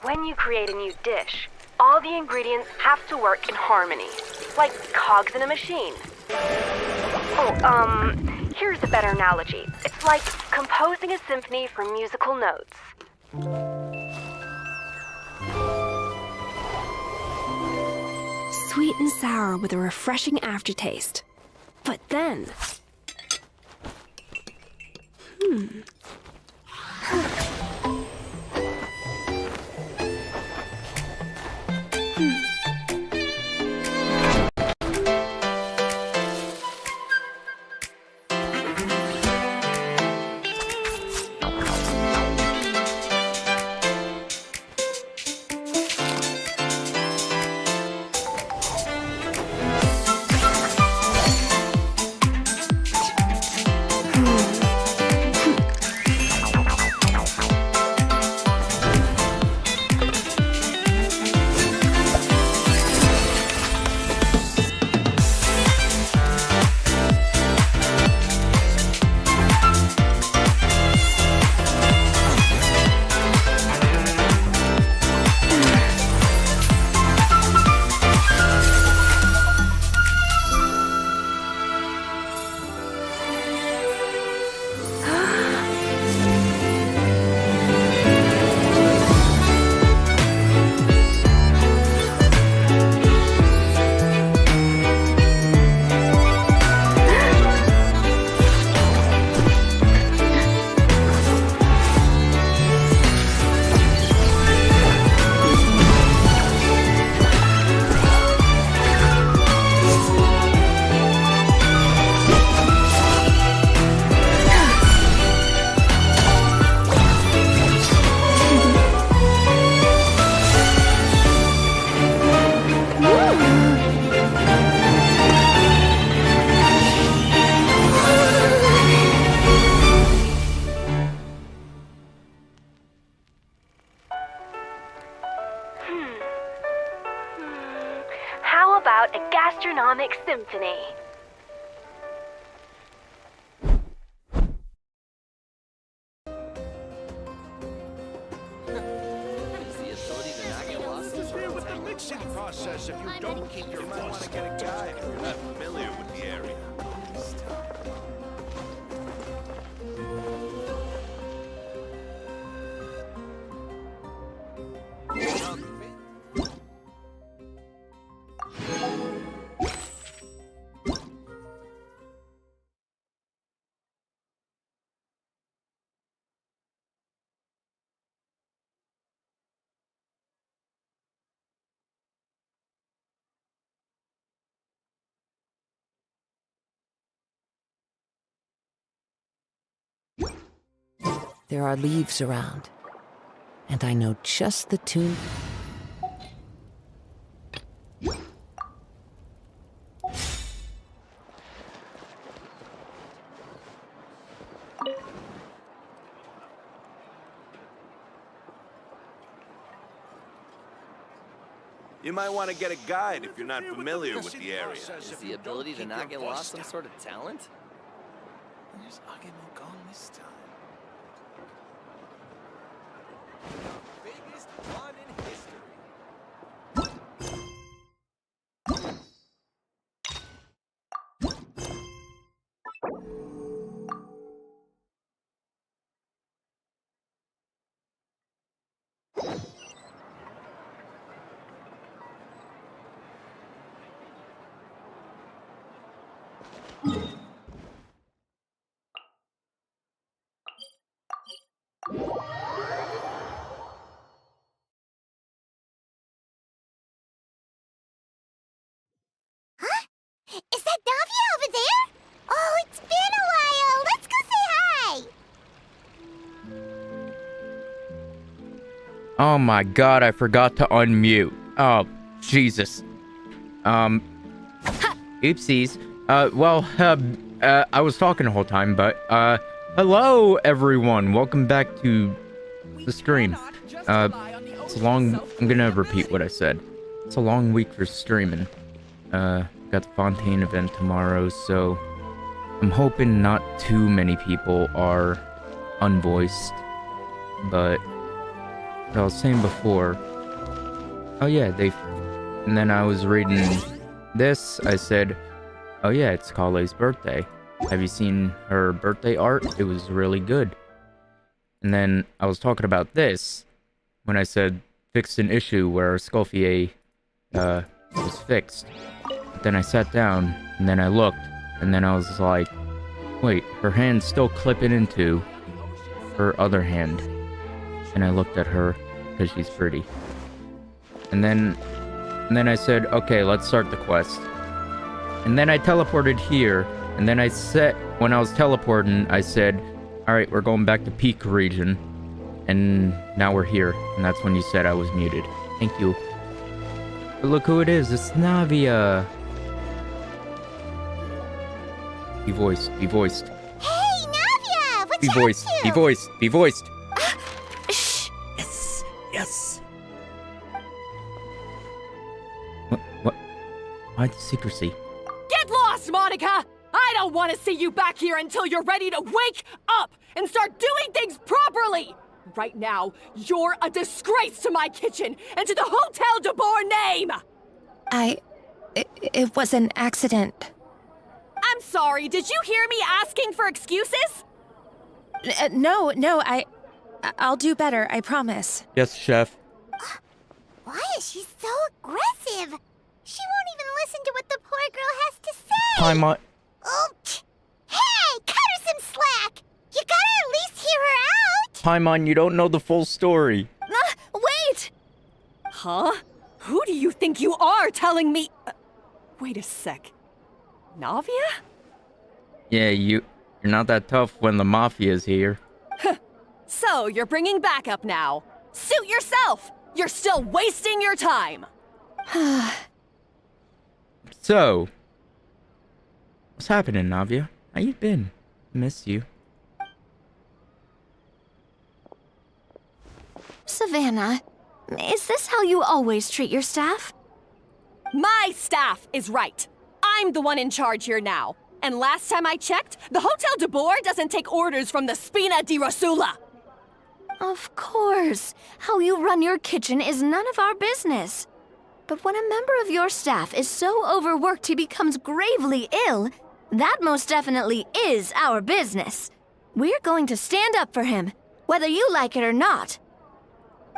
When you create a new dish, all the ingredients have to work in harmony, like cogs in a machine. Oh, here's a better analogy. It's like composing a symphony from musical notes. Sweet and sour with a refreshing aftertaste. But then... How about a gastronomic symphony? Process if you don't keep your mind want to get a guide if you're not familiar with the area. There are leaves around, and I know just the tune. You might want to get a guide if you're not familiar with the area. Is the ability to not get lost some sort of talent? There's Agemo gone this time. Biggest one in history. Is that Davia over there? Oh, it's been a while. Let's go say hi. Oh my god, I forgot to unmute. Oh, Jesus. Oopsies. I was talking the whole time, but, hello, everyone. Welcome back to the stream. It's a long... I'm gonna repeat what I said. It's a long week for streaming. Got the Fontaine event tomorrow, so I'm hoping not too many people are unvoiced, but I was saying before. Oh yeah, and then I was reading this. I said, oh yeah, it's Kale's birthday. Have you seen her birthday art? It was really good. And then I was talking about this when I said fixed an issue where Escoffier was fixed. But then I sat down and then I looked and then I was like, wait, her hand's still clipping into her other hand. And I looked at her because she's pretty. And then I said, okay, let's start the quest. And then I teleported here. And then when I was teleporting, I said, all right, we're going back to Peak region. And now we're here. And that's when you said I was muted. Thank you. But look who it is. It's Navia. Be voiced. Be voiced. Hey, Navia! What Be you voiced. up to? Be voiced. Be voiced. Shh! Yes. Yes. What? Why the secrecy? Get lost, Monica! I don't want to see you back here until you're ready to wake up and start doing things properly! Right now, you're a disgrace to my kitchen and to the Hotel de Boer name! It was an accident. I'm sorry, did you hear me asking for excuses? No, I'll do better, I promise. Yes, chef. Why is she so aggressive? She won't even listen to what the poor girl has to say. Hi, Ma. Oh, hey, cut her some slack. You gotta at least hear her out. Paimon, you don't know the full story. Wait! Huh? Who do you think you are telling me? Wait a sec. Navia? Yeah, you're not that tough when the mafia's here. So, you're bringing backup now. Suit yourself! You're still wasting your time! So, what's happening, Navia? How you been? Miss you. Savannah, is this how you always treat your staff? My staff is right. I'm the one in charge here now. And last time I checked, the Hotel de Boer doesn't take orders from the Spina di Rosula. Of course. How you run your kitchen is none of our business. But when a member of your staff is so overworked he becomes gravely ill, that most definitely is our business. We're going to stand up for him, whether you like it or not.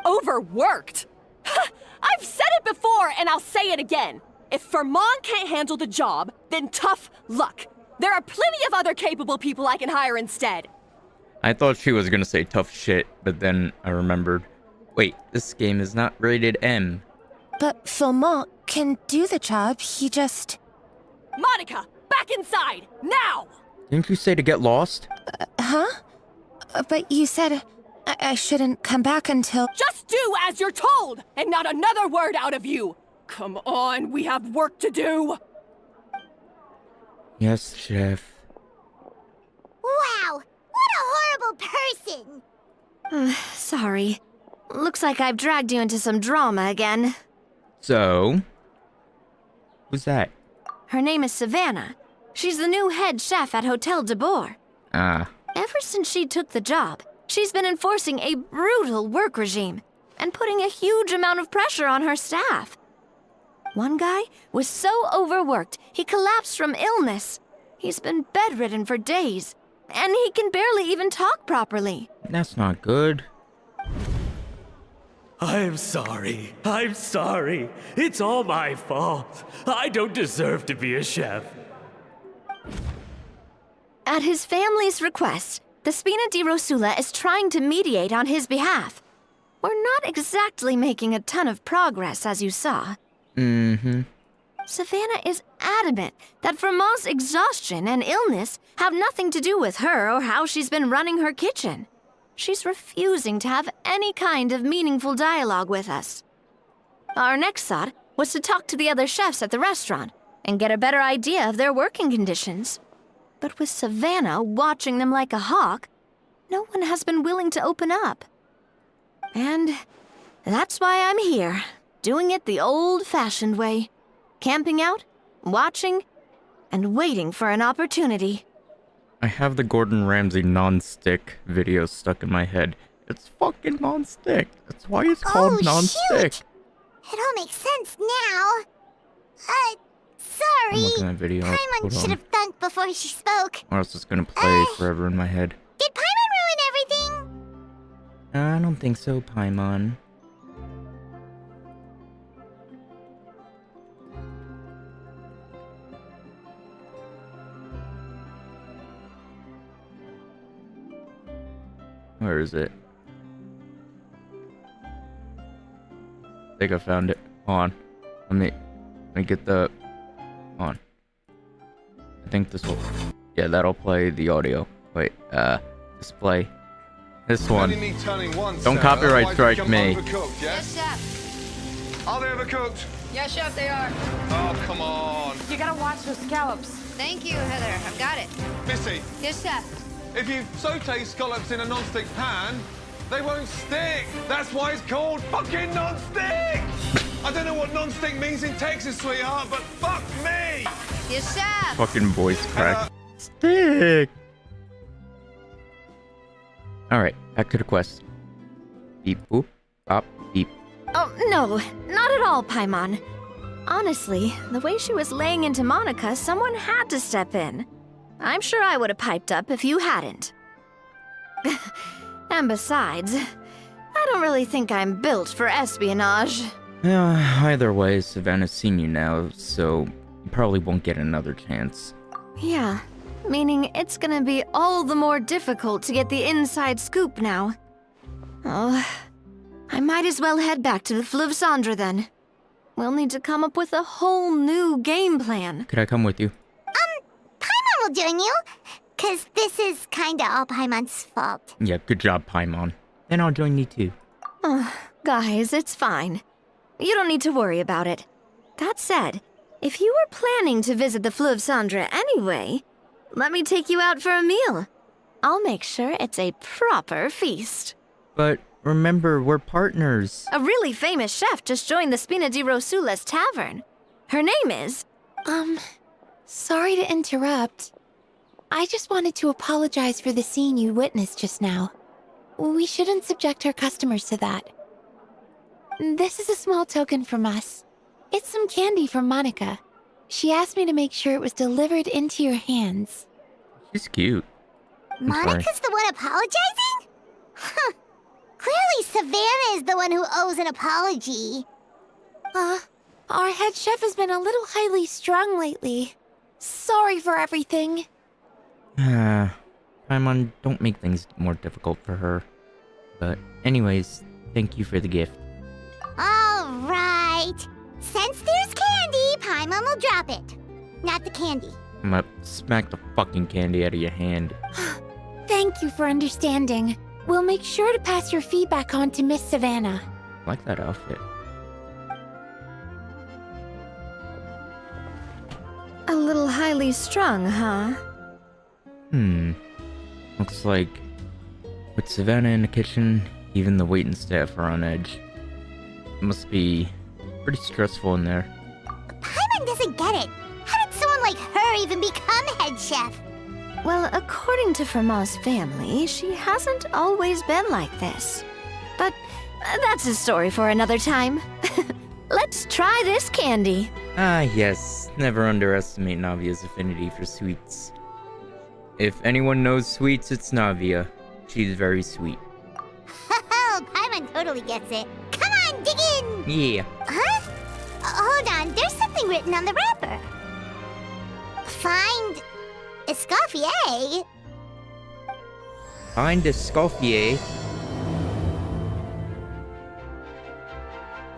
Overworked? I've said it before and I'll say it again. If Vermont can't handle the job, then tough luck. There are plenty of other capable people I can hire instead. I thought she was gonna say tough shit, but then I remembered. Wait, this game is not rated M. But Philmont can do the job, he just... Monica, back inside, now! Didn't you say to get lost? Huh? But you said I shouldn't come back until... Just do as you're told, and not another word out of you! Come on, we have work to do! Yes, chef. Wow, what a horrible person. Sorry. Looks like I've dragged you into some drama again. So, who's that? Her name is Savannah. She's the new head chef at Hotel de Boer. Ah, Ever since she took the job, she's been enforcing a brutal work regime and putting a huge amount of pressure on her staff. One guy was so overworked, he collapsed from illness. He's been bedridden for days, and he can barely even talk properly. that's not good. I'm sorry. I'm sorry. It's all my fault. I don't deserve to be a chef. At his family's request, the Spina di Rosula is trying to mediate on his behalf. We're not exactly making a ton of progress, as you saw. Mm-hmm. Savannah is adamant that Vermont's exhaustion and illness have nothing to do with her or how she's been running her kitchen. She's refusing to have any kind of meaningful dialogue with us. Our next thought was to talk to the other chefs at the restaurant and get a better idea of their working conditions. But with Savannah watching them like a hawk, no one has been willing to open up. And that's why I'm here, doing it the old-fashioned way. Camping out, watching, and waiting for an opportunity. I have the Gordon Ramsay non-stick video stuck in my head. It's fucking non-stick. That's why it's called non-stick. Shoot. It all makes sense now. I'm Sorry. looking at video. Paimon Hold should on. have thunk before she spoke. Or else it's gonna play forever in my head. Did Paimon ruin everything? I don't think so, Paimon. Where is it? I think I found it. Hold on. Let me get the... Hold on. I think this will... Yeah, that'll play the audio. Wait, display. This one. Don't copyright strike me. Yes, chef. Are they overcooked? Yes, chef, they are. Oh, come on. You gotta watch those scallops. Thank you, Heather. I've got it. Missy, Yes, chef. if you saute scallops in a non-stick pan, they won't stick. That's why it's called fucking non-stick. I don't know what non-stick means in Texas, sweetheart, but fuck me. Yes, chef. Fucking voice crack. Stick! Alright, back to the quest. Beep boop, bop, beep. Oh, no, not at all, Paimon. Honestly, the way she was laying into Monica, someone had to step in. I'm sure I would have piped up if you hadn't. And besides, I don't really think I'm built for espionage. Yeah, either way, Savannah's seen you now, so you probably won't get another chance. Yeah, meaning it's gonna be all the more difficult to get the inside scoop now. Oh, I might as well head back to the Fleuve Cendre then. We'll need to come up with a whole new game plan. Could I come with you? Paimon will join you. Cause this is kinda all Paimon's fault. Yeah, good job, Paimon. Then I'll join you too. Guys, it's fine. You don't need to worry about it. That said, if you were planning to visit the Fleuve Cendre anyway, let me take you out for a meal. I'll make sure it's a proper feast. But remember, we're partners. A really famous chef just joined the Spina di Rosula's tavern. Her name is... Sorry to interrupt. I just wanted to apologize for the scene you witnessed just now. We shouldn't subject our customers to that. This is a small token from us. It's some candy from Monica. She asked me to make sure it was delivered into your hands. She's cute. Monica's the one apologizing? Huh. Clearly Savannah is the one who owes an apology. Our head chef has been a little highly strung lately. Sorry for everything. Paimon, don't make things more difficult for her. But anyways, thank you for the gift. All right. Since there's candy, Paimon will drop it. Not the candy. I'm gonna smack the fucking candy out of your hand. Thank you for understanding. We'll make sure to pass your feedback on to Miss Savannah. I like that outfit. A little highly strung, huh? Looks like with Savannah in the kitchen, even the waiting staff are on edge. It must be pretty stressful in there. Paimon doesn't get it. How did someone like her even become head chef? Well, according to Fermat's family, she hasn't always been like this. But that's a story for another time. Let's try this candy. Ah, yes. Never underestimate Navia's affinity for sweets. If anyone knows sweets, it's Navia. She's very sweet. Oh, Paimon totally gets it. Come on, dig in! Yeah. Huh? Hold on, there's something written on the wrapper. Find... Escoffier? Find Escoffier.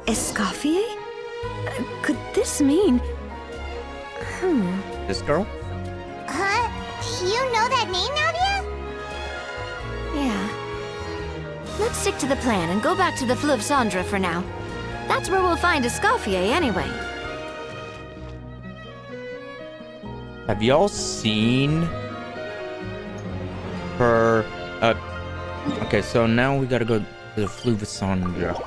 Escoffier? Could this mean... This girl? Huh? You know that name, Navia? Yeah. Let's stick to the plan and go back to the Fleuve Cendre for now. That's where we'll find Escoffier anyway. Have y'all seen her? Okay, so now we gotta go to the Fleuve Cendre.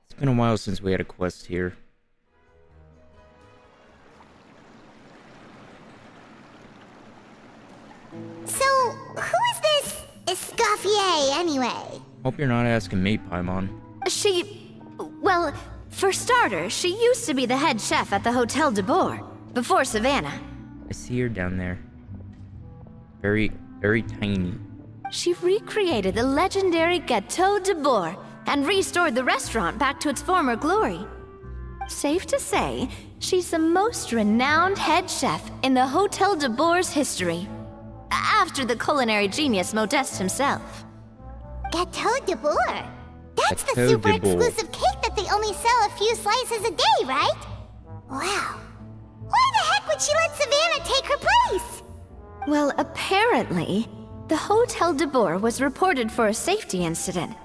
It's been a while since we had a quest here. So, who is this Escoffier, anyway? Hope you're not asking me, Paimon. Well, for starters, she used to be the head chef at the Hotel de Boer, before Savannah. I see her down there. Very, very tiny. She recreated the legendary Gâteau de Boer and restored the restaurant back to its former glory. Safe to say, she's the most renowned head chef in the Hotel de Boer's history. After the culinary genius Modeste himself. Gâteau de Boer? That's the Gâteau super de Boer. exclusive cake that they only sell a few slices a day, right? Wow. Why the heck would she let Savannah take her place? Well, apparently, the Hotel de Boer was reported for a safety incident.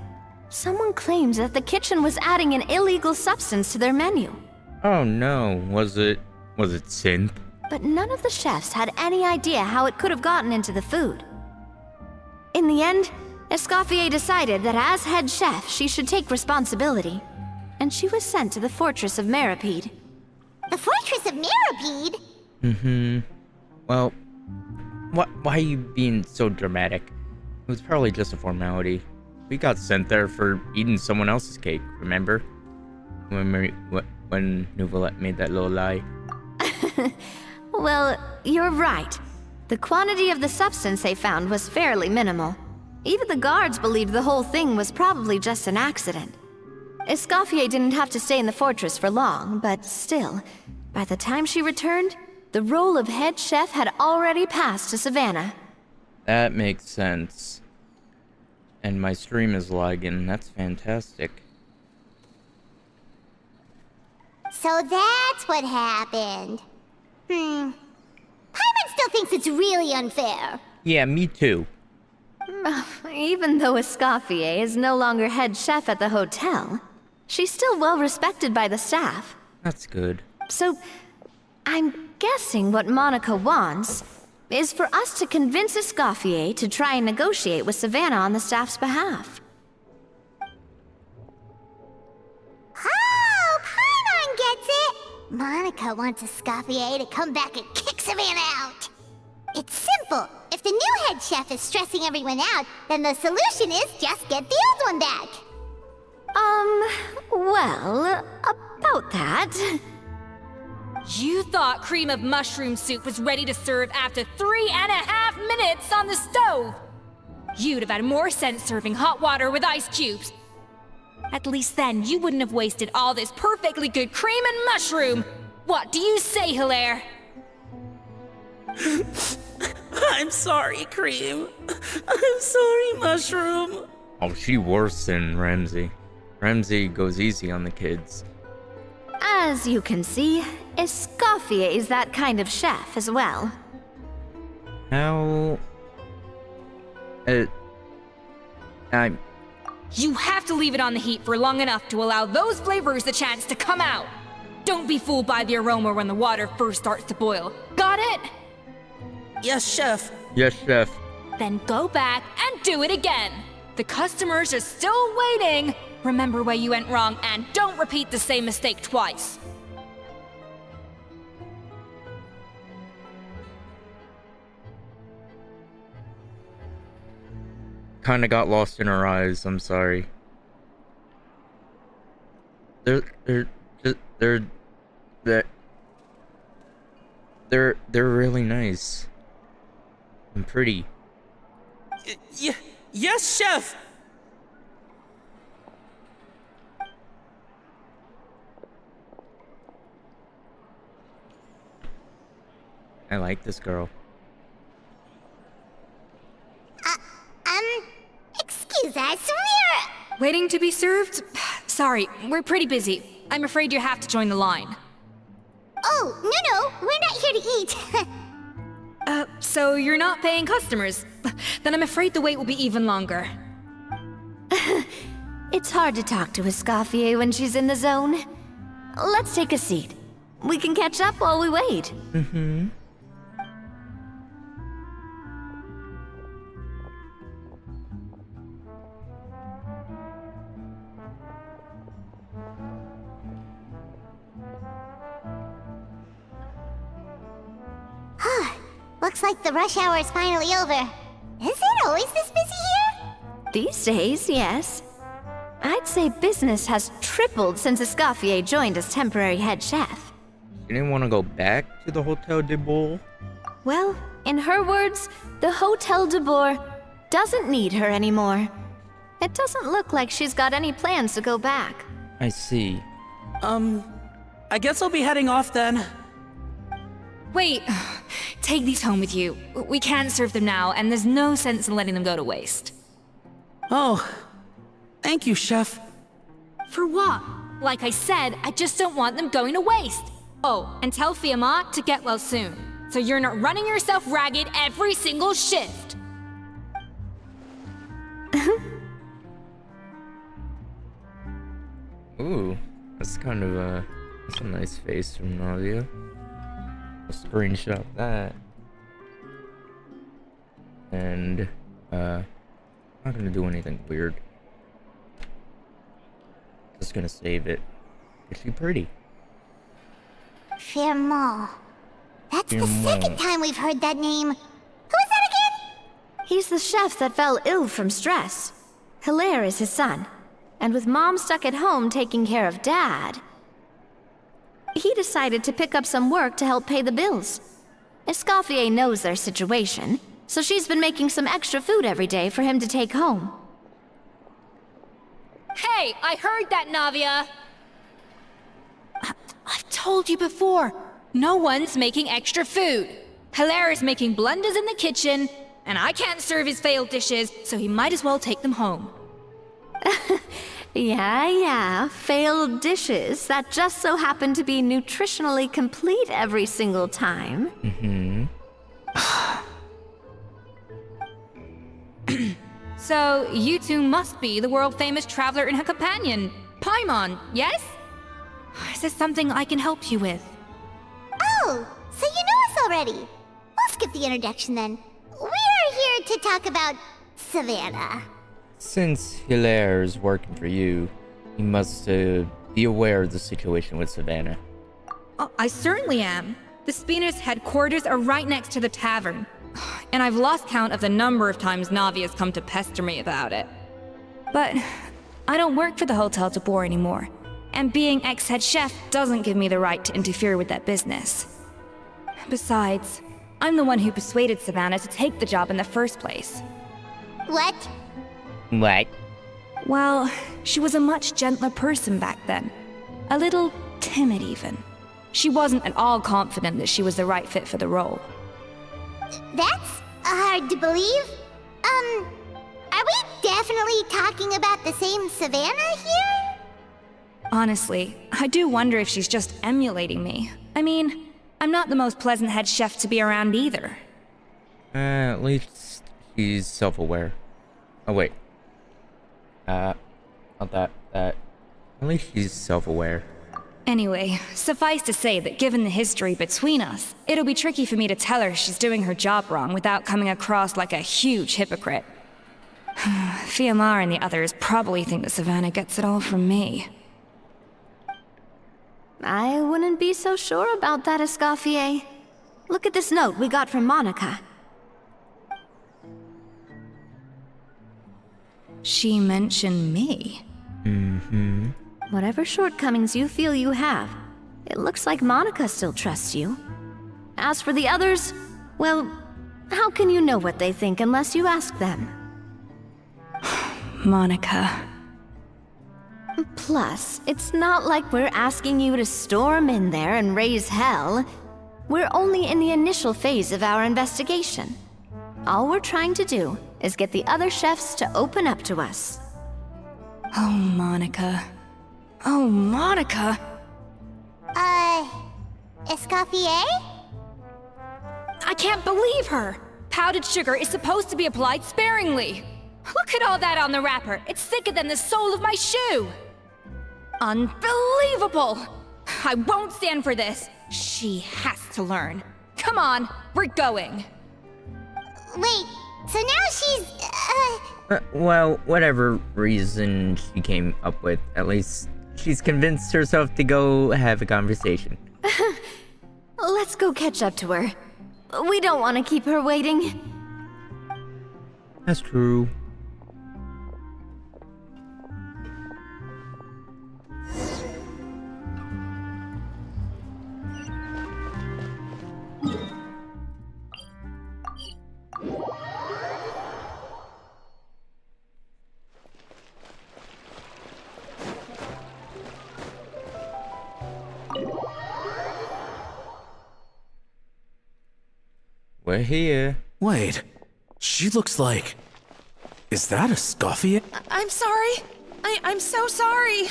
Someone claims that the kitchen was adding an illegal substance to their menu. Oh no, was it synth? But none of the chefs had any idea how it could have gotten into the food. In the end, Escoffier decided that as head chef, she should take responsibility. And she was sent to the Fortress of Meripede. The Fortress of Meripede? Mm-hmm. Well, why are you being so dramatic? It was probably just a formality. We got sent there for eating someone else's cake, remember? When Nouvelette made that little lie. Well, you're right. The quantity of the substance they found was fairly minimal. Even the guards believed the whole thing was probably just an accident. Escoffier didn't have to stay in the fortress for long, but still, by the time she returned, the role of head chef had already passed to Savannah. That makes sense. And my stream is lagging. That's fantastic. So that's what happened. Paimon still thinks it's really unfair. Yeah, me too. Even though Escoffier is no longer head chef at the hotel, she's still well respected by the staff. That's good. So, I'm guessing what Monica wants is for us to convince Escoffier to try and negotiate with Savannah on the staff's behalf. Oh, Paimon gets it! Monica wants Escoffier to come back and kick Savannah out. It's simple. If the new head chef is stressing everyone out, then the solution is just get the old one back. Well, about that... You thought cream of mushroom soup was ready to serve after 3.5 minutes on the stove! You'd have had more sense serving hot water with ice cubes. At least then you wouldn't have wasted all this perfectly good cream and mushroom! What do you say, Hilaire? I'm sorry, Cream. I'm sorry, Mushroom. Oh, she worse than Ramsay. Ramsay goes easy on the kids. As you can see, Escoffier is that kind of chef as well. How... You have to leave it on the heat for long enough to allow those flavors the chance to come out. Don't be fooled by the aroma when the water first starts to boil. Got it? Yes, Chef. Yes, Chef. Then go back and do it again. The customers are still waiting. Remember where you went wrong and don't repeat the same mistake twice. Kinda got lost in her eyes, I'm sorry. They're really nice. And pretty. Yes, Chef! I like this girl. Excuse us, we're... Waiting to be served? Sorry, we're pretty busy. I'm afraid you have to join the line. Oh, no, we're not here to eat. So you're not paying customers? Then I'm afraid the wait will be even longer. It's hard to talk to Escoffier when she's in the zone. Let's take a seat. We can catch up while we wait. Mm-hmm. Looks like the rush hour is finally over. Is it always this busy here? These days, yes. I'd say business has tripled since Escoffier joined as temporary head chef. You didn't want to go back to the Hotel de Bois? Well, in her words, the Hotel de Bois doesn't need her anymore. It doesn't look like she's got any plans to go back. I see. I guess I'll be heading off then. Wait, take these home with you. We can't serve them now, and there's no sense in letting them go to waste. Oh, thank you, Chef. For what? Like I said, I just don't want them going to waste. Oh, and tell Fiamma to get well soon, so you're not running yourself ragged every single shift. Ooh, that's kind of that's a nice face from Nadia. I'll screenshot that. And, I'm not gonna do anything weird. Just gonna save it. Is she pretty? Fiamma. That's the Fiamma. second time we've heard that name. Who is that again? He's the chef that fell ill from stress. Hilaire is his son. And with Mom stuck at home taking care of Dad, he decided to pick up some work to help pay the bills. Escoffier knows their situation, so she's been making some extra food every day for him to take home. Hey, I heard that, Navia! I've told you before, no one's making extra food. Hilaire is making blunders in the kitchen, and I can't serve his failed dishes, so he might as well take them home. Yeah, failed dishes that just so happen to be nutritionally complete every single time. So, you two must be the world-famous traveler and her companion, Paimon, yes? Is there something I can help you with? Oh, so you know us already. We'll skip the introduction then. We're here to talk about Savannah. Since Hilaire is working for you, you must be aware of the situation with Savannah. Oh, I certainly am. The Spina's headquarters are right next to the tavern. And I've lost count of the number of times Navi has come to pester me about it. But I don't work for the Hotel de Bois anymore, and being ex-head chef doesn't give me the right to interfere with that business. Besides, I'm the one who persuaded Savannah to take the job in the first place. What? What? Well, she was a much gentler person back then. A little timid even. She wasn't at all confident that she was the right fit for the role. That's hard to believe. Are we definitely talking about the same Savannah here? Honestly, I do wonder if she's just emulating me. I mean, I'm not the most pleasant head chef to be around either. At least she's self-aware. Oh wait. Not that. At least she's self-aware. Anyway, suffice to say that given the history between us, it'll be tricky for me to tell her she's doing her job wrong without coming across like a huge hypocrite. Fiamma and the others probably think that Savannah gets it all from me. I wouldn't be so sure about that, Escoffier. Look at this note we got from Monica. She mentioned me. Whatever shortcomings you feel you have, it looks like Monica still trusts you. As for the others, well, how can you know what they think unless you ask them? Monica. Plus, it's not like we're asking you to storm in there and raise hell. We're only in the initial phase of our investigation. All we're trying to do is get the other chefs to open up to us. Oh, Monica. Oh, Monica! Escoffier? I can't believe her! Powdered sugar is supposed to be applied sparingly. Look at all that on the wrapper. It's thicker than the sole of my shoe. Unbelievable! I won't stand for this. She has to learn. Come on, we're going. Wait, so now she's, Well, whatever reason she came up with, at least she's convinced herself to go have a conversation. Let's go catch up to her. We don't want to keep her waiting. That's true. We're here. Wait, she looks like... Is that Escoffier? I'm sorry. I'm so sorry.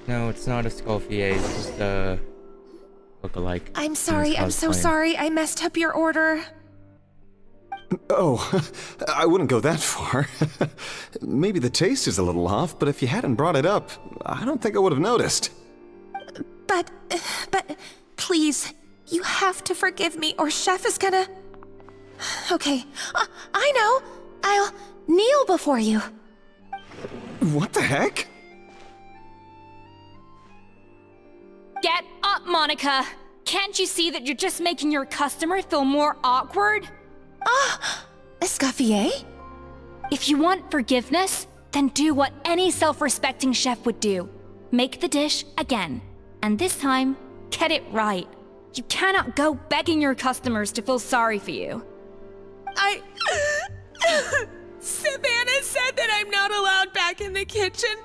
No, it's not Escoffier. It's just a look-alike. I'm sorry. I'm so sorry. I messed up your order. Oh, I wouldn't go that far. Maybe the taste is a little off, but if you hadn't brought it up, I don't think I would have noticed. But, please, you have to forgive me or Chef is gonna... Okay, I know. I'll kneel before you. What the heck? Get up, Monica! Can't you see that you're just making your customer feel more awkward? Escoffier? If you want forgiveness, then do what any self-respecting chef would do. Make the dish again. And this time, get it right. You cannot go begging your customers to feel sorry for you. Savannah said that I'm not allowed back in the kitchen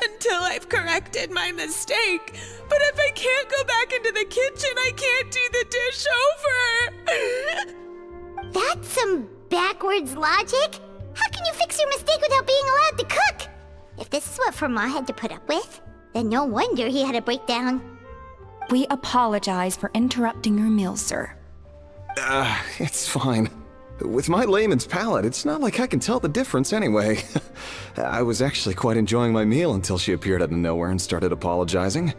until I've corrected my mistake. But if I can't go back into the kitchen, I can't do the dish over. That's some backwards logic. How can you fix your mistake without being allowed to cook? If this is what Fermat had to put up with, then no wonder he had a breakdown. We apologize for interrupting your meal, sir. It's fine. With my layman's palate, it's not like I can tell the difference anyway. I was actually quite enjoying my meal until she appeared out of nowhere and started apologizing.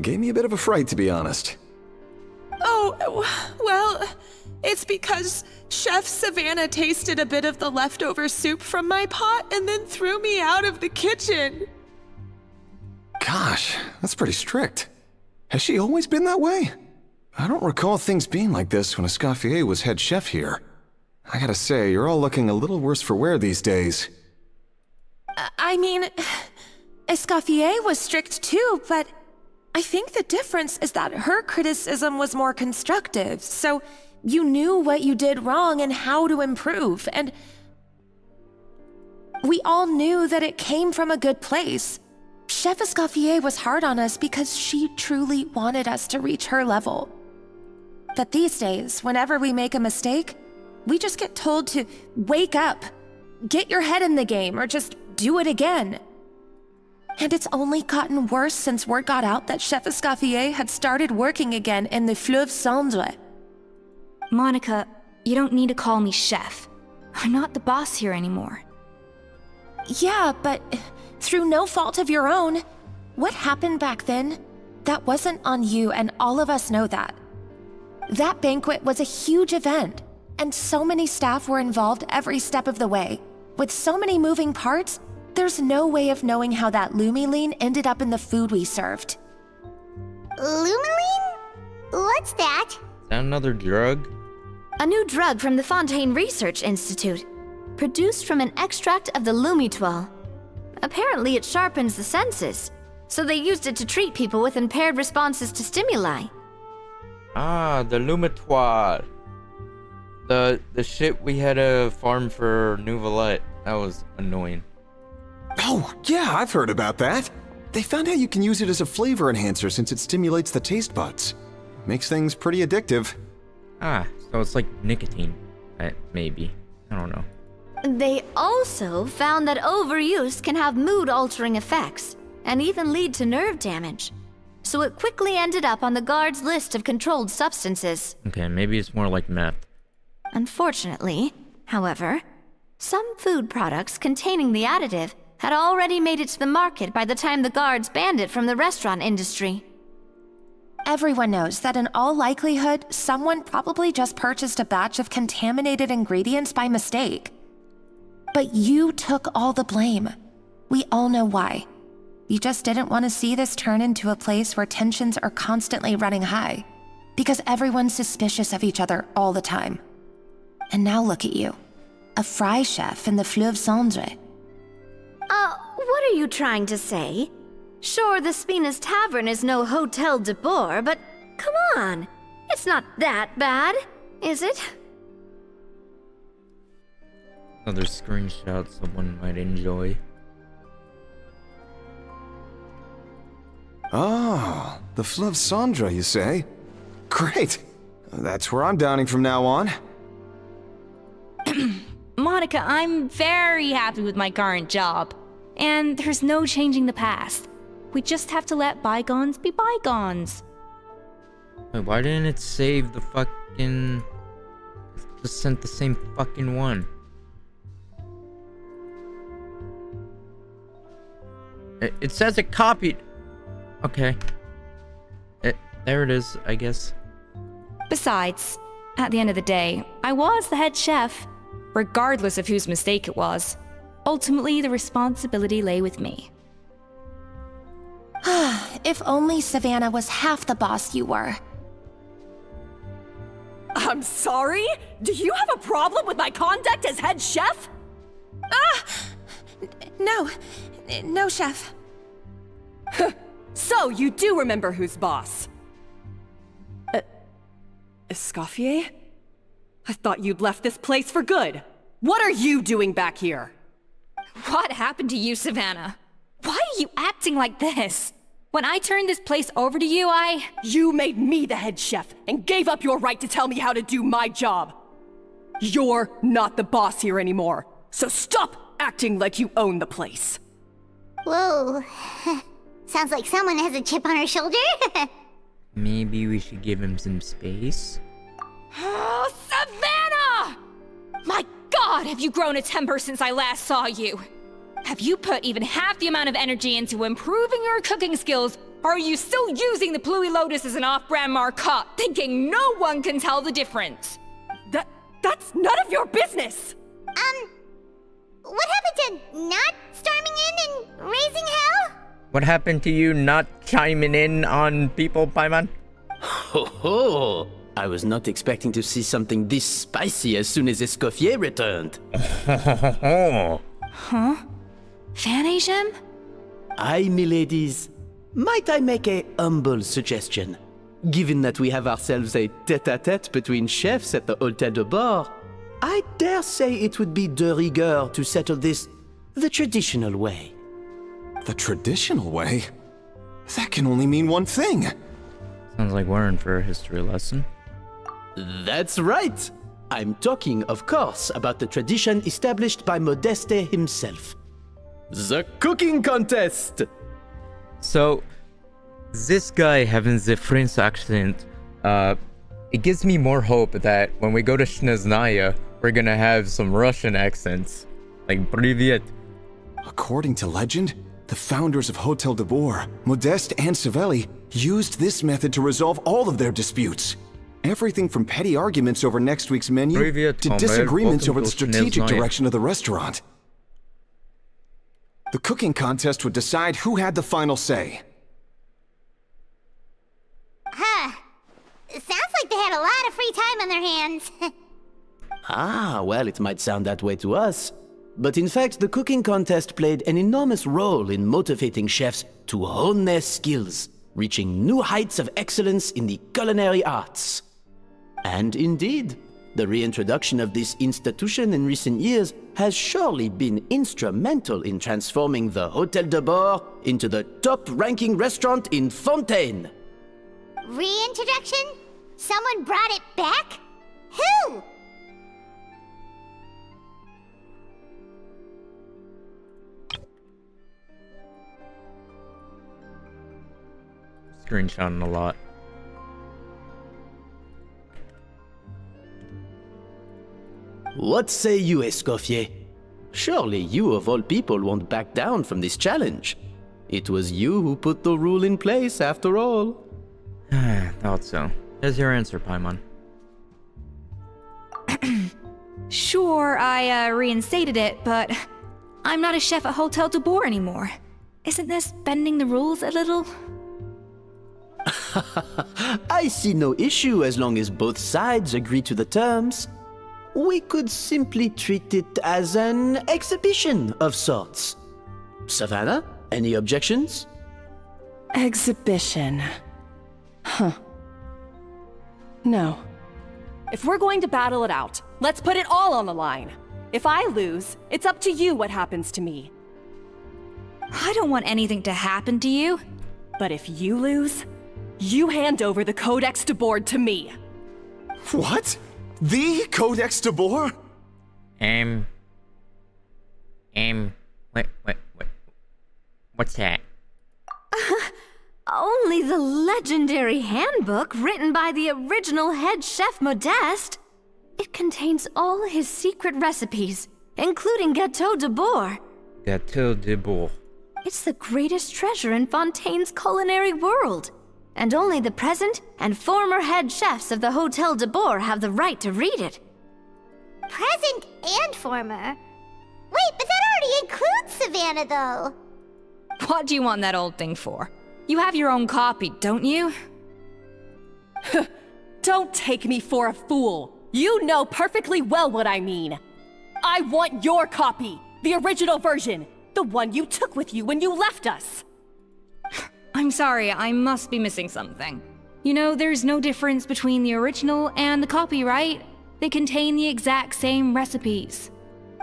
Gave me a bit of a fright, to be honest. Oh, well, it's because Chef Savannah tasted a bit of the leftover soup from my pot and then threw me out of the kitchen. Gosh, that's pretty strict. Has she always been that way? I don't recall things being like this when Escoffier was head chef here. I gotta say, you're all looking a little worse for wear these days. I mean, Escoffier was strict too, but I think the difference is that her criticism was more constructive, so you knew what you did wrong and how to improve, and we all knew that it came from a good place. Chef Escoffier was hard on us because she truly wanted us to reach her level. But these days, whenever we make a mistake, we just get told to wake up, get your head in the game, or just do it again. And it's only gotten worse since word got out that Chef Escoffier had started working again in the Fleuve Cendre. Monica, you don't need to call me chef. I'm not the boss here anymore. Yeah, but through no fault of your own. What happened back then, that wasn't on you, and all of us know that. That banquet was a huge event, and so many staff were involved every step of the way. With so many moving parts, there's no way of knowing how that Lumiline ended up in the food we served. Lumiline? What's that? Is that another drug? A new drug from the Fontaine Research Institute, produced from an extract of the Lumitoile. Apparently it sharpens the senses, so they used it to treat people with impaired responses to stimuli. Ah, the Lumitoile. The shit we had to farm for Nouvelette. That was annoying. Oh, yeah, I've heard about that. They found out you can use it as a flavor enhancer since it stimulates the taste buds. Makes things pretty addictive. Ah, so it's like nicotine. Maybe. I don't know. They also found that overuse can have mood-altering effects, and even lead to nerve damage. So it quickly ended up on the guard's list of controlled substances. Okay, maybe it's more like meth. Unfortunately, however, some food products containing the additive had already made it to the market by the time the guards banned it from the restaurant industry. Everyone knows that in all likelihood, someone probably just purchased a batch of contaminated ingredients by mistake. But you took all the blame. We all know why. You just didn't want to see this turn into a place where tensions are constantly running high, because everyone's suspicious of each other all the time. And now look at you, a fry chef in the Fleuve Cendre. What are you trying to say? Sure, the Spina's Tavern is no Hotel de Boer, but come on, it's not that bad, is it? Another screenshot someone might enjoy. Oh, the Fleuve Cendre, you say? Great. That's where I'm dining from now on. Monica, I'm very happy with my current job. And there's no changing the past. We just have to let bygones be bygones. Wait, why didn't it save the fucking... Just sent the same fucking one. It says it copied. Okay. There it is, I guess. Besides, at the end of the day, I was the head chef, regardless of whose mistake it was. Ultimately, the responsibility lay with me. If only Savannah was half the boss you were. I'm sorry? Do you have a problem with my conduct as head chef? No, chef. So, you do remember who's boss? Escoffier? I thought you'd left this place for good. What are you doing back here? What happened to you, Savannah? Why are you acting like this? When I turned this place over to you, You made me the head chef and gave up your right to tell me how to do my job. You're not the boss here anymore, so stop acting like you own the place. Whoa. Sounds like someone has a chip on her shoulder. Maybe we should give him some space? Oh, Savannah! My God, have you grown a temper since I last saw you? Have you put even half the amount of energy into improving your cooking skills, or are you still using the Pluie Lotus as an off-brand marcotte, thinking no one can tell the difference? That's none of your business! What happened to not storming in and raising hell? What happened to you not chiming in on people, Paimon? Ho ho! I was not expecting to see something this spicy as soon as Escoffier returned. Huh? Fan Asian? Aye, miladies. Might I make a humble suggestion? Given that we have ourselves a tête-à-tête between chefs at the Hôtel de Bord, I dare say it would be de rigueur to settle this the traditional way. The traditional way? That can only mean one thing. Sounds like we're in for a history lesson. That's right! I'm talking, of course, about the tradition established by Modeste himself. The cooking contest! So, this guy having the French accent, it gives me more hope that when we go to Snezhnaya, we're gonna have some Russian accents. Like, Privyet. According to legend, the founders of Hôtel de Bord, Modeste and Savelli, used this method to resolve all of their disputes. Everything from petty arguments over next week's menu to disagreements over the strategic direction of the restaurant. The cooking contest would decide who had the final say. Sounds like they had a lot of free time on their hands. Well, it might sound that way to us. But in fact, the cooking contest played an enormous role in motivating chefs to hone their skills, reaching new heights of excellence in the culinary arts. And indeed, the reintroduction of this institution in recent years has surely been instrumental in transforming the Hôtel de Bord into the top-ranking restaurant in Fontaine. Reintroduction? Someone brought it back? Who? Screenshotting a lot. What say you, Escoffier? Surely you of all people won't back down from this challenge. It was you who put the rule in place, after all. Thought so. Here's your answer, Paimon. Sure, I reinstated it, but I'm not a chef at Hôtel de Bord anymore. Isn't this bending the rules a little? I see no issue as long as both sides agree to the terms. We could simply treat it as an exhibition of sorts. Savannah, any objections? Exhibition. Huh. No. If we're going to battle it out, let's put it all on the line. If I lose, it's up to you what happens to me. I don't want anything to happen to you. But if you lose, you hand over the Codex de Bord to me. What? The Codex de Boer? Wait. What's that? Only the legendary handbook written by the original head chef Modeste. It contains all his secret recipes, including Gâteau de Boer. Gâteau de Boer. It's the greatest treasure in Fontaine's culinary world. And only the present and former head chefs of the Hotel de Boer have the right to read it. Present and former? Wait, but that already includes Savannah, though. What do you want that old thing for? You have your own copy, don't you? Don't take me for a fool. You know perfectly well what I mean. I want your copy, the original version, the one you took with you when you left us. I'm sorry, I must be missing something. You know, there's no difference between the original and the copyright. They contain the exact same recipes.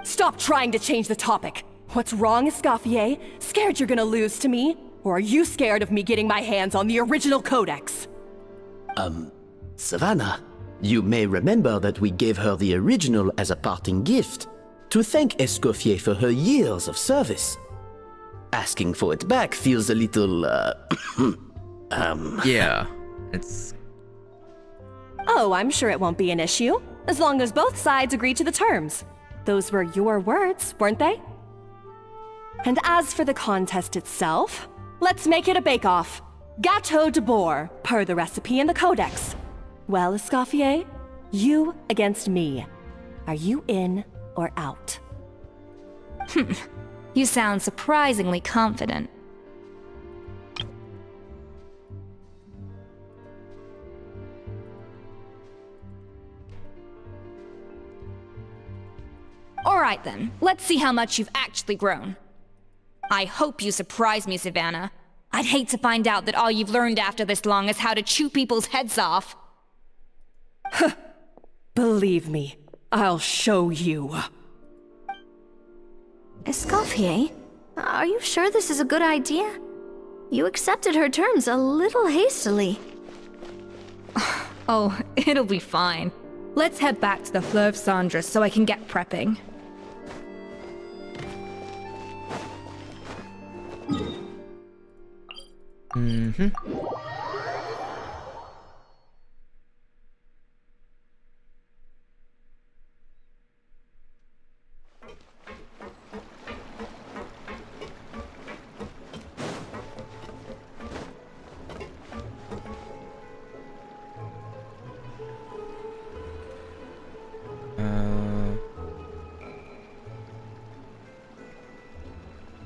Stop trying to change the topic. What's wrong, Escoffier? Scared you're gonna lose to me? Or are you scared of me getting my hands on the original codex? Savannah, you may remember that we gave her the original as a parting gift to thank Escoffier for her years of service. Asking for it back feels a little, Yeah, it's... Oh, I'm sure it won't be an issue, as long as both sides agree to the terms. Those were your words, weren't they? And as for the contest itself, let's make it a bake-off. Gâteau de Boer, per the recipe in the codex. Well, Escoffier, you against me. Are you in or out? You sound surprisingly confident. Alright then, let's see how much you've actually grown. I hope you surprise me, Savannah. I'd hate to find out that all you've learned after this long is how to chew people's heads off. Believe me, I'll show you. Escoffier, are you sure this is a good idea? You accepted her terms a little hastily. Oh, it'll be fine. Let's head back to the Fleuve Cendres so I can get prepping.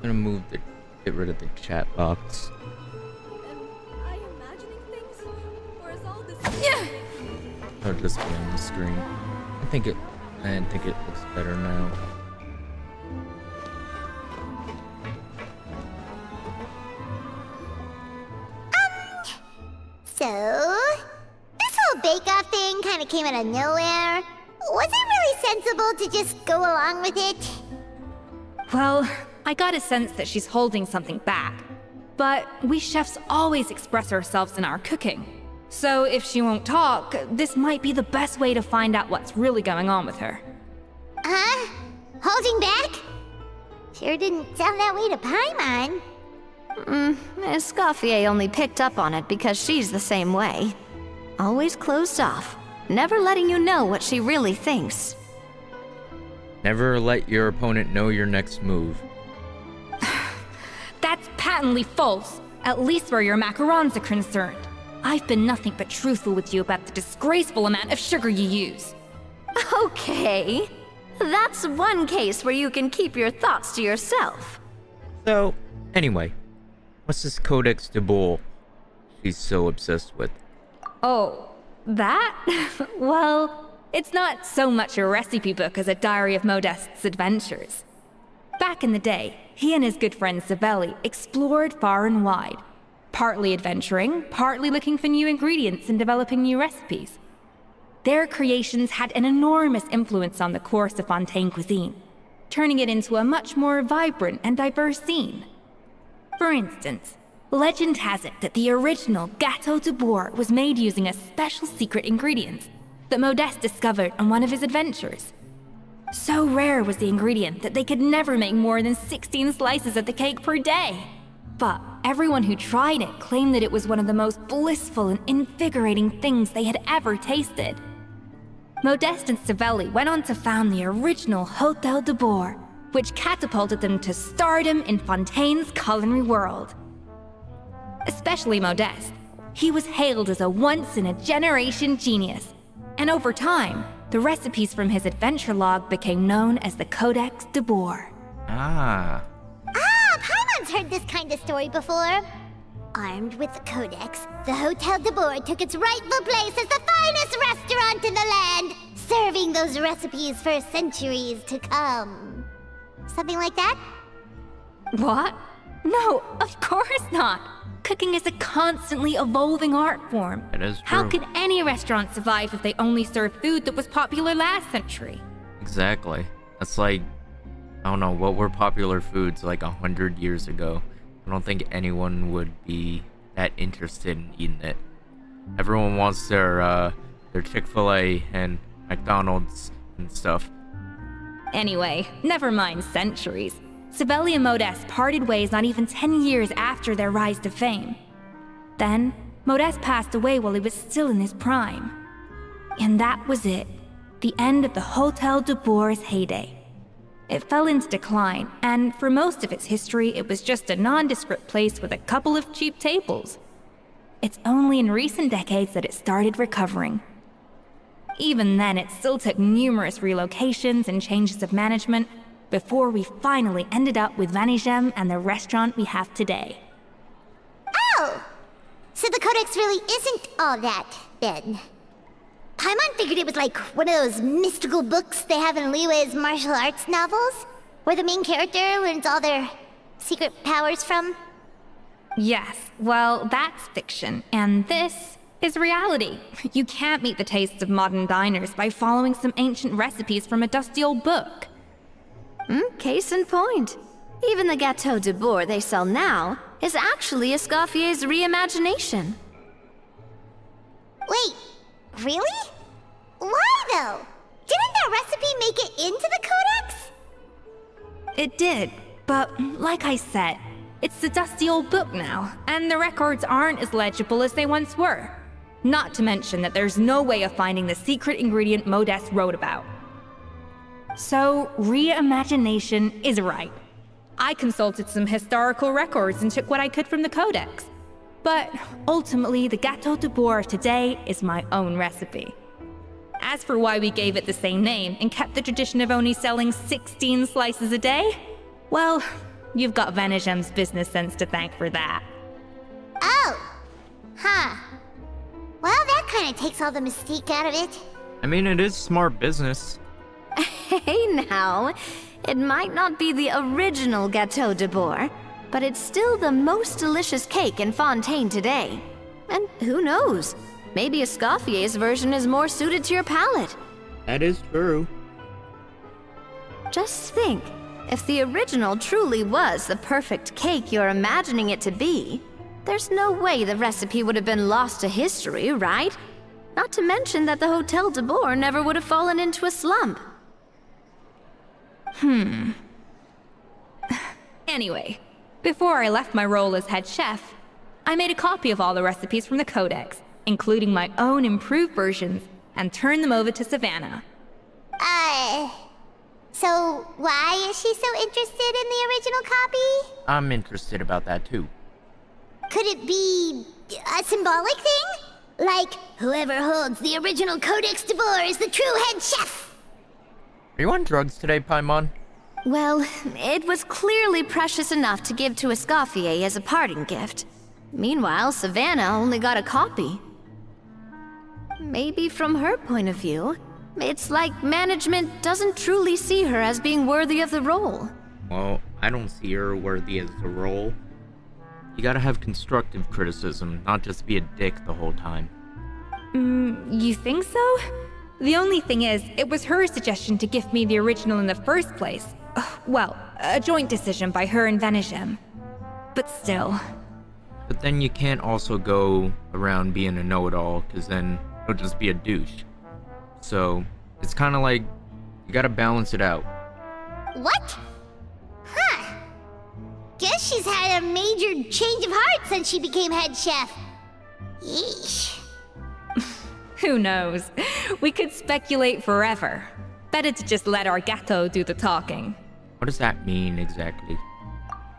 I'm gonna get rid of the chat box. Am I imagining things? Or is all this... I'll just be on the screen. I think it looks better now. So, this whole bake-off thing kind of came out of nowhere. Was it really sensible to just go along with it? Well, I got a sense that she's holding something back. But we chefs always express ourselves in our cooking. So if she won't talk, this might be the best way to find out what's really going on with her. Huh? Holding back? Sure didn't sound that way to Paimon. Escoffier only picked up on it because she's the same way. Always closed off, never letting you know what she really thinks. Never let your opponent know your next move. That's patently false, at least where your macarons are concerned. I've been nothing but truthful with you about the disgraceful amount of sugar you use. Okay, that's one case where you can keep your thoughts to yourself. So, anyway, what's this Codex de Boer she's so obsessed with? Oh, that? Well, it's not so much a recipe book as a diary of Modeste's adventures. Back in the day, he and his good friend Savelli explored far and wide, partly adventuring, partly looking for new ingredients and developing new recipes. Their creations had an enormous influence on the course of Fontaine cuisine, turning it into a much more vibrant and diverse scene. For instance, legend has it that the original Gâteau de Boer was made using a special secret ingredient, that Modeste discovered on one of his adventures. So rare was the ingredient that they could never make more than 16 slices of the cake per day. But everyone who tried it claimed that it was one of the most blissful and invigorating things they had ever tasted. Modeste and Savelli went on to found the original Hotel de Boer, which catapulted them to stardom in Fontaine's culinary world. Especially Modeste. He was hailed as a once-in-a-generation genius, and over time, the recipes from his adventure log became known as the Codex de Boer. Ah. Paimon's heard this kind of story before. Armed with the Codex, the Hotel de Boer took its rightful place as the finest restaurant in the land, serving those recipes for centuries to come. Something like that? What? No, of course not. Cooking is a constantly evolving art form. It is true. How could any restaurant survive if they only served food that was popular last century? Exactly. That's like, I don't know, what were popular foods like 100 years ago? I don't think anyone would be that interested in eating it. Everyone wants their Chick-fil-A and McDonald's and stuff. Anyway, never mind centuries. Savelli and Modeste parted ways not even 10 years after their rise to fame. Then, Modeste passed away while he was still in his prime. And that was it. The end of the Hotel de Boer's heyday. It fell into decline, and for most of its history, it was just a nondescript place with a couple of cheap tables. It's only in recent decades that it started recovering. Even then, it still took numerous relocations and changes of management before we finally ended up with Vanigem and the restaurant we have today. Oh! So the Codex really isn't all that, then. Paimon figured it was like one of those mystical books they have in Liue's martial arts novels, where the main character learns all their secret powers from. Yes, well, that's fiction, and this is reality. You can't meet the tastes of modern diners by following some ancient recipes from a dusty old book. Case in point. Even the Gâteau de Boer they sell now is actually Escoffier's reimagination. Wait, really? Why though? Didn't that recipe make it into the Codex? It did, but like I said, it's the dusty old book now, and the records aren't as legible as they once were. Not to mention that there's no way of finding the secret ingredient Modeste wrote about. So, reimagination is right. I consulted some historical records and took what I could from the Codex. But ultimately, the Gâteau de Boer of today is my own recipe. As for why we gave it the same name and kept the tradition of only selling 16 slices a day, well, you've got Vanigem's business sense to thank for that. Oh! Huh. Well, that kind of takes all the mystique out of it. I mean, it is smart business. Hey now, it might not be the original Gâteau de Boer, but it's still the most delicious cake in Fontaine today. And who knows, maybe Escoffier's version is more suited to your palate. That is true. Just think, if the original truly was the perfect cake you're imagining it to be, there's no way the recipe would have been lost to history, right? Not to mention that the Hotel de Boer never would have fallen into a slump. Anyway, before I left my role as head chef, I made a copy of all the recipes from the Codex, including my own improved versions, and turned them over to Savannah. So why is she so interested in the original copy? I'm interested about that too. Could it be a symbolic thing? Like, whoever holds the original Codex de Boer is the true head chef? Are you on drugs today, Paimon? Well, it was clearly precious enough to give to Escoffier as a parting gift. Meanwhile, Savannah only got a copy. Maybe from her point of view, it's like management doesn't truly see her as being worthy of the role. Well, I don't see her worthy as the role. You gotta have constructive criticism, not just be a dick the whole time. You think so? The only thing is, it was her suggestion to gift me the original in the first place. Well, a joint decision by her and Vanigem. But still. But then you can't also go around being a know-it-all, because then you'll just be a douche. So it's kind of like you gotta balance it out. What? Huh. Guess she's had a major change of heart since she became head chef. Yeesh. Who knows? We could speculate forever. Better to just let our gato do the talking. What does that mean exactly?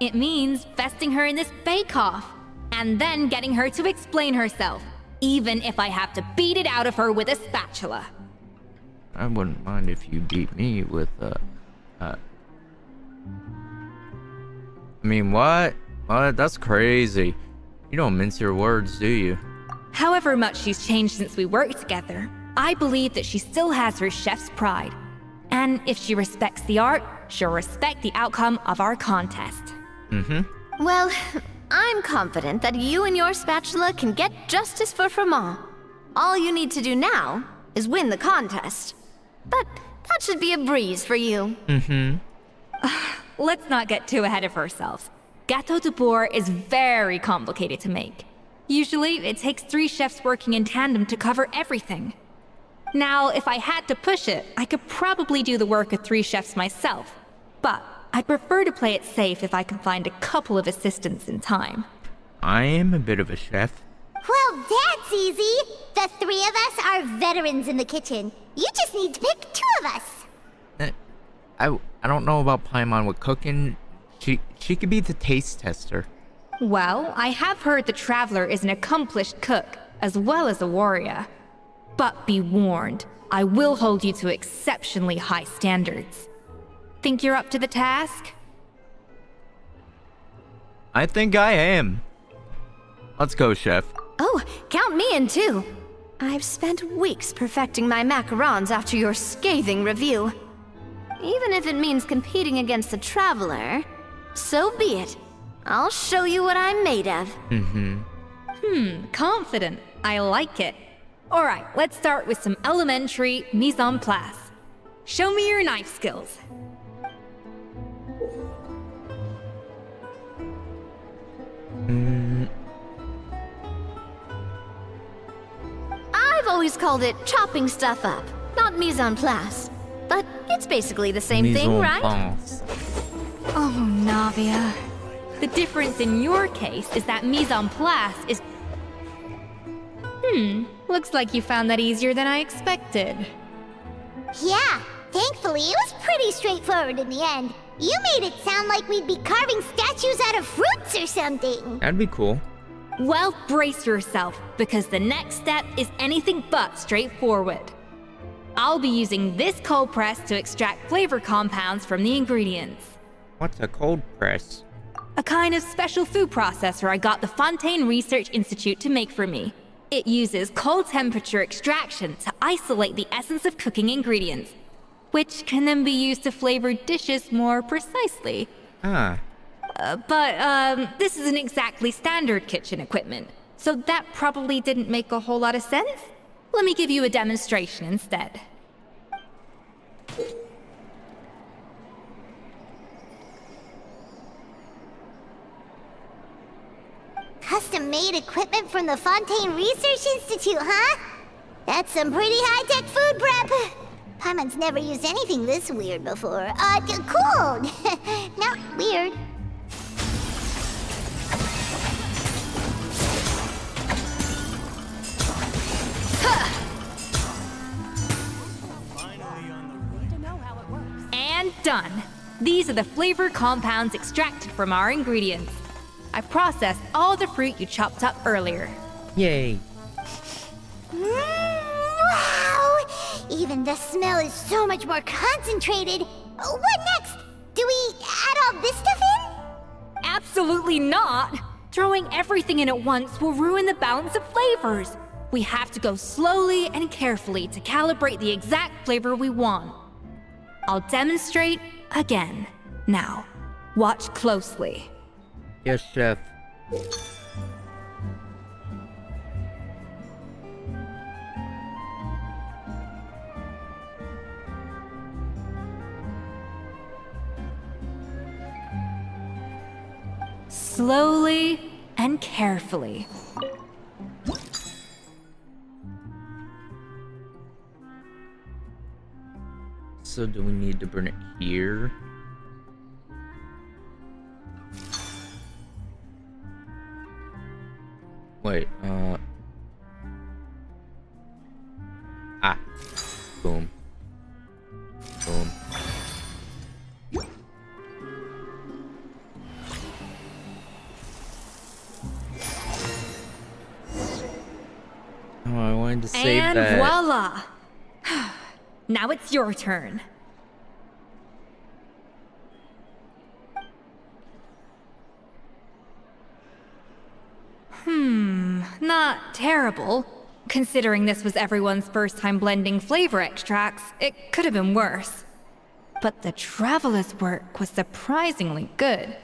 It means vesting her in this bake-off, and then getting her to explain herself, even if I have to beat it out of her with a spatula. I wouldn't mind if you beat me with I mean, what? What? That's crazy. You don't mince your words, do you? However much she's changed since we worked together, I believe that she still has her chef's pride. And if she respects the art, she'll respect the outcome of our contest. Well, I'm confident that you and your spatula can get justice for Froment. All you need to do now is win the contest. But that should be a breeze for you. Let's not get too ahead of ourselves. Gâteau de bourg is very complicated to make. Usually, it takes 3 chefs working in tandem to cover everything. Now, if I had to push it, I could probably do the work of 3 chefs myself. But I'd prefer to play it safe if I can find a couple of assistants in time. I am a bit of a chef. Well, that's easy. The 3 of us are veterans in the kitchen. You just need to pick 2 of us. I don't know about Paimon with cooking. She could be the taste tester. Well, I have heard the Traveler is an accomplished cook, as well as a warrior. But be warned, I will hold you to exceptionally high standards. Think you're up to the task? I think I am. Let's go, chef. Oh, count me in too. I've spent weeks perfecting my macarons after your scathing review. Even if it means competing against the Traveler, so be it. I'll show you what I'm made of. Confident. I like it. Alright, let's start with some elementary mise en place. Show me your knife skills. I've always called it chopping stuff up, not mise en place. But it's basically the same thing, right? Oh, Navia. The difference in your case is that mise en place is... looks like you found that easier than I expected. Yeah, thankfully it was pretty straightforward in the end. You made it sound like we'd be carving statues out of fruits or something. That'd be cool. Well, brace yourself, because the next step is anything but straightforward. I'll be using this cold press to extract flavor compounds from the ingredients. What's a cold press? A kind of special food processor I got the Fontaine Research Institute to make for me. It uses cold temperature extraction to isolate the essence of cooking ingredients, which can then be used to flavor dishes more precisely. But this isn't exactly standard kitchen equipment, so that probably didn't make a whole lot of sense. Let me give you a demonstration instead. Custom-made equipment from the Fontaine Research Institute, huh? That's some pretty high-tech food prep. Paimon's never used anything this weird before. Cool! Not weird. And done. These are the flavor compounds extracted from our ingredients. I processed all the fruit you chopped up earlier. Yay. Wow! Even the smell is so much more concentrated. What next? Do we add all this stuff in? Absolutely not! Throwing everything in at once will ruin the balance of flavors. We have to go slowly and carefully to calibrate the exact flavor we want. I'll demonstrate again. Now, watch closely. Yes, chef. Slowly and carefully. So do we need to burn it here? Wait, boom. Boom. Oh, I wanted to save and that. Voila! Now it's your turn. Not terrible. Considering this was everyone's first time blending flavor extracts, it could have been worse. But the Traveler's work was surprisingly good.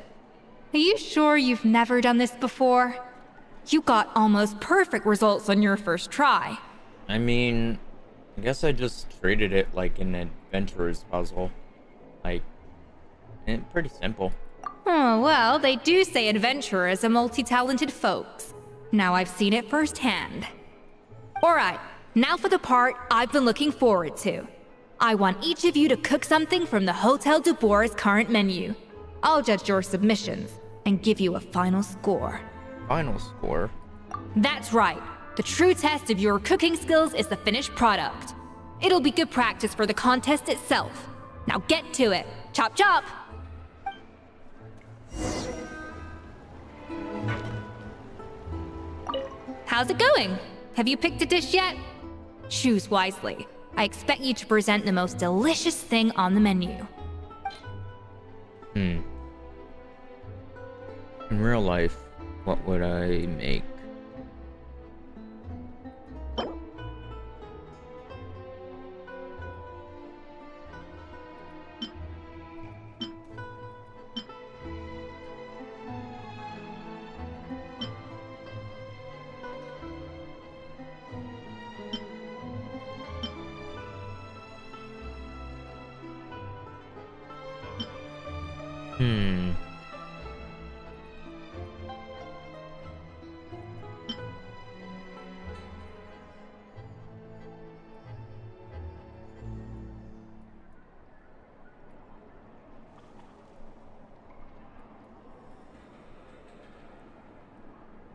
Are you sure you've never done this before? You got almost perfect results on your first try. I mean, I guess I just treated it like an adventurer's puzzle. Like, pretty simple. Oh, well, they do say adventurers are multi-talented folks. Now I've seen it firsthand. Alright, now for the part I've been looking forward to. I want each of you to cook something from the Hotel du Bois' current menu. I'll judge your submissions and give you a final score. Final score? That's right. The true test of your cooking skills is the finished product. It'll be good practice for the contest itself. Now get to it. Chop chop! How's it going? Have you picked a dish yet? Choose wisely. I expect you to present the most delicious thing on the menu. In real life, what would I make?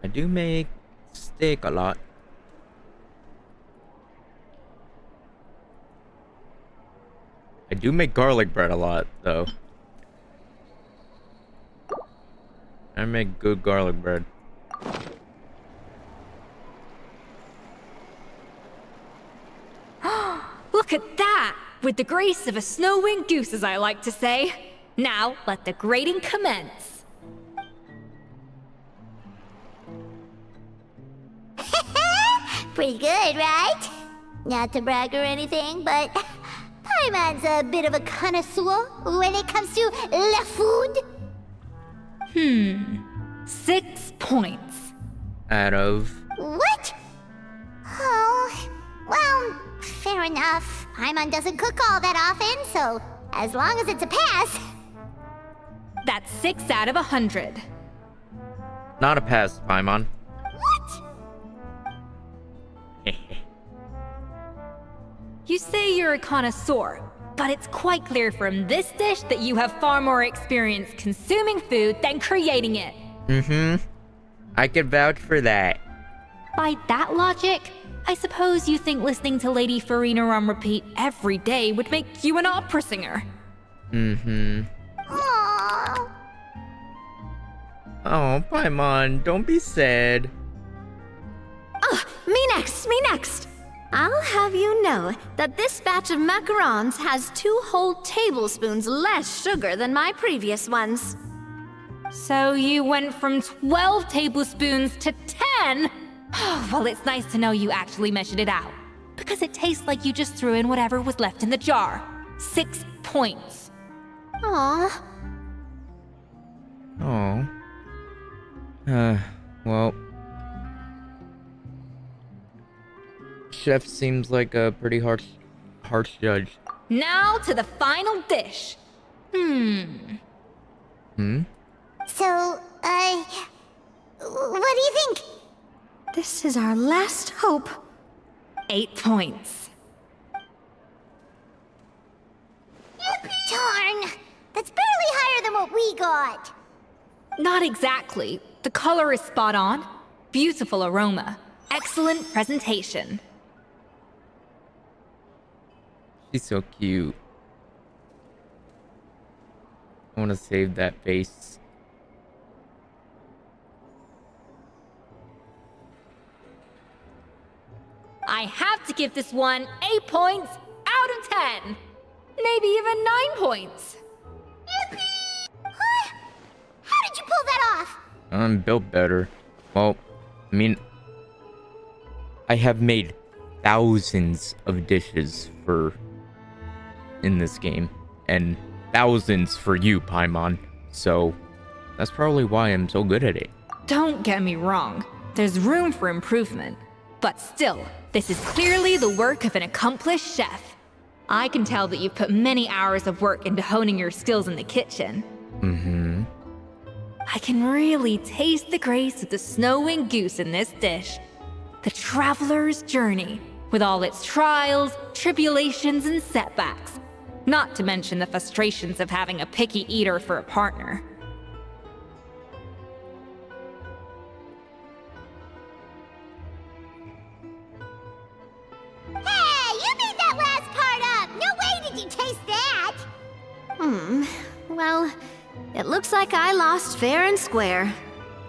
I do make steak a lot. I do make garlic bread a lot, though. I make good garlic bread. Look at that! With the grace of a snow-winged goose, as I like to say. Now, let the grating commence. Pretty good, right? Not to brag or anything, but Paimon's a bit of a connoisseur when it comes to la food. 6 points. Out of... What? Oh, well, fair enough. Paimon doesn't cook all that often, so as long as it's a pass. That's 6 out of 100. Not a pass, Paimon. You say you're a connoisseur, but it's quite clear from this dish that you have far more experience consuming food than creating it. I could vouch for that. By that logic, I suppose you think listening to Lady Farina on repeat every day would make you an opera singer. Aww. Oh, Paimon, don't be sad. Me next, me next! I'll have you know that this batch of macarons has 2 whole tablespoons less sugar than my previous ones. So you went from 12 tablespoons to 10? Well, it's nice to know you actually measured it out. Because it tastes like you just threw in whatever was left in the jar. 6 points. Aww. Oh. Well... Chef seems like a pretty harsh judge. Now to the final dish. So, what do you think? This is our last hope. 8 points. Not exactly. The color is spot on. Beautiful aroma. Excellent presentation. She's so cute. I want to save that face. I have to give this one 8 points out of 10. Maybe even 9 points. Huh? How did you pull that off? I'm built better. Well, I mean, I have made thousands of dishes in this game, and thousands for you, Paimon. So that's probably why I'm so good at it. Don't get me wrong. There's room for improvement. But still, this is clearly the work of an accomplished chef. I can tell that you've put many hours of work into honing your skills in the kitchen. Mm-hmm. I can really taste the grace of the snow-winged goose in this dish. The traveler's journey, with all its trials, tribulations, and setbacks. Not to mention the frustrations of having a picky eater for a partner. Hey, you made that last part up! No way did you taste that! Well, it looks like I lost fair and square.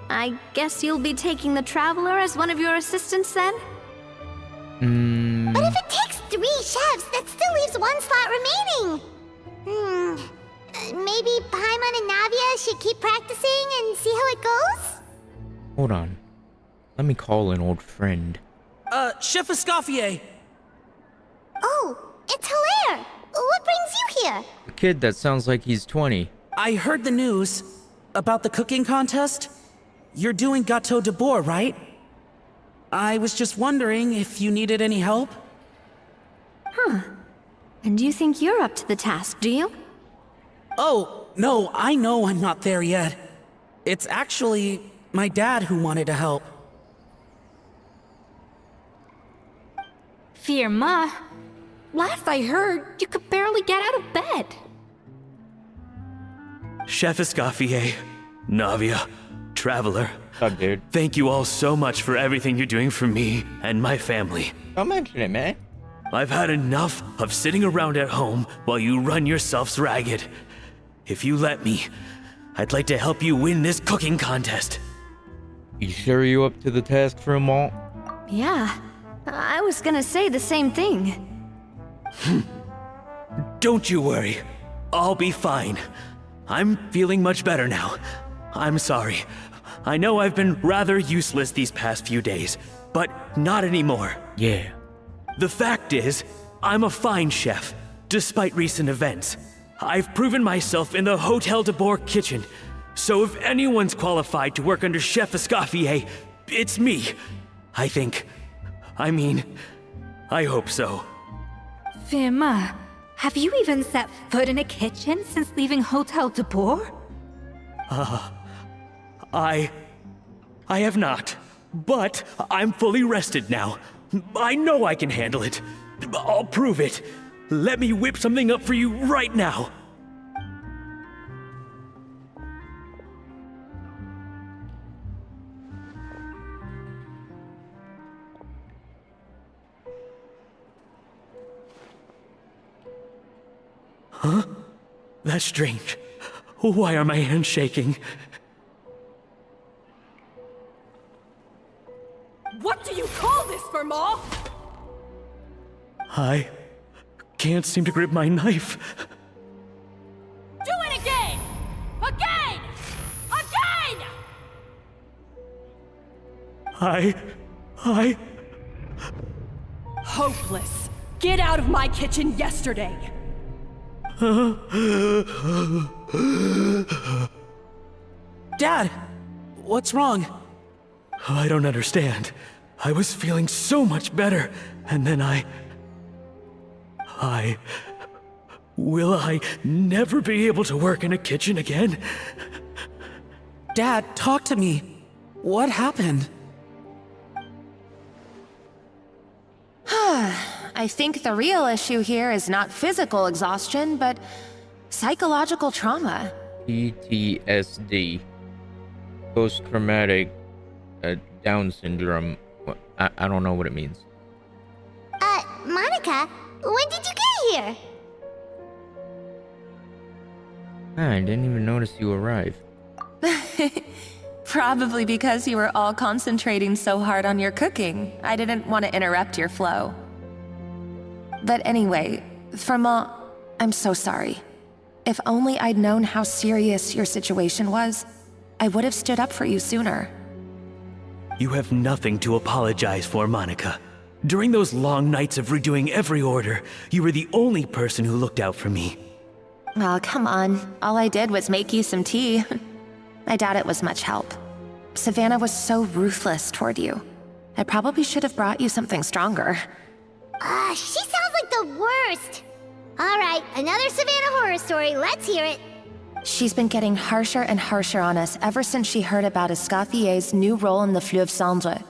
I guess you'll be taking the Traveler as one of your assistants then? But if it takes 3 chefs, that still leaves 1 slot remaining. Maybe Paimon and Navia should keep practicing and see how it goes? Hold on. Let me call an old friend. Chef Escoffier! Oh, it's Hilaire! What brings you here? A kid that sounds like he's 20. I heard the news about the cooking contest. You're doing Gâteau de Bois, right? I was just wondering if you needed any help. And you think you're up to the task, do you? Oh, no, I know I'm not there yet. It's actually my dad who wanted to help. Firma, last I heard, you could barely get out of bed. Chef Escoffier, Navia, Traveler. What's up, dude? Thank you all so much for everything you're doing for me and my family. Don't mention it, man. I've had enough of sitting around at home while you run yourselves ragged. If you let me, I'd like to help you win this cooking contest. You sure you up to the task for a moment? Yeah, I was gonna say the same thing. Don't you worry. I'll be fine. I'm feeling much better now. I'm sorry. I know I've been rather useless these past few days, but not anymore. Yeah. The fact is, I'm a fine chef, despite recent events. I've proven myself in the Hotel de Bois kitchen, so if anyone's qualified to work under Chef Escoffier, it's me. I think. I mean, I hope so. Firma, have you even set foot in a kitchen since leaving Hotel de Bois? I have not, but I'm fully rested now. I know I can handle it. I'll prove it. Let me whip something up for you right now. Huh? That's strange. Why are my hands shaking? What do you call this, Firma? I can't seem to grip my knife. Do it again! Again! Again! I... Hopeless. Get out of my kitchen yesterday. Dad, what's wrong? I don't understand. I was feeling so much better, and then Will I never be able to work in a kitchen again? Dad, talk to me. What happened? I think the real issue here is not physical exhaustion, but psychological trauma. PTSD. Post-traumatic Down syndrome. I don't know what it means. Monica, when did you get here? I didn't even notice you arrived. Probably because you were all concentrating so hard on your cooking. I didn't want to interrupt your flow. But anyway, Firma, I'm so sorry. If only I'd known how serious your situation was, I would have stood up for you sooner. You have nothing to apologize for, Monica. During those long nights of redoing every order, you were the only person who looked out for me. Oh, come on. All I did was make you some tea. I doubt it was much help. Savannah was so ruthless toward you. I probably should have brought you something stronger. She sounds like the worst. All right, another Savannah horror story. Let's hear it. She's been getting harsher and harsher on us ever since she heard about Escoffier's new role in the Fleuve Cendre.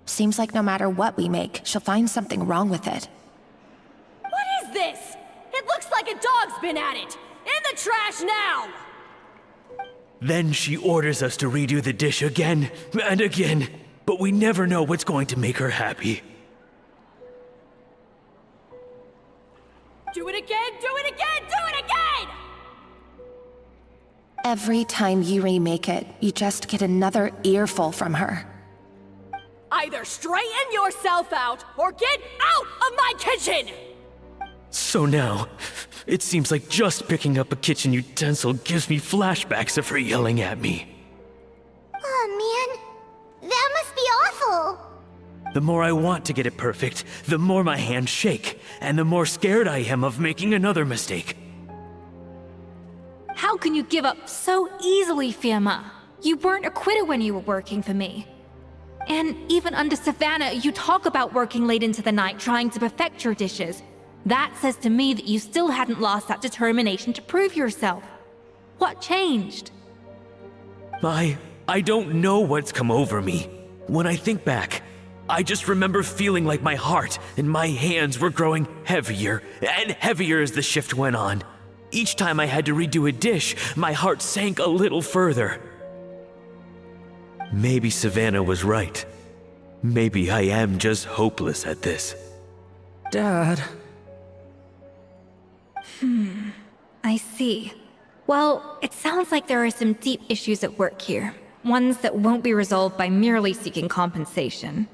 Seems like no matter what we make, she'll find something wrong with it. What is this? It looks like a dog's been at it! In the trash now! Then she orders us to redo the dish again and again, but we never know what's going to make her happy. Do it again, do it again, do it again! Every time you remake it, you just get another earful from her. Either straighten yourself out, or get out of my kitchen! So now, it seems like just picking up a kitchen utensil gives me flashbacks of her yelling at me. Oh man, that must be awful. The more I want to get it perfect, the more my hands shake, and the more scared I am of making another mistake. How can you give up so easily, Firma? You weren't a quitter when you were working for me. And even under Savannah, you talk about working late into the night trying to perfect your dishes. That says to me that you still hadn't lost that determination to prove yourself. What changed? I don't know what's come over me. When I think back, I just remember feeling like my heart and my hands were growing heavier and heavier as the shift went on. Each time I had to redo a dish, my heart sank a little further. Maybe Savannah was right. Maybe I am just hopeless at this. Dad. I see. Well, it sounds like there are some deep issues at work here. Ones that won't be resolved by merely seeking compensation.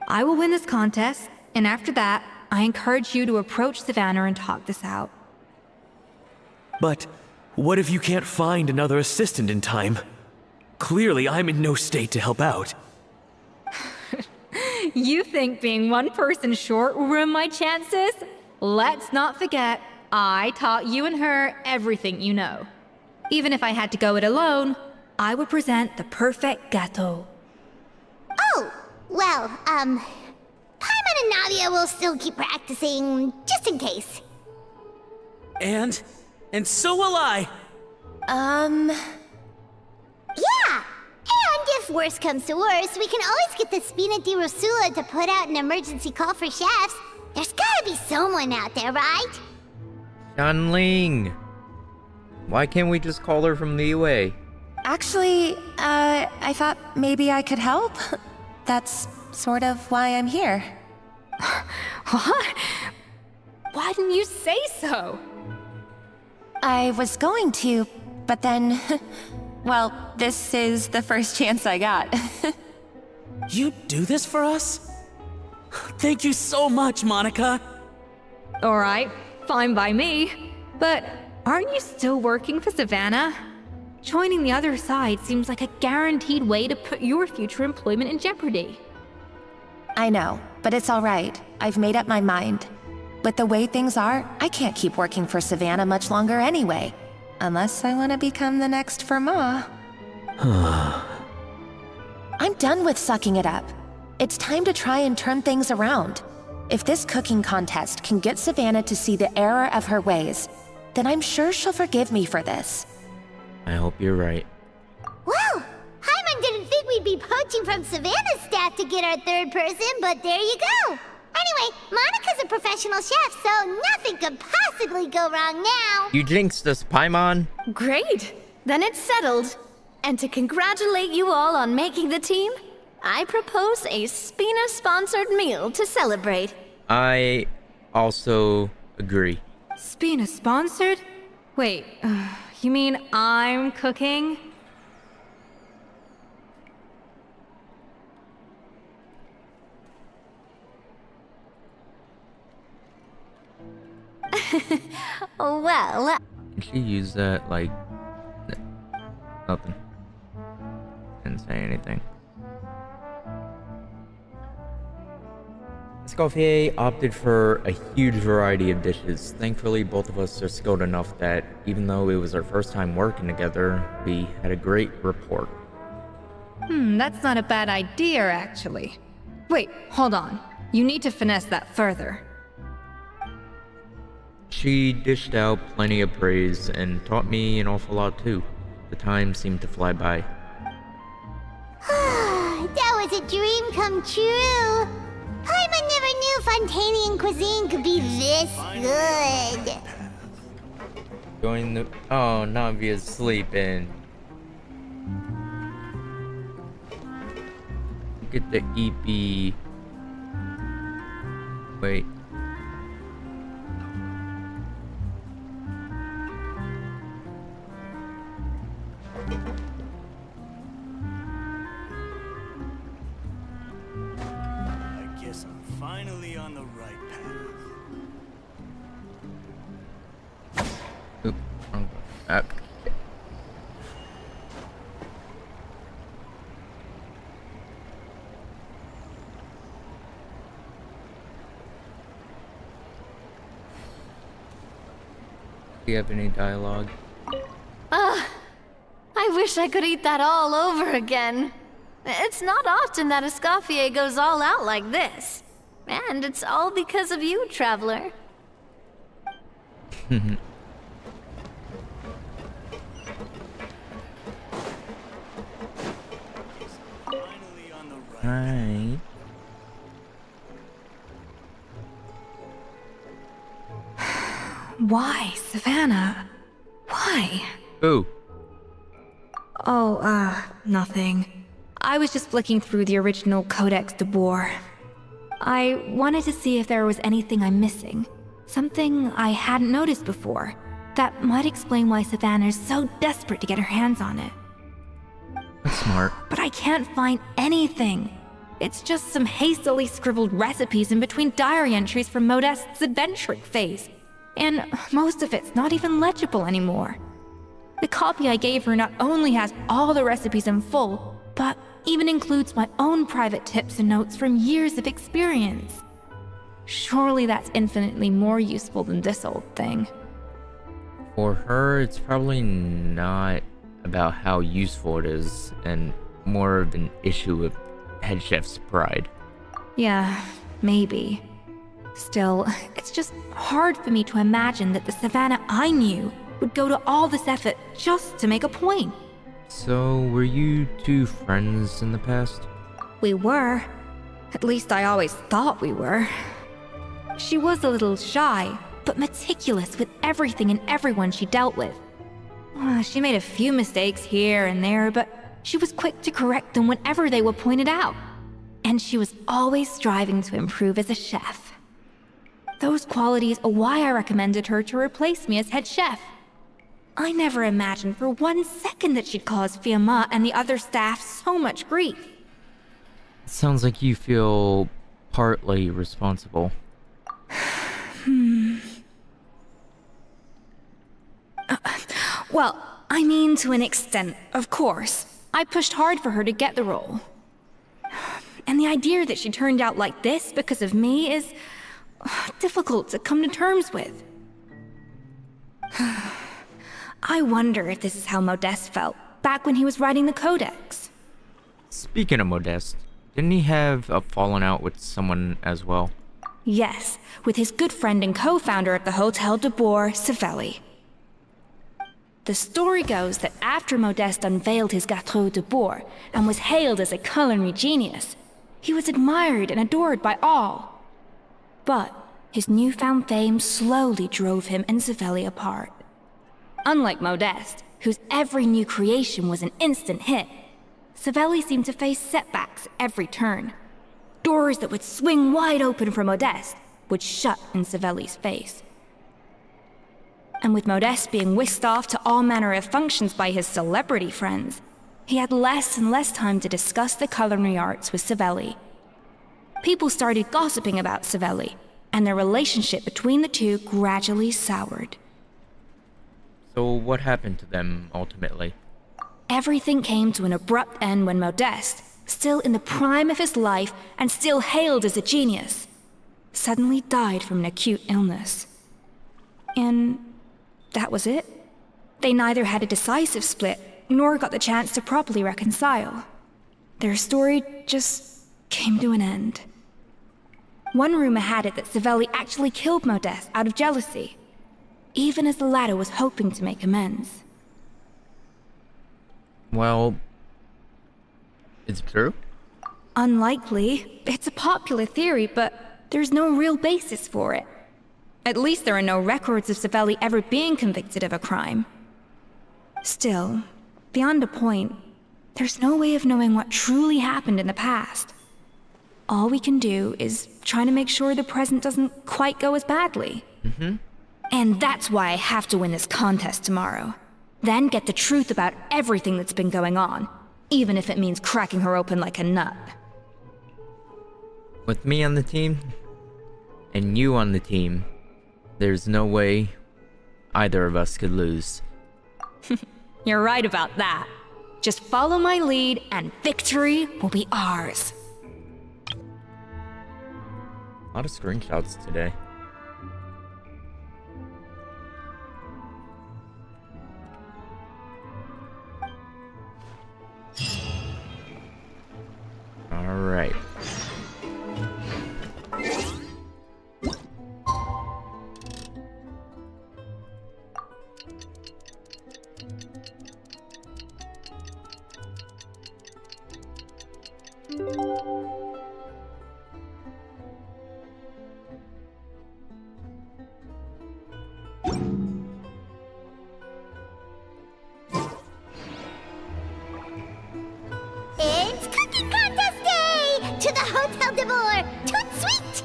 I will win this contest, and after that, I encourage you to approach Savannah and talk this out. But what if you can't find another assistant in time? Clearly, I'm in no state to help out. You think being one person short will ruin my chances? Let's not forget, I taught you and her everything you know. Even if I had to go it alone, I would present the perfect gâteau. Oh, well, Paimon and Nadia will still keep practicing, just in case. And so will I. Yeah! And if worse comes to worse, we can always get the Spina di Rosula to put out an emergency call for chefs. There's gotta be someone out there, right? Shanling! Why can't we just call her from the UA? Actually, I thought maybe I could help. That's sort of why I'm here. What? Why didn't you say so? I was going to, but then... Well, this is the first chance I got. You do this for us? Thank you so much, Monica. Alright, fine by me. But aren't you still working for Savannah? Joining the other side seems like a guaranteed way to put your future employment in jeopardy. I know, but it's alright. I've made up my mind. With the way things are, I can't keep working for Savannah much longer anyway. Unless I want to become the next Firma. I'm done with sucking it up. It's time to try and turn things around. If this cooking contest can get Savannah to see the error of her ways, then I'm sure she'll forgive me for this. I hope you're right. Well, Paimon didn't think we'd be poaching from Savannah's staff to get our third person, but there you go. Anyway, Monica's a professional chef, so nothing could possibly go wrong now. You jinxed us, Paimon. Great. Then it's settled. And to congratulate you all on making the team, I propose a Spina-sponsored meal to celebrate. I also agree. Spina sponsored? Wait, you mean I'm cooking? Well, Did she use that like nothing? Didn't say anything. Escoffier opted for a huge variety of dishes. Thankfully, both of us are skilled enough that even though it was our first time working together, we had a great rapport. That's not a bad idea, actually. Wait, hold on. You need to finesse that further. She dished out plenty of praise and taught me an awful lot too. The time seemed to fly by. That was a dream come true. Paimon never knew Fontanian cuisine could be this good. Join the... Oh, Navia's sleeping. Look at the EP. Wait. I guess I'm finally on the right path. Oop, wrong button. Do you have any dialogue? I wish I could eat that all over again. It's not often that Escoffier goes all out like this. And it's all because of you, Traveler. Right. Why, Savannah? Why? Ooh. Oh, nothing. I was just flicking through the original Codex de Boer. I wanted to see if there was anything I'm missing. Something I hadn't noticed before. That might explain why Savannah's so desperate to get her hands on it. That's smart. But I can't find anything. It's just some hastily scribbled recipes in between diary entries from Modeste's adventuring phase. And most of it's not even legible anymore. The copy I gave her not only has all the recipes in full, but even includes my own private tips and notes from years of experience. Surely that's infinitely more useful than this old thing. For her, it's probably not about how useful it is, and more of an issue with head chef's pride. Yeah, maybe. Still, it's just hard for me to imagine that the Savannah I knew would go to all this effort just to make a point. So, were you two friends in the past? We were. At least I always thought we were. She was a little shy, but meticulous with everything and everyone she dealt with. She made a few mistakes here and there, but she was quick to correct them whenever they were pointed out. And she was always striving to improve as a chef. Those qualities are why I recommended her to replace me as head chef. I never imagined for 1 second that she'd cause Fiamma and the other staff so much grief. It sounds like you feel partly responsible. Well, I mean to an extent, of course. I pushed hard for her to get the role. And the idea that she turned out like this because of me is difficult to come to terms with. I wonder if this is how Modeste felt back when he was writing the Codex. Speaking of Modeste, didn't he have a falling out with someone as well? Yes, with his good friend and co-founder of the Hotel de Boer, Savelli. The story goes that after Modeste unveiled his Gâteau de Boer and was hailed as a culinary genius, he was admired and adored by all. But his newfound fame slowly drove him and Savelli apart. Unlike Modeste, whose every new creation was an instant hit, Savelli seemed to face setbacks at every turn. Doors that would swing wide open for Modeste would shut in Savelli's face. And with Modeste being whisked off to all manner of functions by his celebrity friends, he had less and less time to discuss the culinary arts with Savelli. People started gossiping about Savelli, and their relationship between the two gradually soured. So what happened to them ultimately? Everything came to an abrupt end when Modeste, still in the prime of his life and still hailed as a genius, suddenly died from an acute illness. And that was it. They neither had a decisive split nor got the chance to properly reconcile. Their story just came to an end. One rumor had it that Savelli actually killed Modeste out of jealousy, even as the latter was hoping to make amends. Well, is it true? Unlikely. It's a popular theory, but there's no real basis for it. At least there are no records of Savelli ever being convicted of a crime. Still, beyond a point, there's no way of knowing what truly happened in the past. All we can do is try to make sure the present doesn't quite go as badly. And that's why I have to win this contest tomorrow. Then get the truth about everything that's been going on, even if it means cracking her open like a nut. With me on the team, and you on the team, there's no way either of us could lose. You're right about that. Just follow my lead and victory will be ours. A lot of screenshots today. All right. It's cooking contest day! To the Hotel de Boer! Toot sweet!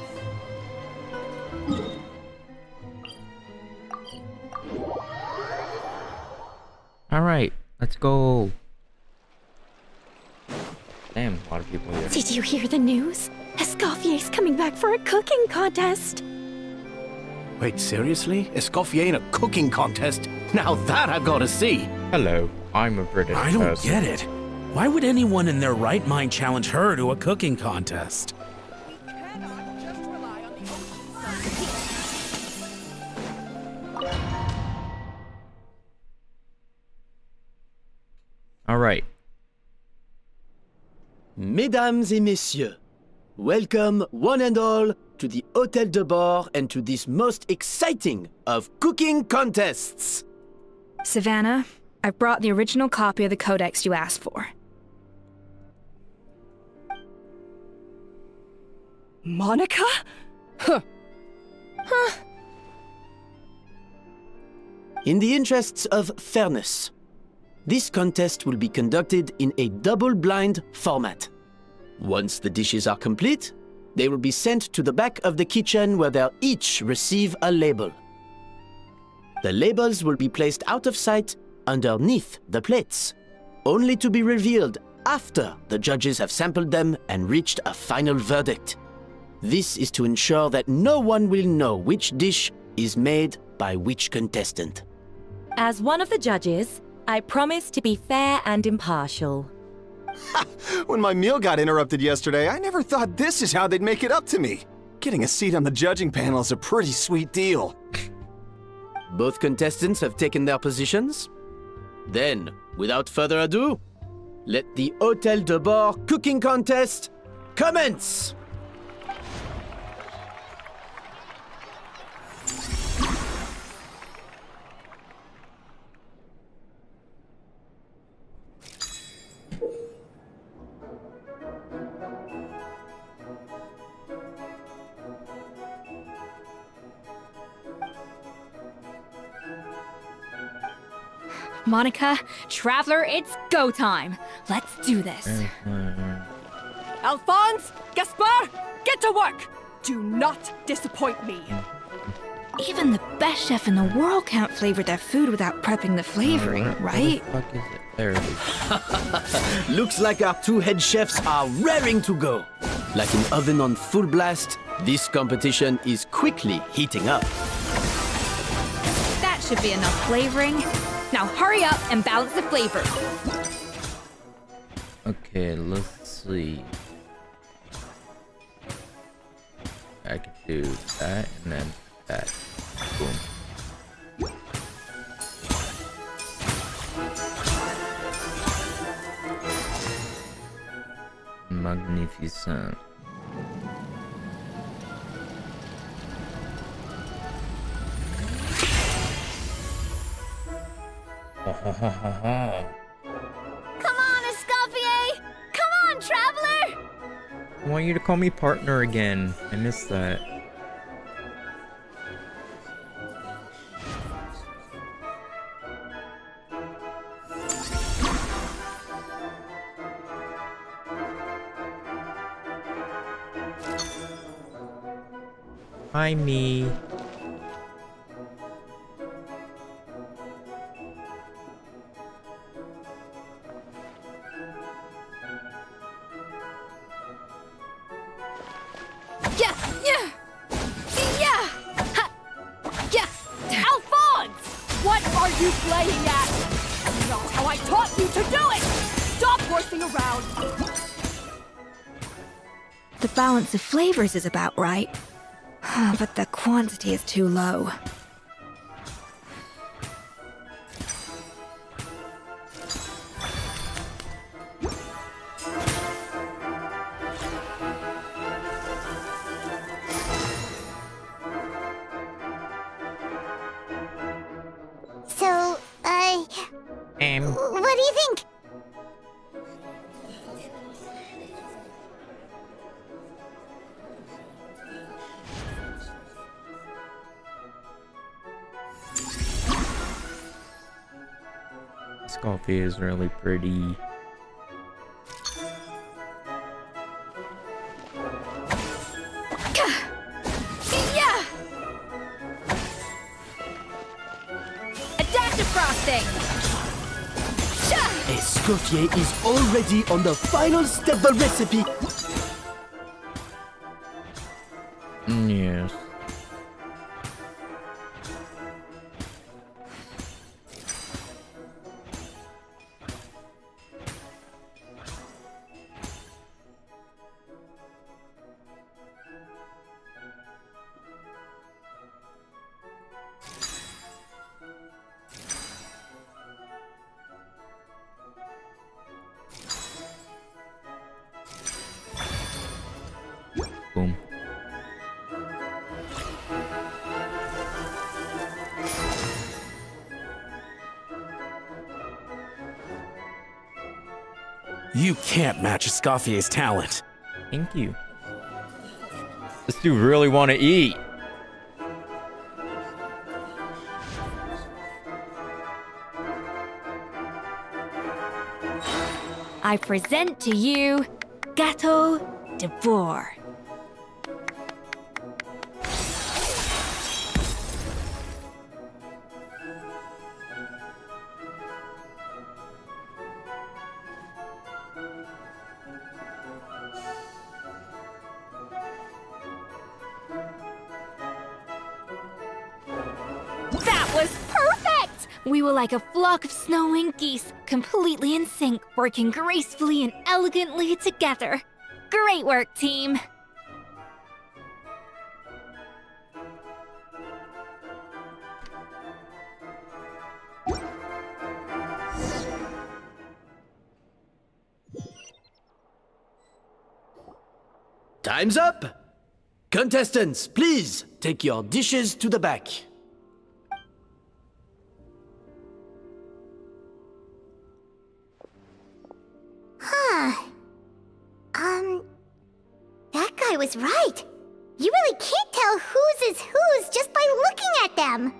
All right, let's go. Damn, a lot of people here. Did you hear the news? Escoffier's coming back for a cooking contest. Wait, seriously? Escoffier in a cooking contest? Now that I've got to see. Hello, I'm a British I don't person. get it. Why would anyone in their right mind challenge her to a cooking contest? All right. Mesdames et messieurs, welcome one and all to the Hôtel de Bord and to this most exciting of cooking contests. Savannah, I brought the original copy of the codex you asked for. Monica? Huh. In the interests of fairness, this contest will be conducted in a double-blind format. Once the dishes are complete, they will be sent to the back of the kitchen where they'll each receive a label. The labels will be placed out of sight underneath the plates, only to be revealed after the judges have sampled them and reached a final verdict. This is to ensure that no one will know which dish is made by which contestant. As one of the judges, I promise to be fair and impartial. When my meal got interrupted yesterday, I never thought this is how they'd make it up to me. Getting a seat on the judging panel is a pretty sweet deal. Both contestants have taken their positions. Then, without further ado, let the Hôtel de Bord cooking contest commence! Monica, Traveler, it's go time. Let's do this. Alphonse, Gaspar, get to work. Do not disappoint me. Even the best chef in the world can't flavor their food without prepping the flavoring, right? What the fuck is it? There it is. Looks like our two head chefs are raring to go. Like an oven on full blast, this competition is quickly heating up. That should be enough flavoring. Now hurry up and balance the flavor. Okay, let's see. I could do that and then that. Boom. Magnificent. Come on, Escoffier! Come on, Traveler! I want you to call me partner again. I missed that. Hi, me. Alphonse! What are you playing at? Not how I taught you to do it! Stop horsing around! The balance of flavors is about right. But the quantity is too low. So, what do you think? This coffee is really pretty. A dash of frosting! Escoffier is already on the final step of the recipe. Yes. Boom. You can't match Escoffier's talent. Thank you. This dude really want to eat. I present to you Gâteau de Bourg. That was perfect! We were like a flock of snowing geese, completely in sync, working gracefully and elegantly together. Great work, team! Time's up! Contestants, please take your dishes to the back. Huh. That guy was right. You really can't tell whose is whose just by looking at them.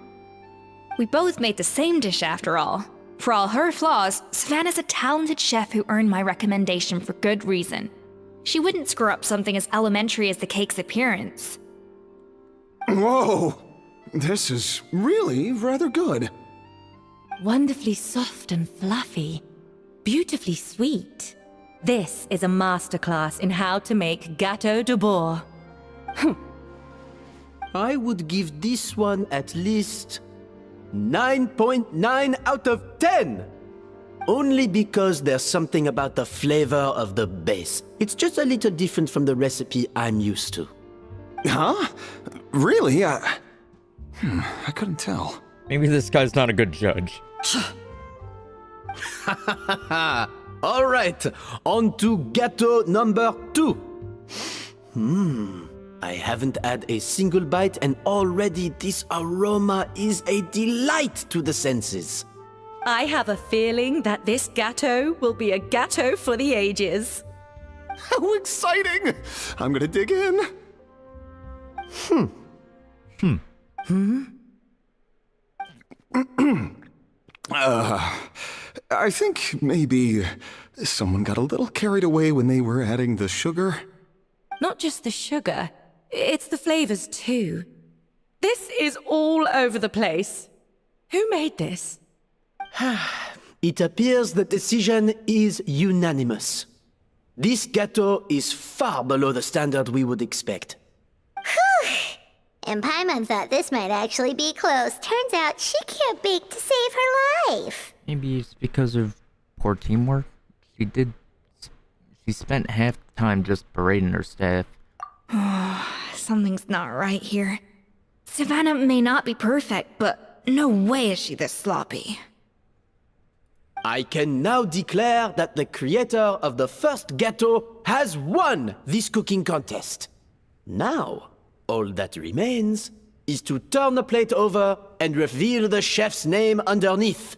We both made the same dish after all. For all her flaws, Savannah's a talented chef who earned my recommendation for good reason. She wouldn't screw up something as elementary as the cake's appearance. Whoa! This is really rather good. Wonderfully soft and fluffy. Beautifully sweet. This is a masterclass in how to make gâteau de bois. I would give this one at least 9.9 out of 10! Only because there's something about the flavor of the base. It's just a little different from the recipe I'm used to. Huh? Really? I couldn't tell. Maybe this guy's not a good judge. All right, on to gâteau number 2. I haven't had a single bite and already this aroma is a delight to the senses. I have a feeling that this gâteau will be a gâteau for the ages. How exciting! I'm gonna dig in. I think maybe someone got a little carried away when they were adding the sugar. Not just the sugar, it's the flavors too. This is all over the place. Who made this? It appears the decision is unanimous. This gâteau is far below the standard we would expect. Whew! And Paimon thought this might actually be close. Turns out she can't bake to save her life. Maybe it's because of poor teamwork. She spent half the time just berating her staff. Something's not right here. Savannah may not be perfect, but no way is she this sloppy. I can now declare that the creator of the first gâteau has won this cooking contest. Now, all that remains is to turn the plate over and reveal the chef's name underneath.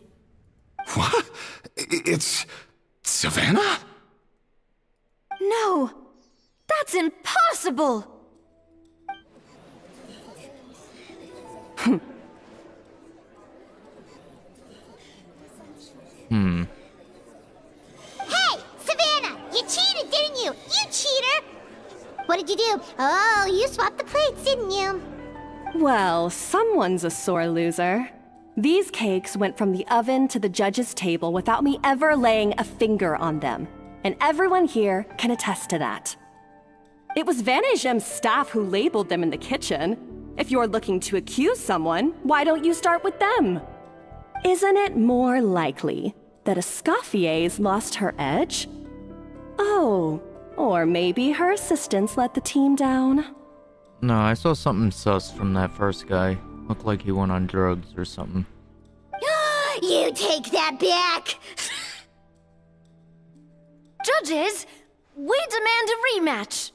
What? It's Savannah? No! That's impossible! Hey, Savannah! You cheated, didn't you? You cheater! What did you do? Oh, you swapped the plates, didn't you? Well, someone's a sore loser. These cakes went from the oven to the judge's table without me ever laying a finger on them. And everyone here can attest to that. It was Van Gem's staff who labeled them in the kitchen. If you're looking to accuse someone, why don't you start with them? Isn't it more likely that Escoffier's lost her edge? Oh, or maybe her assistants let the team down? No, I saw something sus from that first guy. Looked like he went on drugs or something. You take that back! Judges, we demand a rematch.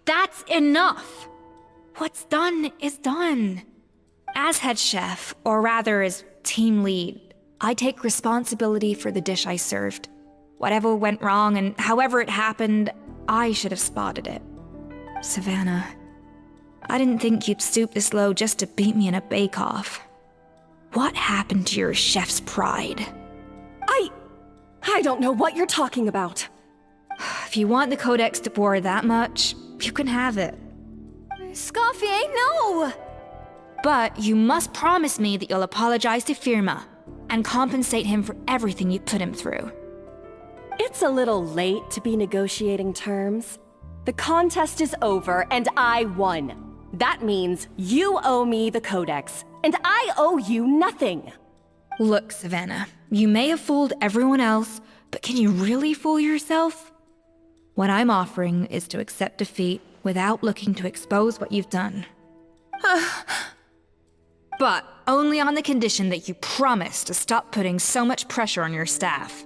That's enough! What's done is done. As head chef, or rather as team lead, I take responsibility for the dish I served. Whatever went wrong and however it happened, I should have spotted it. Savannah, I didn't think you'd stoop this low just to beat me in a bake-off. What happened to your chef's pride? I don't know what you're talking about. If you want the Codex de Boer that much, you can have it. Escoffier, no! But you must promise me that you'll apologize to Firma and compensate him for everything you put him through. It's a little late to be negotiating terms. The contest is over and I won. That means you owe me the Codex, and I owe you nothing. Look, Savannah, you may have fooled everyone else, but can you really fool yourself? What I'm offering is to accept defeat without looking to expose what you've done. But only on the condition that you promise to stop putting so much pressure on your staff.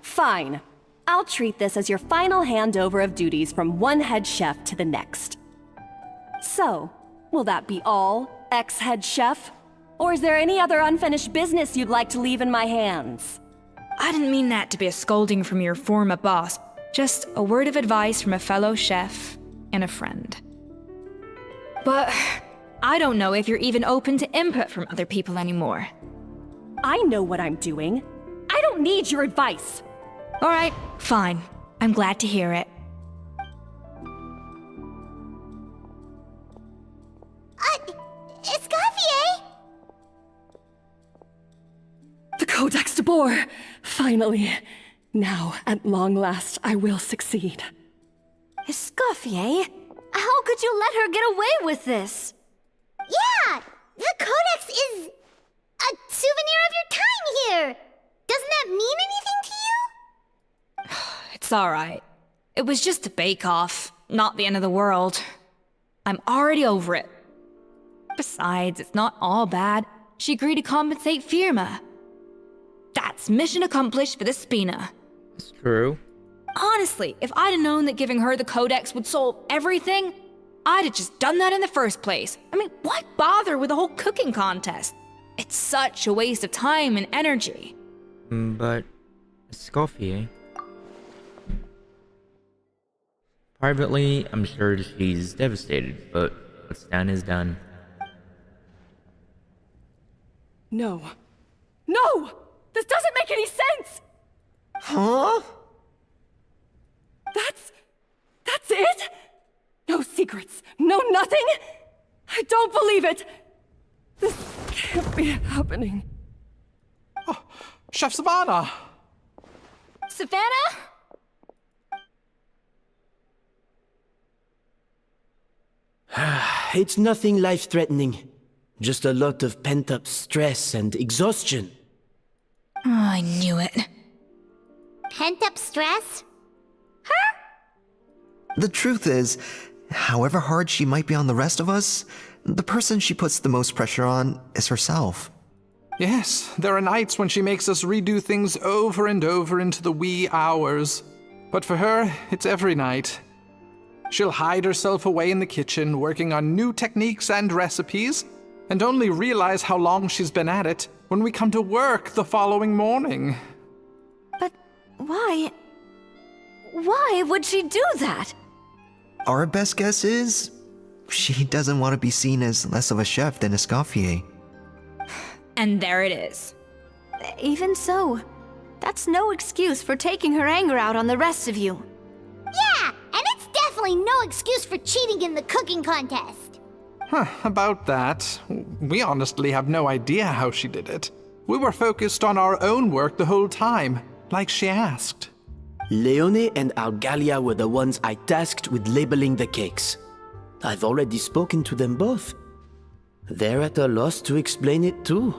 Fine. I'll treat this as your final handover of duties from one head chef to the next. So, will that be all, ex-head chef? Or is there any other unfinished business you'd like to leave in my hands? I didn't mean that to be a scolding from your former boss, just a word of advice from a fellow chef and a friend. But I don't know if you're even open to input from other people anymore. I know what I'm doing. I don't need your advice. All right, fine. I'm glad to hear it. Escoffier! The Codex de Boer! Finally. Now, at long last, I will succeed. Escoffier? How could you let her get away with this? Yeah! The Codex is a souvenir of your time here! Doesn't that mean anything to you? It's alright. It was just a bake-off, not the end of the world. I'm already over it. Besides, it's not all bad. She agreed to compensate Firma. That's mission accomplished for the Spina. It's true. Honestly, if I'd have known that giving her the Codex would solve everything, I'd have just done that in the first place. I mean, why bother with the whole cooking contest? It's such a waste of time and energy. But Escoffier. Privately, I'm sure she's devastated, but what's done is done. No. No! This doesn't make any sense! Huh? That's it? No secrets, no nothing? I don't believe it! This can't be happening. Oh, Chef Savannah! Savannah? It's nothing life-threatening. Just a lot of pent-up stress and exhaustion. Oh, I knew it. Pent-up stress? The truth is, however hard she might be on the rest of us, the person she puts the most pressure on is herself. Yes, there are nights when she makes us redo things over and over into the wee hours. But for her, it's every night. She'll hide herself away in the kitchen, working on new techniques and recipes, and only realize how long she's been at it when we come to work the following morning. But why? Why would she do that? Our best guess is, she doesn't want to be seen as less of a chef than Escoffier. And there it is. Even so, that's no excuse for taking her anger out on the rest of you. Yeah, and it's definitely no excuse for cheating in the cooking contest. About that, we honestly have no idea how she did it. We were focused on our own work the whole time, like she asked. Leone and Algalia were the ones I tasked with labeling the cakes. I've already spoken to them both. They're at a loss to explain it too.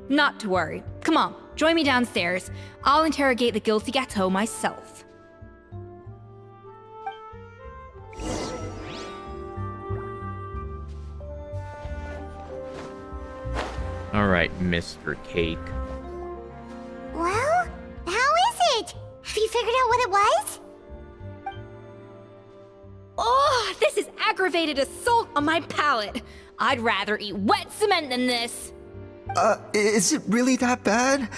Not to worry. Come on, join me downstairs. I'll interrogate the guilty Gateau myself. Alright, Mr. Cake. Well, how is it? Have you figured out what it was? Oh, this is aggravated assault on my palate. I'd rather eat wet cement than this. Is it really that bad?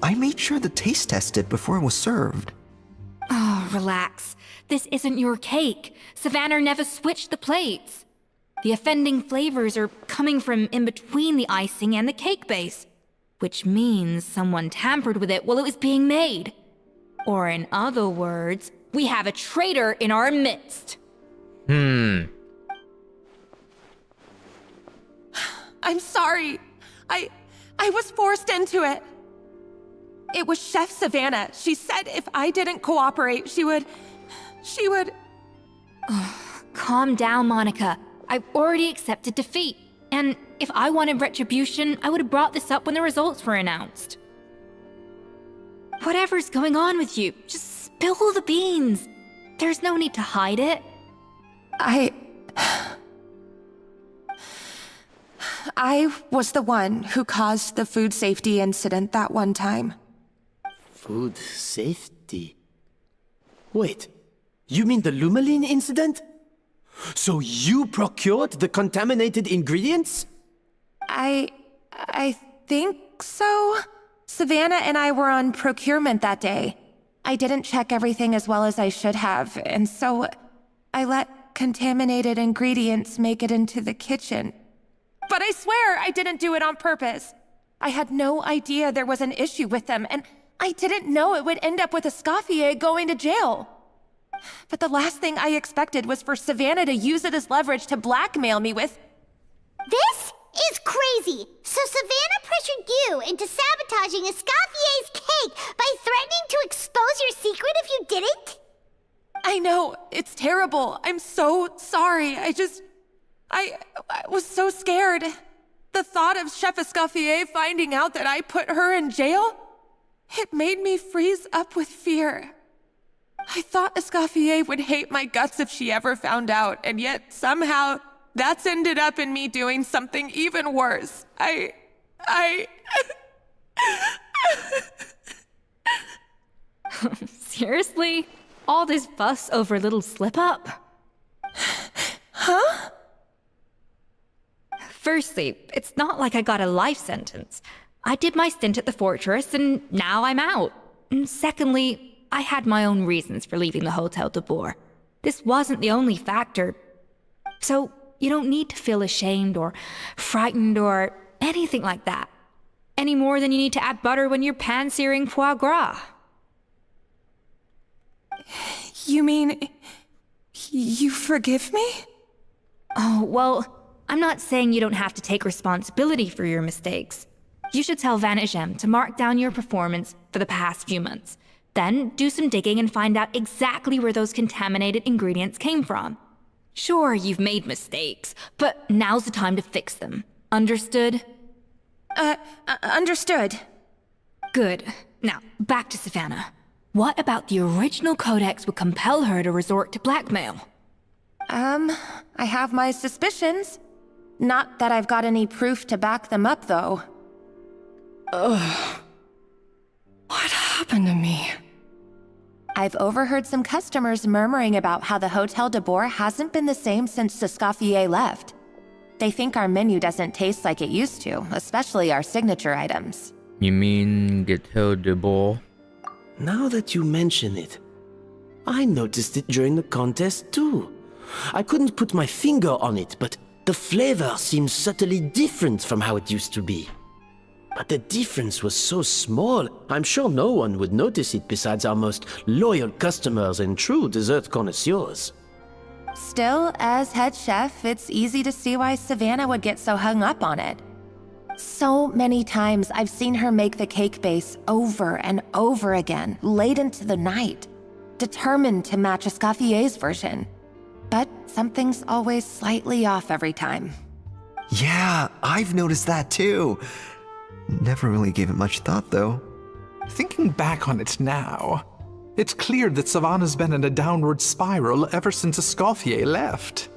I made sure the taste tested before it was served. Oh, relax. This isn't your cake. Savannah never switched the plates. The offending flavors are coming from in between the icing and the cake base, which means someone tampered with it while it was being made. Or in other words, we have a traitor in our midst. I'm sorry. I was forced into it. It was Chef Savannah. She said if I didn't cooperate, she would... Calm down, Monica. I've already accepted defeat. And if I wanted retribution, I would have brought this up when the results were announced. Whatever's going on with you, just spill the beans. There's no need to hide it. I was the one who caused the food safety incident that one time. Food safety? Wait, you mean the Lumaline incident? So you procured the contaminated ingredients? I think so. Savannah and I were on procurement that day. I didn't check everything as well as I should have, and so I let contaminated ingredients make it into the kitchen. But I swear I didn't do it on purpose. I had no idea there was an issue with them, and I didn't know it would end up with Escoffier going to jail. But the last thing I expected was for Savannah to use it as leverage to blackmail me with... This is crazy! So Savannah pressured you into sabotaging Escoffier's cake by threatening to expose your secret if you didn't? I know, it's terrible. I'm so sorry. I was so scared. The thought of Chef Escoffier finding out that I put her in jail, it made me freeze up with fear. I thought Escoffier would hate my guts if she ever found out, and yet somehow that's ended up in me doing something even worse. Seriously? All this fuss over a little slip-up? Huh? Firstly, it's not like I got a life sentence. I did my stint at the fortress, and now I'm out. And secondly, I had my own reasons for leaving the Hotel de Boer. This wasn't the only factor. So, you don't need to feel ashamed or frightened or anything like that. Any more than you need to add butter when you're pan-searing foie gras. You mean... you forgive me? Oh, well, I'm not saying you don't have to take responsibility for your mistakes. You should tell Vanagem to mark down your performance for the past few months. Then do some digging and find out exactly where those contaminated ingredients came from. Sure, you've made mistakes, but now's the time to fix them. Understood? Understood. Good. Now, back to Savannah. What about the original codex would compel her to resort to blackmail? I have my suspicions. Not that I've got any proof to back them up, though. Ugh. What happened to me? I've overheard some customers murmuring about how the Hotel de Boer hasn't been the same since Escoffier left. They think our menu doesn't taste like it used to, especially our signature items. You mean Gâteau de Boer? Now that you mention it, I noticed it during the contest too. I couldn't put my finger on it, but the flavor seems subtly different from how it used to be. But the difference was so small, I'm sure no one would notice it besides our most loyal customers and true dessert connoisseurs. Still, as head chef, it's easy to see why Savannah would get so hung up on it. So many times I've seen her make the cake base over and over again, late into the night, determined to match Escoffier's version. But something's always slightly off every time. Yeah, I've noticed that too. Never really gave it much thought, though. Thinking back on it now, it's clear that Savannah's been in a downward spiral ever since Escoffier left.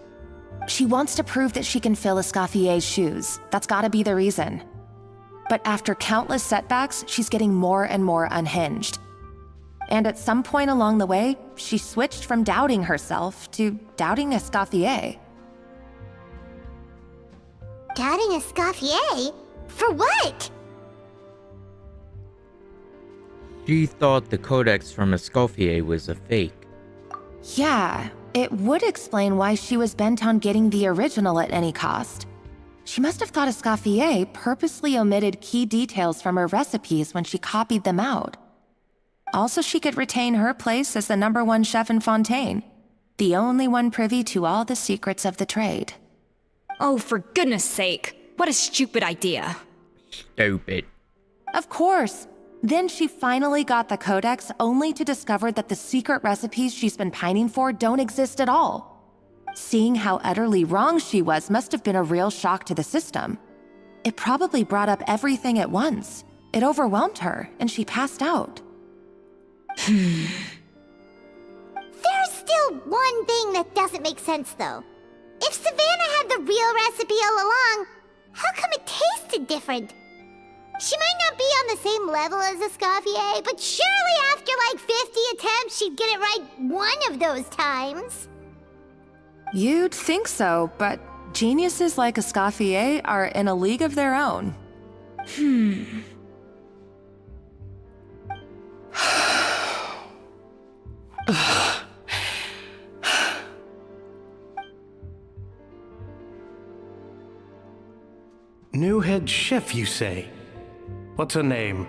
She wants to prove that she can fill Escoffier's shoes. That's gotta be the reason. But after countless setbacks, she's getting more and more unhinged. And at some point along the way, she switched from doubting herself to doubting Escoffier. Doubting Escoffier? For what? She thought the codex from Escoffier was a fake. Yeah, it would explain why she was bent on getting the original at any cost. She must have thought Escoffier purposely omitted key details from her recipes when she copied them out. Also, she could retain her place as the #1 chef in Fontaine, the only one privy to all the secrets of the trade. Oh, for goodness sake. What a stupid idea. Stupid. Of course. Then she finally got the codex only to discover that the secret recipes she's been pining for don't exist at all. Seeing how utterly wrong she was must have been a real shock to the system. It probably brought up everything at once. It overwhelmed her, and she passed out. There's still one thing that doesn't make sense, though. If Savannah had the real recipe all along, how come it tasted different? She might not be on the same level as Escoffier, but surely after like 50 attempts, she'd get it right one of those times. You'd think so, but geniuses like Escoffier are in a league of their own. head chef, you say? What's her name?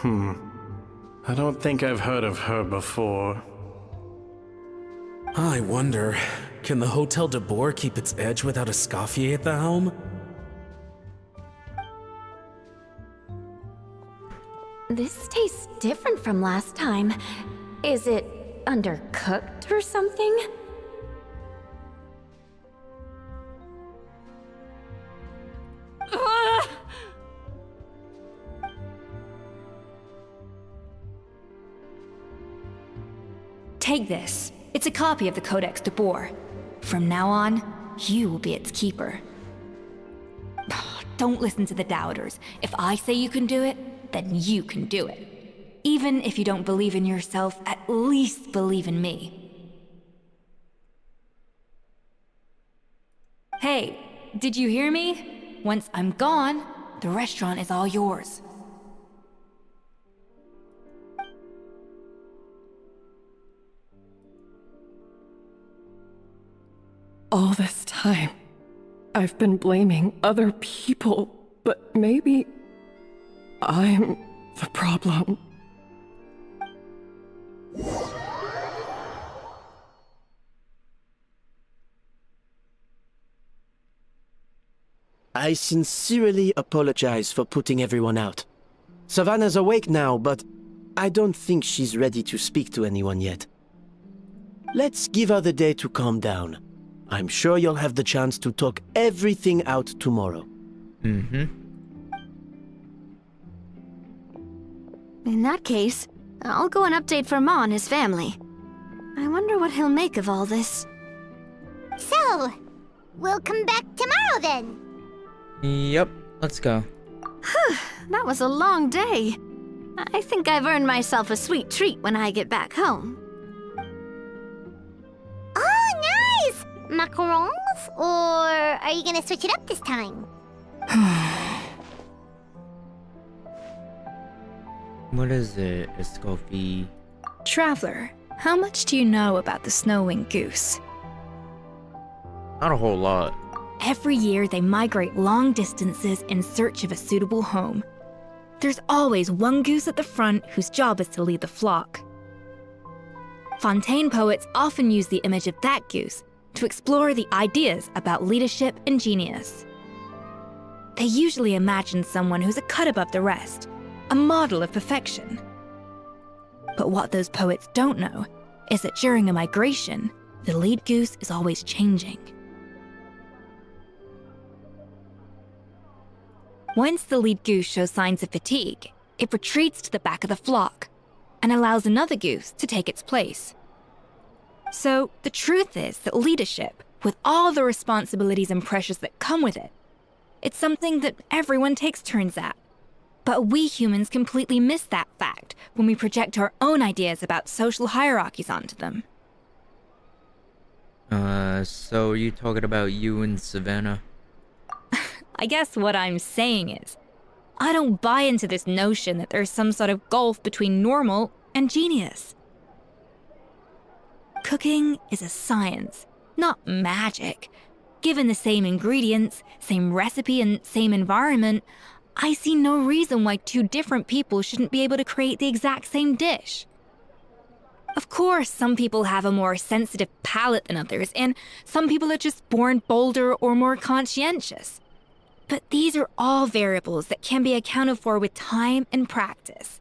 I don't think I've heard of her before. I wonder, can the Hotel de Boer keep its edge without Escoffier at the helm? This tastes different from last time. Is it undercooked or something? Take this. It's a copy of the Codex de Boer. From now on, you will be its keeper. Don't listen to the doubters. If I say you can do it, then you can do it. Even if you don't believe in yourself, at least believe in me. Hey, did you hear me? Once I'm gone, the restaurant is all yours. All this time, I've been blaming other people, but maybe I'm the problem. I sincerely apologize for putting everyone out. Savannah's awake now, but I don't think she's ready to speak to anyone yet. Let's give her the day to calm down. I'm sure you'll have the chance to talk everything out tomorrow. In that case, I'll go and update Firma and his family. I wonder what he'll make of all this. So, we'll come back tomorrow then. Yep, let's go. That was a long day. I think I've earned myself a sweet treat when I get back home. Oh, nice! Macarons? Or are you gonna switch it up this time? What is it, Escoffier? Traveler, how much do you know about the snow-winged goose? Not a whole lot. Every year, they migrate long distances in search of a suitable home. There's always one goose at the front whose job is to lead the flock. Fontaine poets often use the image of that goose to explore the ideas about leadership and genius. They usually imagine someone who's a cut above the rest, a model of perfection. But what those poets don't know is that during a migration, the lead goose is always changing. Once the lead goose shows signs of fatigue, it retreats to the back of the flock and allows another goose to take its place. So the truth is that leadership, with all the responsibilities and pressures that come with it, it's something that everyone takes turns at. But we humans completely miss that fact when we project our own ideas about social hierarchies onto them. So you talking about you and Savannah? I guess what I'm saying is, I don't buy into this notion that there's some sort of gulf between normal and genius. Cooking is a science, not magic. Given the same ingredients, same recipe, and same environment, I see no reason why two different people shouldn't be able to create the exact same dish. Of course, some people have a more sensitive palate than others, and some people are just born bolder or more conscientious. But these are all variables that can be accounted for with time and practice.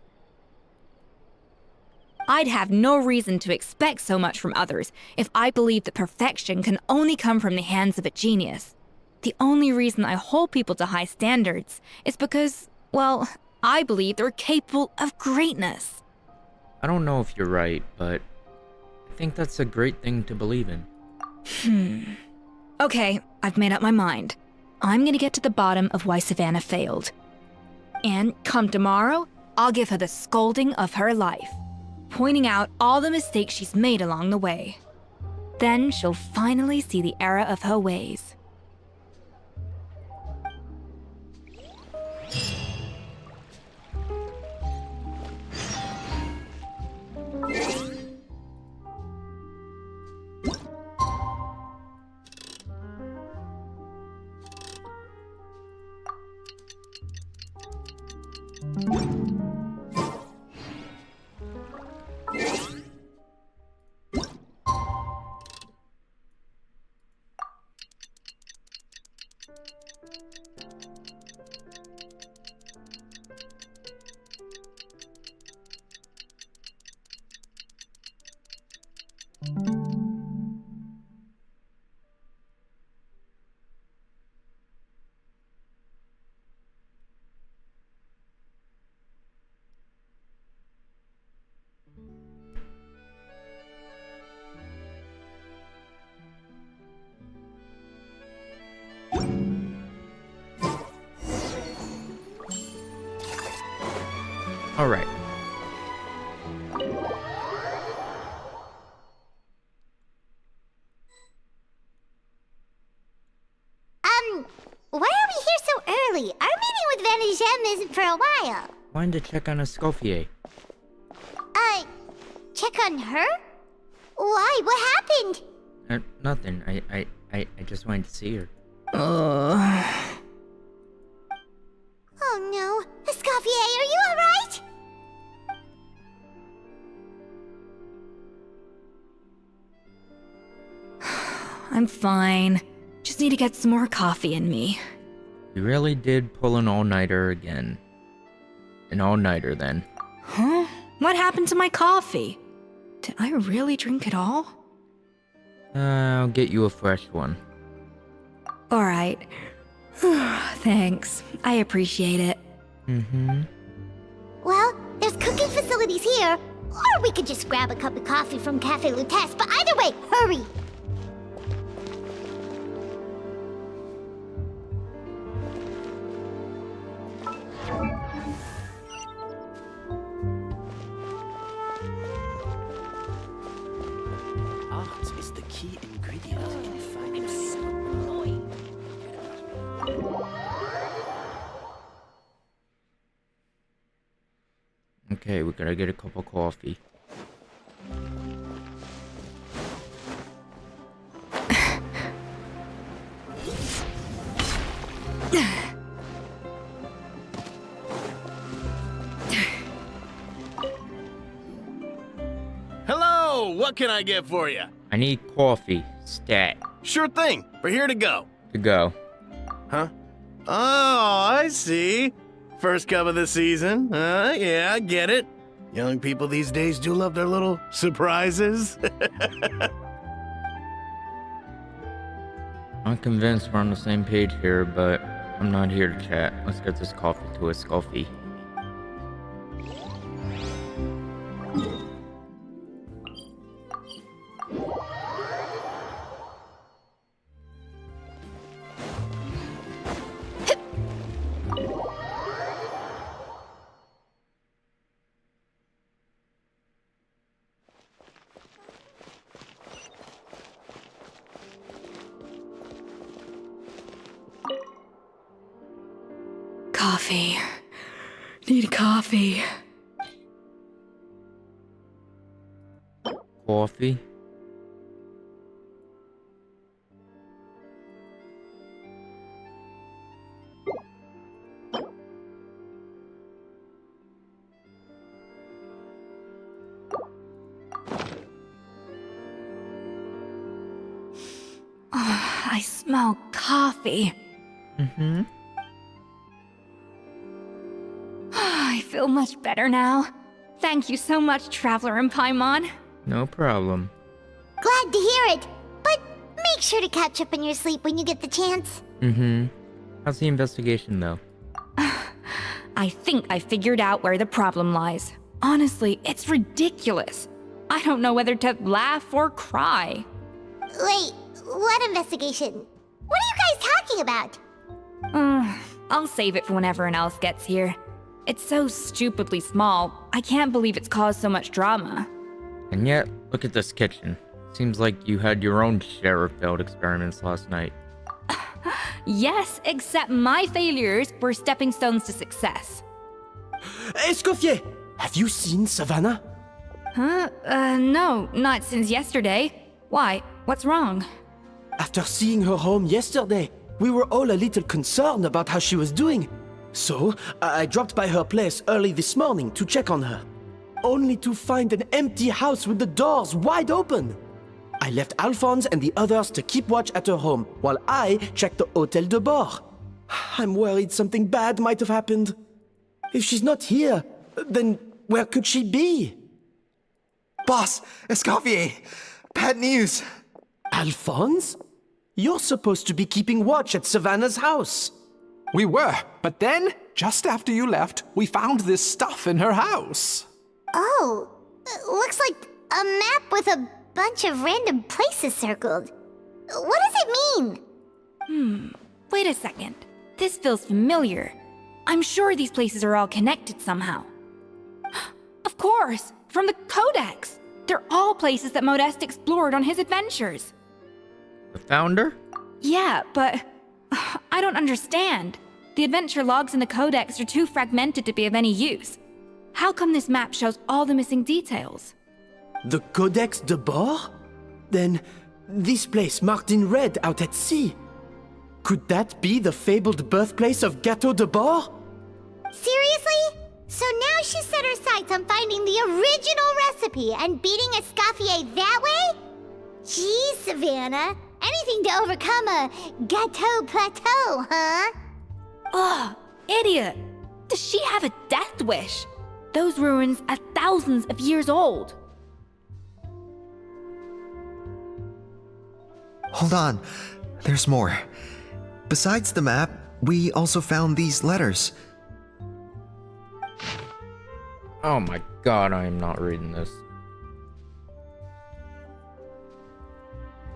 I'd have no reason to expect so much from others if I believed that perfection can only come from the hands of a genius. The only reason I hold people to high standards is because, well, I believe they're capable of greatness. I don't know if you're right, but I think that's a great thing to believe in. Okay, I've made up my mind. I'm gonna get to the bottom of why Savannah failed. And come tomorrow, I'll give her the scolding of her life, pointing out all the mistakes she's made along the way. Then she'll finally see the error of her ways. All right. Why are we here so early? Our meeting with Van de Gem isn't for a while. Wanted to check on Escoffier. Check on her? Why? What happened? Nothing. I just wanted to see her. Oh no. Escoffier, are you alright? I'm fine. Just need to get some more coffee in me. You really did pull an all-nighter again. An all-nighter then. Huh? What happened to my coffee? Did I really drink it all? I'll get you a fresh one. Alright. Thanks. I appreciate it. Mm-hmm. Well, there's cooking facilities here. Or we could just grab a cup of coffee from Cafe Lutece, but either way, hurry! Art is the key ingredient in finding Okay, we gotta get a cup of coffee. Hello, what can I get for you? I need coffee. Stat. Sure thing. We're here to go. To go. Huh? Oh, I see. First cup of the season. Yeah, I get it. Young people these days do love their little surprises. I'm convinced we're on the same page here, but I'm not here to chat. Let's get this coffee to Escoffier. Coffee. Need coffee. Coffee? I smell coffee. Mm-hmm. I feel much better now. Thank you so much, Traveler and Paimon. No problem. Glad to hear it, but make sure to catch up on your sleep when you get the chance. Mm-hmm. How's the investigation, though? I think I figured out where the problem lies. Honestly, it's ridiculous. I don't know whether to laugh or cry. Wait, what investigation? What are you guys talking about? I'll save it for when everyone else gets here. It's so stupidly small, I can't believe it's caused so much drama. And yet, look at this kitchen. Seems like you had your own share of failed experiments last night. Yes, except my failures were stepping stones to success. Escoffier, have you seen Savannah? Huh? No, not since yesterday. Why? What's wrong? After seeing her home yesterday, we were all a little concerned about how she was doing. So, I dropped by her place early this morning to check on her, only to find an empty house with the doors wide open. I left Alphonse and the others to keep watch at her home, while I checked the Hotel de Bord. I'm worried something bad might have happened. If she's not here, then where could she be? Boss, Escoffier, bad news. Alphonse? You're supposed to be keeping watch at Savannah's house. We were, but then, just after you left, we found this stuff in her house. Oh, looks like a map with a bunch of random places circled. What does it mean? Wait a second. This feels familiar. I'm sure these places are all connected somehow. Of course, from the Codex. They're all places that Modeste explored on his adventures. The founder? Yeah, but I don't understand. The adventure logs in the Codex are too fragmented to be of any use. How come this map shows all the missing details? The Codex de Bord? Then, this place marked in red out at sea. Could that be the fabled birthplace of Gâteau de Bord? Seriously? So now she set her sights on finding the original recipe and beating Escoffier that way? Geez, Savannah. Anything to overcome a Gâteau plateau, huh? Ugh, idiot! Does she have a death wish? Those ruins are thousands of years old. Hold on, there's more. Besides the map, we also found these letters. Oh my god, I am not reading this.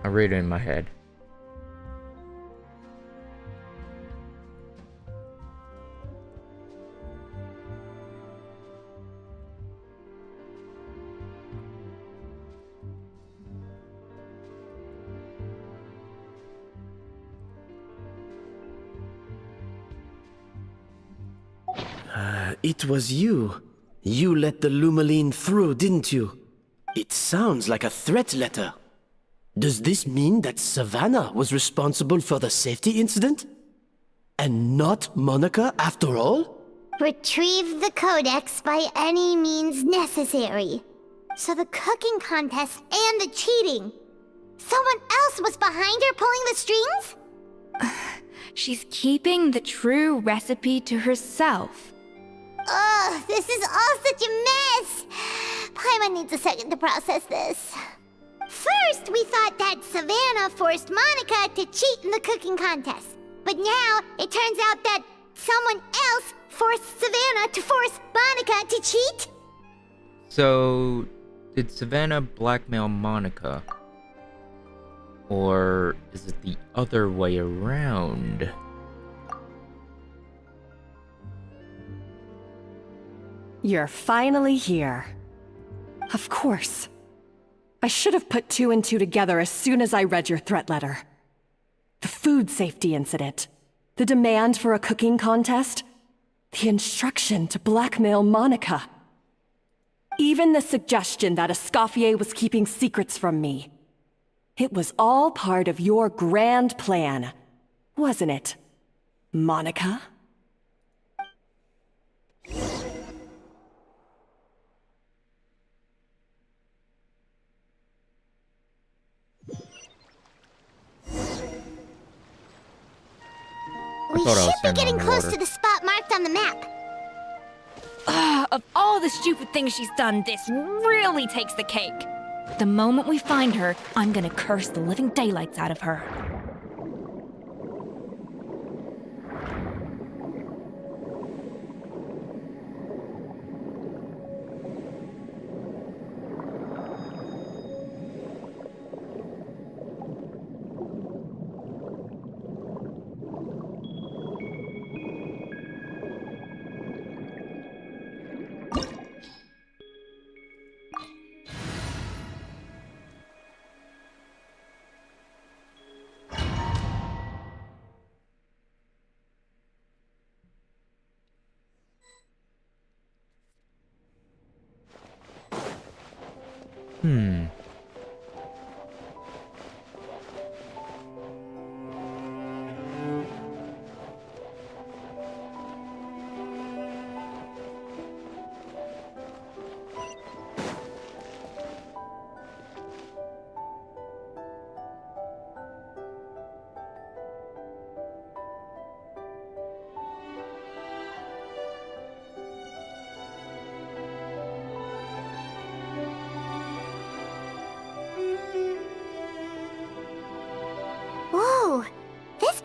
I read it in my head. It was you. You let the Lumaline through, didn't you? It sounds like a threat letter. Does this mean that Savannah was responsible for the safety incident? And not Monica after all? Retrieve the Codex by any means necessary. So the cooking contest and the cheating. Someone else was behind her pulling the strings? She's keeping the true recipe to herself. Ugh, this is all such a mess. Paimon needs a second to process this. First, we thought that Savannah forced Monica to cheat in the cooking contest. But now, it turns out that someone else forced Savannah to force Monica to cheat? So, did Savannah blackmail Monica? Or is it the other way around? You're finally here. Of course. I should have put two and two together as soon as I read your threat letter. The food safety incident, the demand for a cooking contest, the instruction to blackmail Monica. Even the suggestion that Escoffier was keeping secrets from me. It was all part of your grand plan, wasn't it, Monica? We should be getting close to the spot marked on the map. Of all the stupid things she's done, this really takes the cake. The moment we find her, I'm gonna curse the living daylights out of her.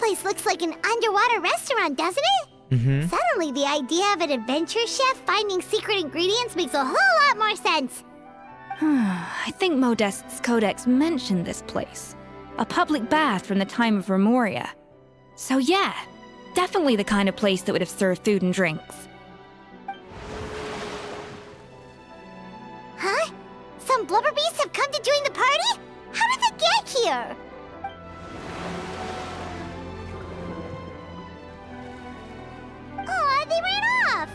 place looks like an underwater restaurant, doesn't it? Mm-hmm. Suddenly, the idea of an adventure chef finding secret ingredients makes a whole lot more sense. I think Modest's codex mentioned this place. A public bath from the time of Remoria. So yeah, definitely the kind of place that would have served food and drinks. Huh? Some blubber beasts have come to join the party? How did they get here? Aw, they ran off!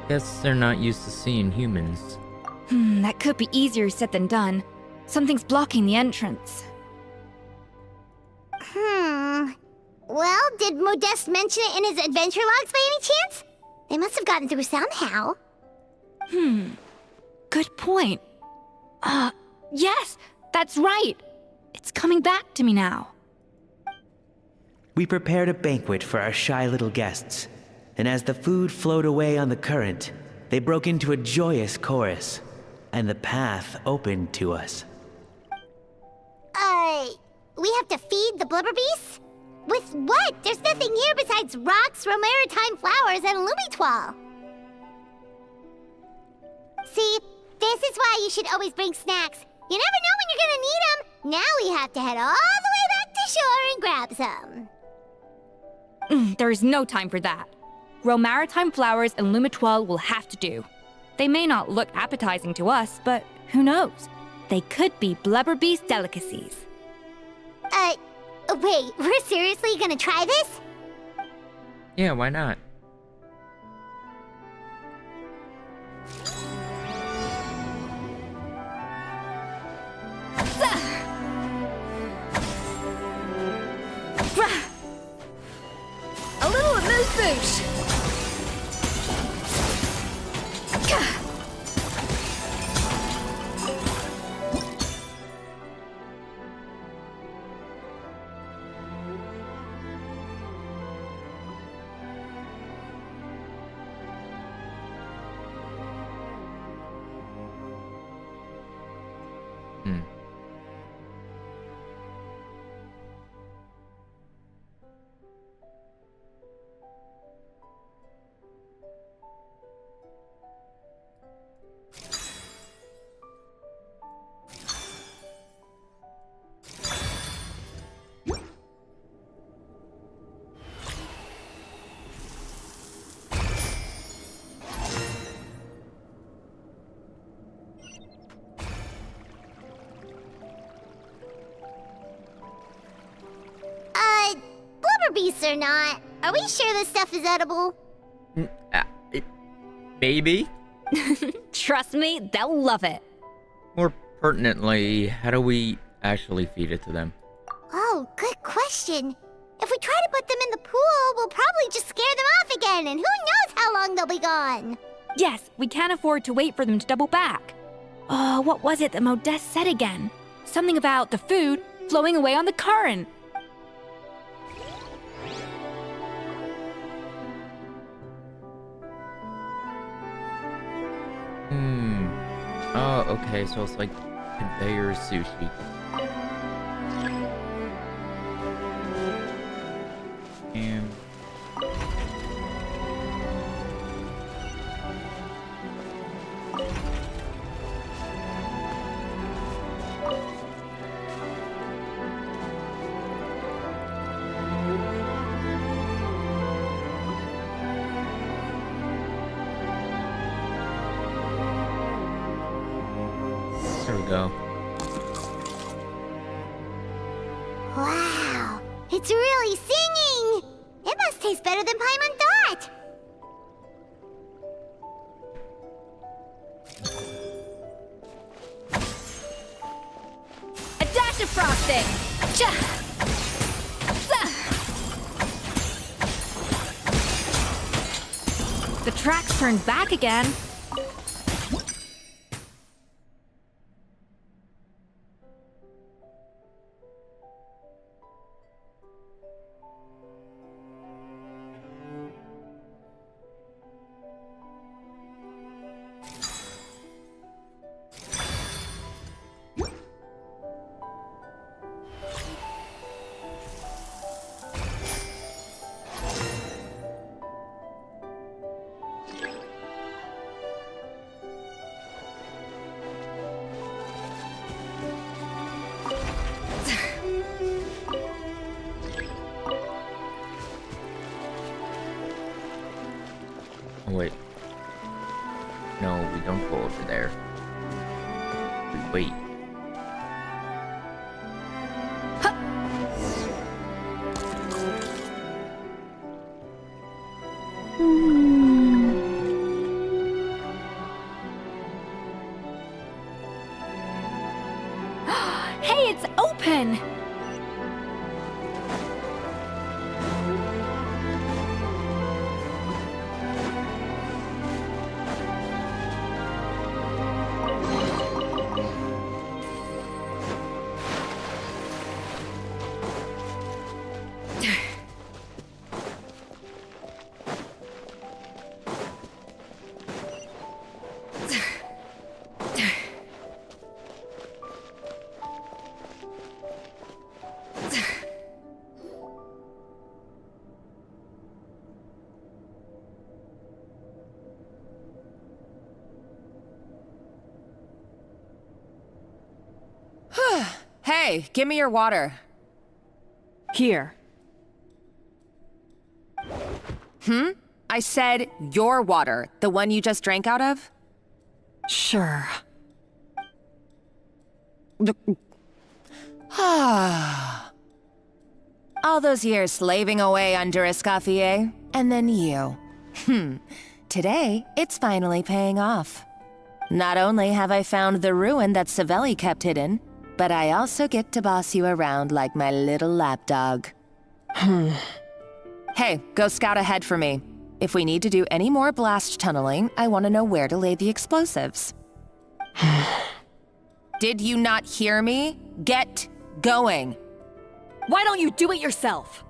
Guess they're not used to seeing humans. That could be easier said than done. Something's blocking the entrance. Well, did Modeste mention it in his adventure logs by any chance? They must have gotten through somehow. Good point. Yes, that's right. It's coming back to me now. We prepared a banquet for our shy little guests, and as the food flowed away on the current, they broke into a joyous chorus, and the path opened to us. We have to feed the blubber beasts? With what? There's nothing here besides rocks, romaritime flowers, and lumitoile. See, this is why you should always bring snacks. You never know when you're gonna need them. Now we have to head all the way back to shore and grab some. There's no time for that. Romaritime flowers and lumitoile will have to do. They may not look appetizing to us, but who knows? They could be blubber beast delicacies. Wait, we're seriously gonna try this? Yeah, why not? A little amuse-bouche. Blubber beasts or not, are we sure this stuff is edible? Maybe? Trust me, they'll love it. More pertinently, how do we actually feed it to them? Oh, good question. If we try to put them in the pool, we'll probably just scare them off again, and who knows how long they'll be gone. Yes, we can't afford to wait for them to double back. Oh, what was it that Modeste said again? Something about the food flowing away on the current. Oh, okay, so it's like conveyor sushi. And... there we go. Wow, it's really singing! It must taste better than Paimon thought! A dash of frosting! The tracks turned back again. No, we don't go over there. We wait. Hey, it's open! Hey, give me your water. Here. I said your water, the one you just drank out of? Sure. All those years slaving away under Escoffier, and then you. Today, it's finally paying off. Not only have I found the ruin that Savelli kept hidden, but I also get to boss you around like my little lapdog. Hey, go scout ahead for me. If we need to do any more blast tunneling, I want to know where to lay the explosives. Did you not hear me? Get going. Why don't you do it yourself?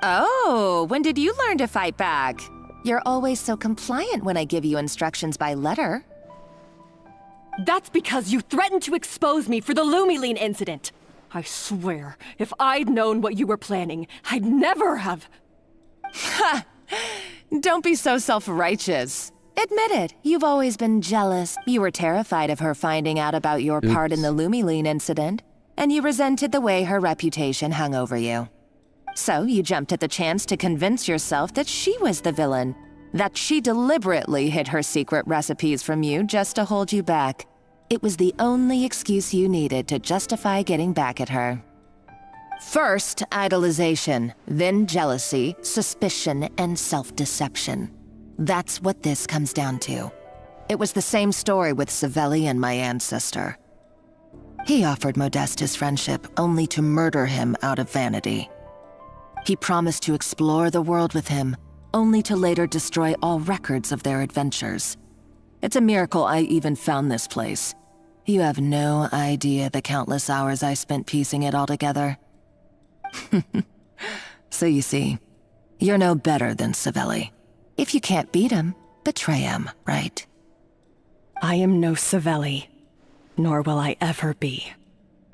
Oh, when did you learn to fight back? You're always so compliant when I give you instructions by letter. That's because you threatened to expose me for the Lumiline incident. I swear, if I'd known what you were planning, I'd never have... Ha! Don't be so self-righteous. Admit it, you've always been jealous. You were terrified of her finding out about your part in the Lumiline incident, and you resented the way her reputation hung over you. So you jumped at the chance to convince yourself that she was the villain, that she deliberately hid her secret recipes from you just to hold you back. It was the only excuse you needed to justify getting back at her. First, idolization, then jealousy, suspicion, and self-deception. That's what this comes down to. It was the same story with Savelli and my ancestor. He offered Modeste his friendship only to murder him out of vanity. He promised to explore the world with him, only to later destroy all records of their adventures. It's a miracle I even found this place. You have no idea the countless hours I spent piecing it all together. So you see, you're no better than Savelli. If you can't beat him, betray him, right? I am no Savelli, nor will I ever be.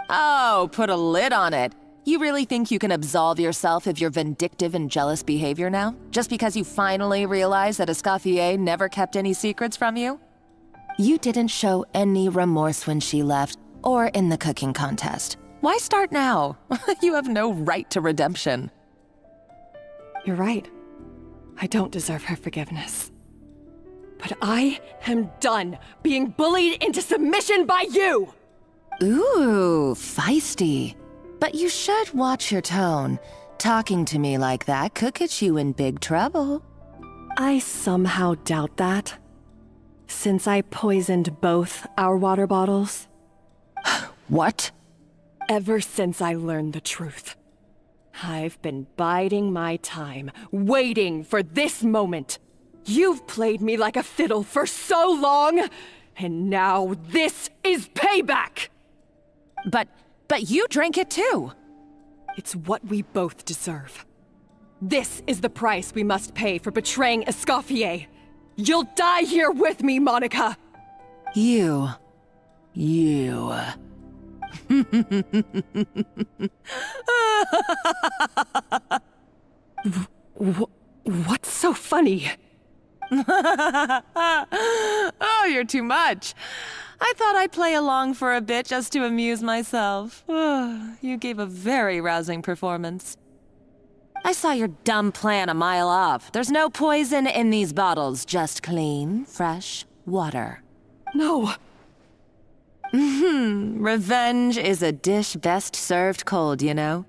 Oh, put a lid on it. You really think you can absolve yourself of your vindictive and jealous behavior now? Just because you finally realized that Escoffier never kept any secrets from you? You didn't show any remorse when she left, or in the cooking contest. Why start now? You have no right to redemption. You're right. I don't deserve her forgiveness. But I am done being bullied into submission by you! Ooh, feisty. But you should watch your tone. Talking to me like that could get you in big trouble. I somehow doubt that. Since I poisoned both our water bottles. What? Ever since I learned the truth. I've been biding my time, waiting for this moment. You've played me like a fiddle for so long, and now this is payback! But you drank it too! It's what we both deserve. This is the price we must pay for betraying Escoffier. You'll die here with me, Monica! You. What's so funny? Oh, you're too much. I thought I'd play along for a bit just to amuse myself. You gave a very rousing performance. I saw your dumb plan a mile off. There's no poison in these bottles, just clean, fresh water. No. Revenge is a dish best served cold, you know?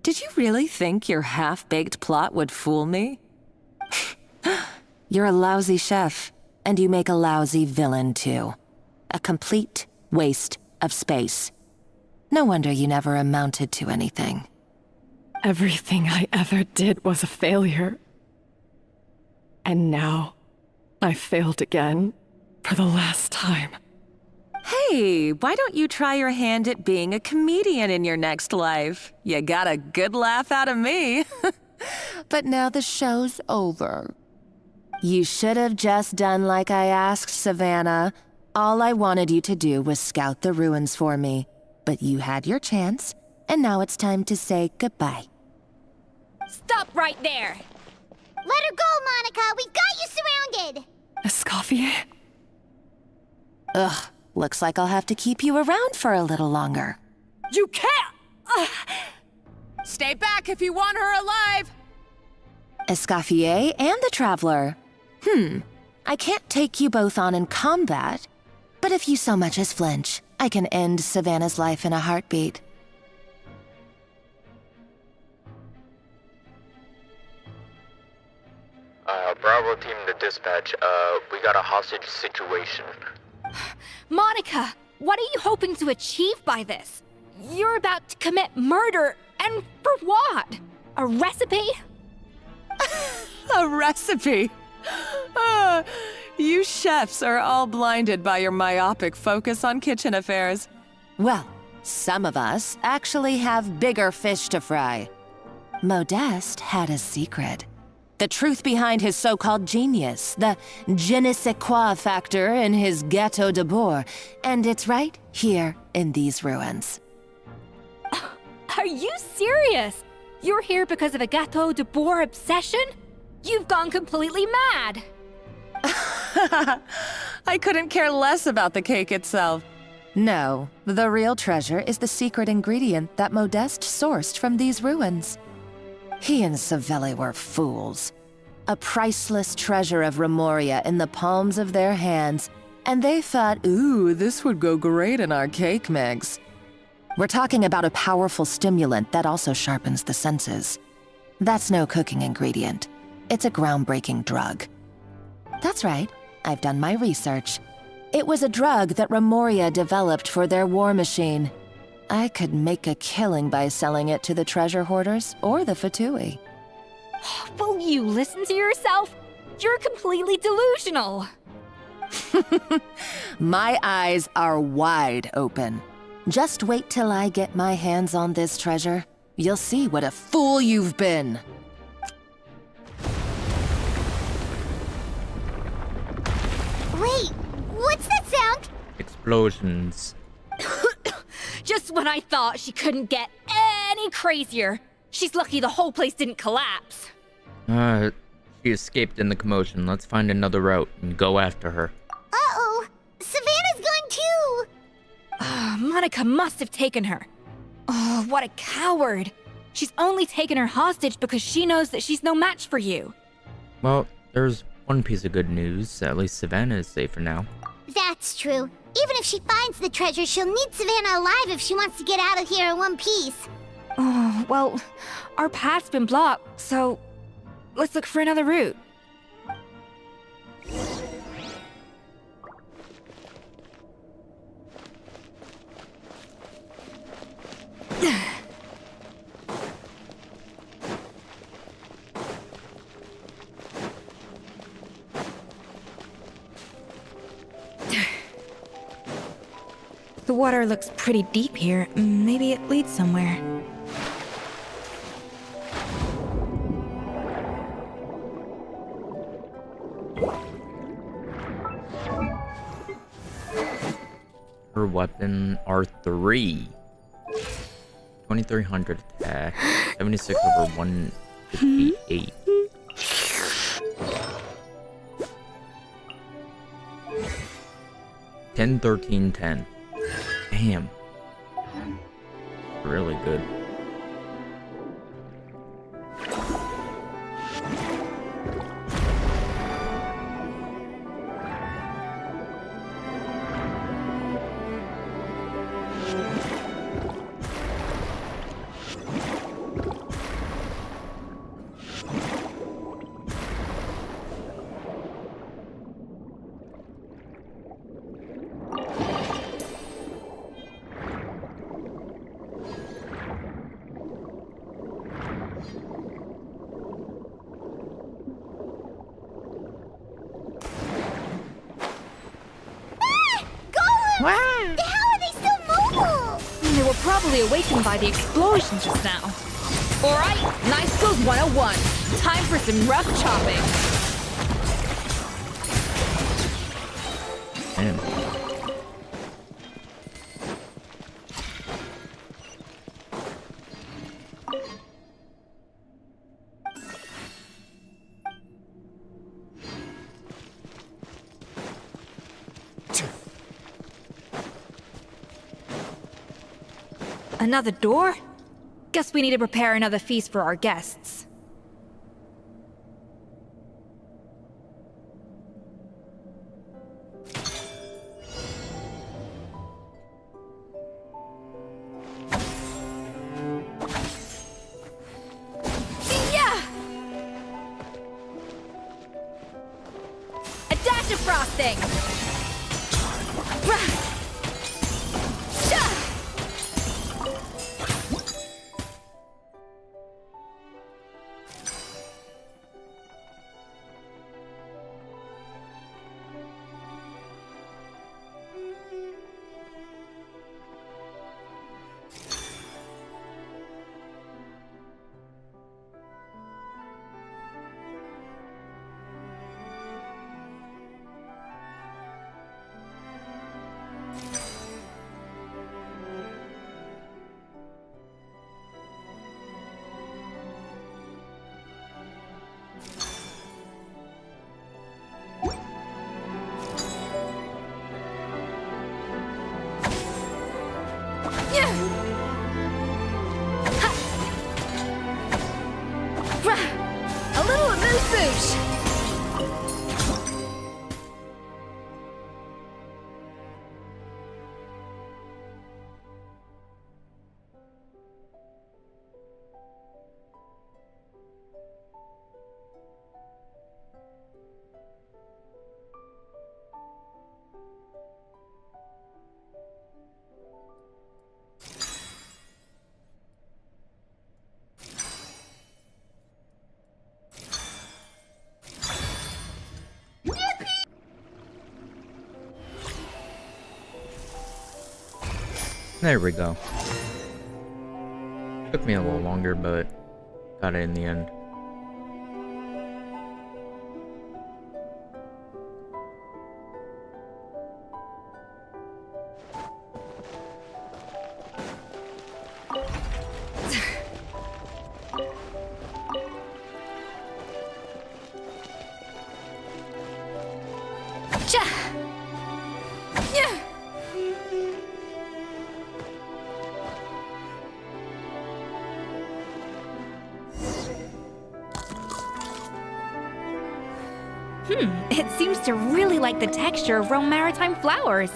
Did you really think your half-baked plot would fool me? You're a lousy chef, and you make a lousy villain, too. A complete waste of space. No wonder you never amounted to anything. Everything I ever did was a failure. And now, I failed again, for the last time. Hey, why don't you try your hand at being a comedian in your next life? You got a good laugh out of me. But now the show's over. You should have just done like I asked, Savannah. All I wanted you to do was scout the ruins for me. But you had your chance, and now it's time to say goodbye. Stop right there! Let her go, Monica! We've got you surrounded! Escoffier? Ugh, looks like I'll have to keep you around for a little longer. You can't! Stay back if you want her alive! Escoffier and the Traveler. I can't take you both on in combat, but if you so much as flinch, I can end Savannah's life in a heartbeat. Bravo team to dispatch. We got a hostage situation. Monica, what are you hoping to achieve by this? You're about to commit murder, and for what? A recipe? A recipe? You chefs are all blinded by your myopic focus on kitchen affairs. Well, some of us actually have bigger fish to fry. Modeste had a secret. The truth behind his so-called genius, the je ne sais quoi factor in his Gâteau de Bourg, and it's right here in these ruins. Are you serious? You're here because of a Gâteau de Bourg obsession? You've gone completely mad! I couldn't care less about the cake itself. No, the real treasure is the secret ingredient that Modeste sourced from these ruins. He and Savelli were fools. A priceless treasure of Remoria in the palms of their hands, and they thought, ooh, this would go great in our cake mix. We're talking about a powerful stimulant that also sharpens the senses. That's no cooking ingredient. It's a groundbreaking drug. That's right, I've done my research. It was a drug that Remoria developed for their war machine. I could make a killing by selling it to the treasure hoarders or the Fatui. Will you listen to yourself? You're completely delusional. My eyes are wide open. Just wait till I get my hands on this treasure. You'll see what a fool you've been. Wait, what's that sound? Explosions. Just when I thought she couldn't get any crazier. She's lucky the whole place didn't collapse. She escaped in the commotion. Let's find another route and go after her. Uh-oh, Savannah's gone too! Monica must have taken her. Oh, what a coward. She's only taken her hostage because she knows that she's no match for you. Well, there's one piece of good news. At least Savannah is safer now. That's true. Even if she finds the treasure, she'll need Savannah alive if she wants to get out of here in one piece. Oh, well, our path's been blocked, so let's look for another route. The water looks pretty deep here. Maybe it leads somewhere. Her weapon R3. 2300 attack. 76 over 158. 10, 13, 10. Damn. Really good. How are they still mobile? They were probably awakened by the explosion just now. Alright, Nice Skills 101. Time for some rough chopping. Damn. Another door? Guess we need to prepare another feast for our guests. Yeah! A dash of frosting! Rah! Shah! A little amuse bouche. There we go. Took me a little longer, but got it in the end. It seems to really like the texture of Rome maritime flowers.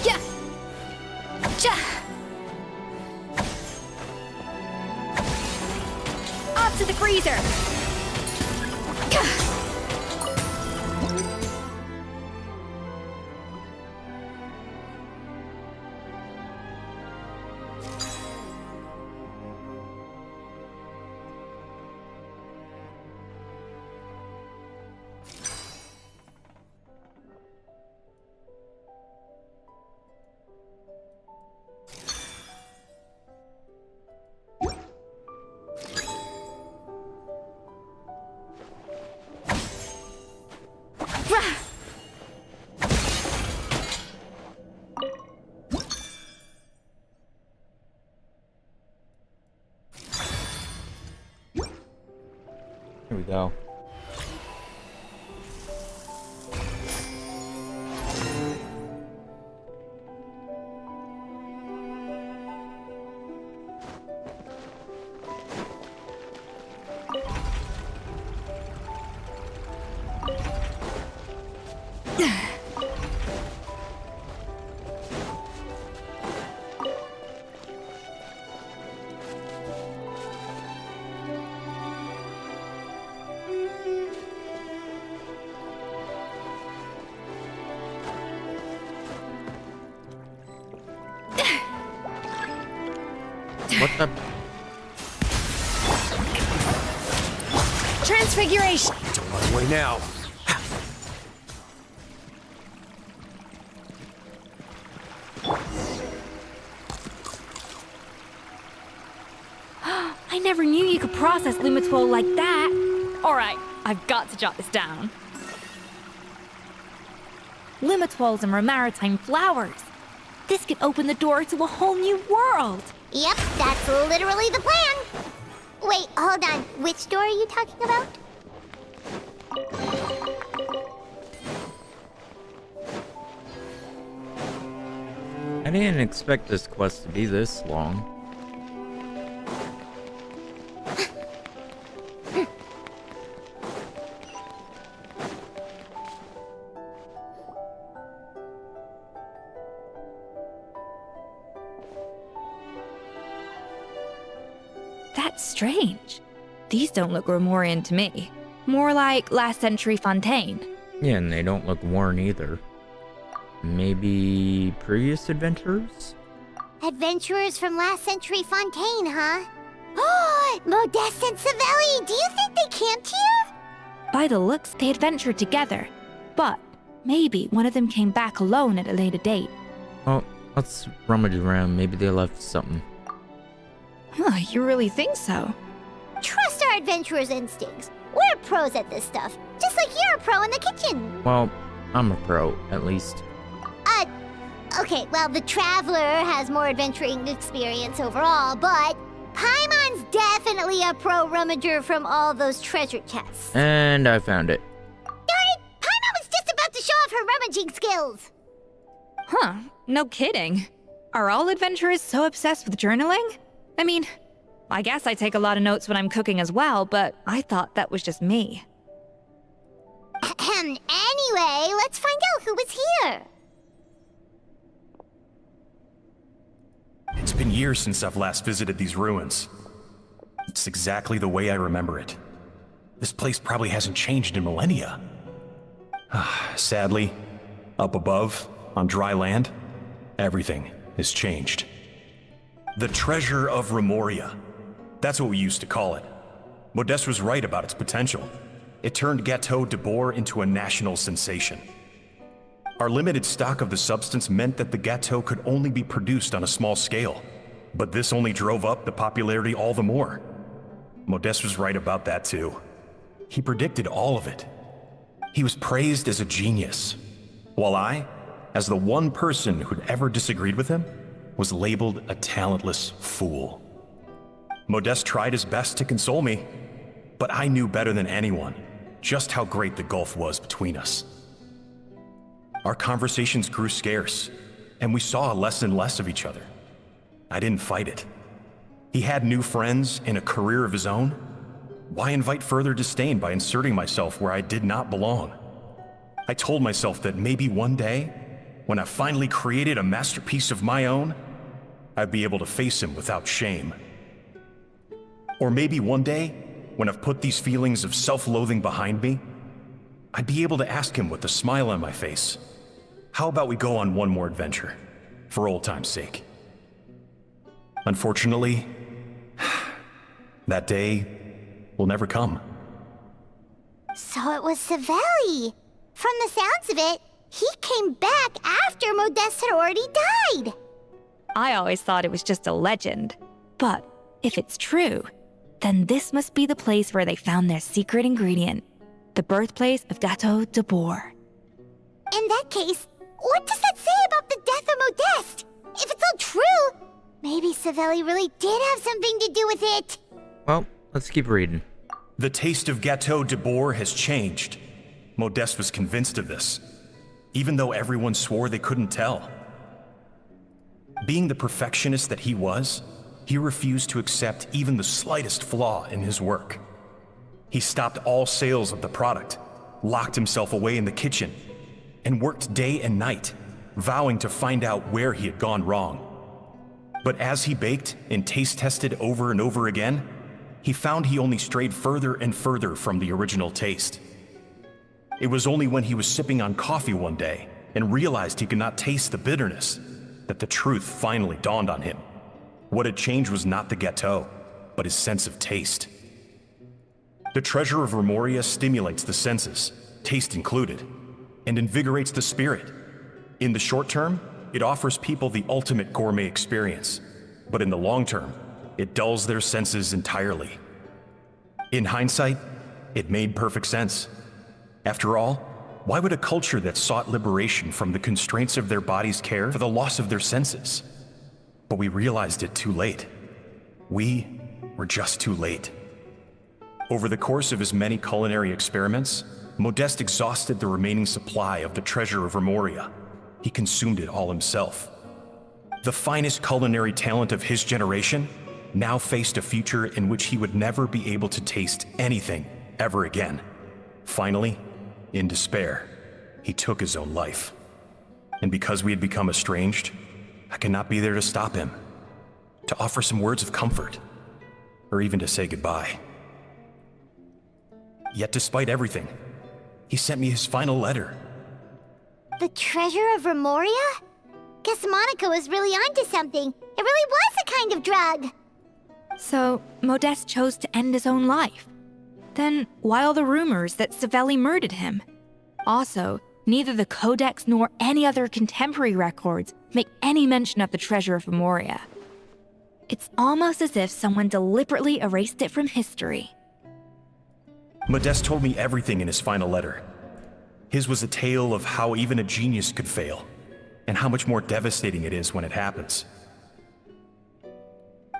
Yeah. Ja. Off to the freezer. Gah. Here we go. What the? Transfiguration! Don't run away now. I never knew you could process Lumitwol like that. Alright, I've got to jot this down. Lumitwols and Romaritime flowers. This could open the door to a whole new world. Yep, that's literally the plan. Wait, hold on. Which door are you talking about? I didn't expect this quest to be this long. That's strange. These don't look Romorian to me. More like last century Fontaine. Yeah, and they don't look worn either. Maybe previous adventurers? Adventurers from last century Fontaine, huh? Oh, Modeste and Savelli, do you think they camped here? By the looks, they adventured together. But maybe one of them came back alone at a later date. Oh, let's rummage around. Maybe they left something. Huh, you really think so? Trust our adventurers' instincts. We're pros at this stuff, just like you're a pro in the kitchen. Well, I'm a pro, at least. Okay, well, the Traveler has more adventuring experience overall, but Paimon's definitely a pro rummager from all those treasure chests. And I found it. Darn it! Paimon was just about to show off her rummaging skills. Huh, no kidding. Are all adventurers so obsessed with journaling? I mean, I guess I take a lot of notes when I'm cooking as well, but I thought that was just me. Anyway, let's find out who was here. It's been years since I've last visited these ruins. It's exactly the way I remember it. This place probably hasn't changed in millennia. Sadly, up above, on dry land, everything has changed. The treasure of Remoria. That's what we used to call it. Modeste was right about its potential. It turned Gâteau de Bourg into a national sensation. Our limited stock of the substance meant that the gâteau could only be produced on a small scale, but this only drove up the popularity all the more. Modeste was right about that too. He predicted all of it. He was praised as a genius, while I, as the one person who'd ever disagreed with him, was labeled a talentless fool. Modeste tried his best to console me, but I knew better than anyone just how great the gulf was between us. Our conversations grew scarce, and we saw less and less of each other. I didn't fight it. He had new friends and a career of his own. Why invite further disdain by inserting myself where I did not belong? I told myself that maybe one day, when I finally created a masterpiece of my own, I'd be able to face him without shame. Or maybe one day, when I've put these feelings of self-loathing behind me, I'd be able to ask him with a smile on my face, how about we go on one more adventure, for old time's sake? Unfortunately, that day will never come. So it was Savelli. From the sounds of it, he came back after Modeste had already died. I always thought it was just a legend. But if it's true, then this must be the place where they found their secret ingredient, the birthplace of Gâteau de Bourg. In that case, what does that say about the death of Modeste? If it's all true, maybe Savelli really did have something to do with it. Well, let's keep reading. The taste of Gâteau de Bourg has changed. Modeste was convinced of this, even though everyone swore they couldn't tell. Being the perfectionist that he was, he refused to accept even the slightest flaw in his work. He stopped all sales of the product, locked himself away in the kitchen, and worked day and night, vowing to find out where he had gone wrong. But as he baked and taste tested over and over again, he found he only strayed further and further from the original taste. It was only when he was sipping on coffee one day and realized he could not taste the bitterness that the truth finally dawned on him. What had changed was not the gâteau, but his sense of taste. The treasure of Remoria stimulates the senses, taste included, and invigorates the spirit. In the short term, it offers people the ultimate gourmet experience, but in the long term, it dulls their senses entirely. In hindsight, it made perfect sense. After all, why would a culture that sought liberation from the constraints of their bodies care for the loss of their senses? But we realized it too late. We were just too late. Over the course of his many culinary experiments, Modeste exhausted the remaining supply of the treasure of Remoria. He consumed it all himself. The finest culinary talent of his generation now faced a future in which he would never be able to taste anything ever again. Finally, in despair, he took his own life. And because we had become estranged, I could not be there to stop him, to offer some words of comfort, or even to say goodbye. Yet despite everything, he sent me his final letter. The treasure of Remoria? Guess Monica was really onto something. It really was a kind of drug. So, Modeste chose to end his own life. Then, why all the rumors that Savelli murdered him? Also, neither the Codex nor any other contemporary records make any mention of the treasure of Remoria. It's almost as if someone deliberately erased it from history. Modeste told me everything in his final letter. His was a tale of how even a genius could fail, and how much more devastating it is when it happens.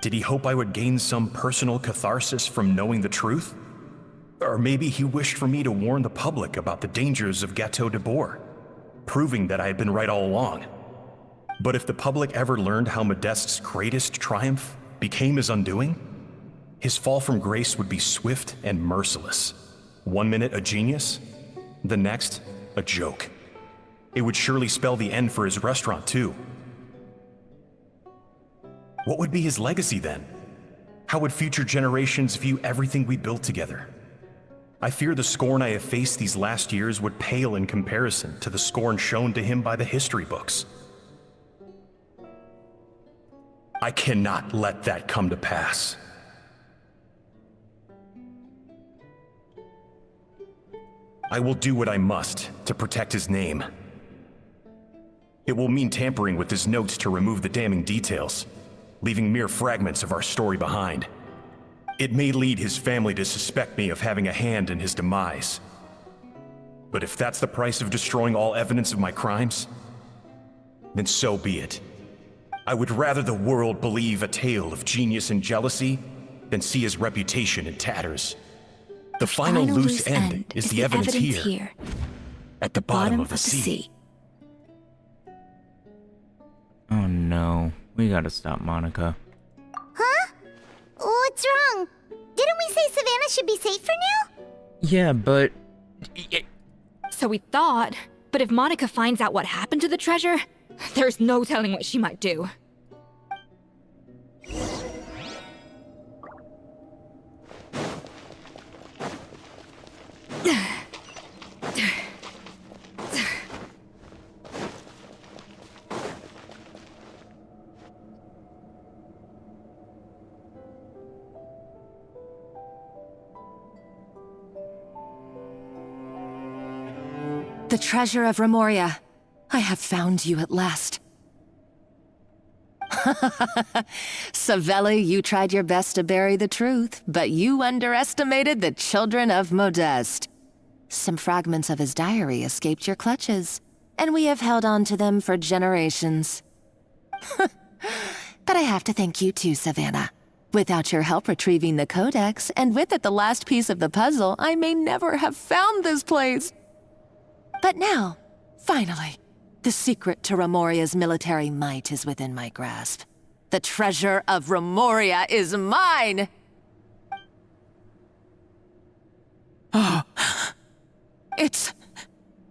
Did he hope I would gain some personal catharsis from knowing the truth? Or maybe he wished for me to warn the public about the dangers of Gâteau de Bourg, proving that I had been right all along. But if the public ever learned how Modeste's greatest triumph became his undoing, his fall from grace would be swift and merciless. 1 minute a genius, the next a joke. It would surely spell the end for his restaurant too. What would be his legacy then? How would future generations view everything we built together? I fear the scorn I have faced these last years would pale in comparison to the scorn shown to him by the history books. I cannot let that come to pass. I will do what I must to protect his name. It will mean tampering with his notes to remove the damning details, leaving mere fragments of our story behind. It may lead his family to suspect me of having a hand in his demise. But if that's the price of destroying all evidence of my crimes, then so be it. I would rather the world believe a tale of genius and jealousy than see his reputation in tatters. The final loose end is the evidence here, at the bottom of the sea. Oh no, we gotta stop Monica. Huh? What's wrong? Didn't we say Savannah should be safe for now? Yeah, but... So we thought, but if Monica finds out what happened to the treasure, there's no telling what she might do. The treasure of Remoria. I have found you at last. Savelli, you tried your best to bury the truth, but you underestimated the children of Modeste. Some fragments of his diary escaped your clutches, and we have held on to them for generations. But I have to thank you too, Savannah. Without your help retrieving the Codex, and with it the last piece of the puzzle, I may never have found this place. But now, finally, the secret to Remoria's military might is within my grasp. The treasure of Remoria is mine! Oh, it's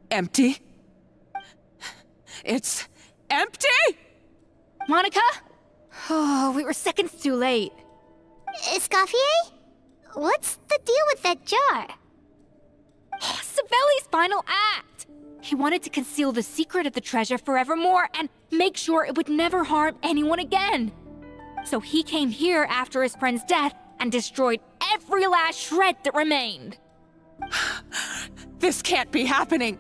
empty. It's empty? Monica? Oh, we were seconds too late. Escoffier? What's the deal with that jar? Savelli's final act! He wanted to conceal the secret of the treasure forevermore and make sure it would never harm anyone again. So he came here after his friend's death and destroyed every last shred that remained. This can't be happening.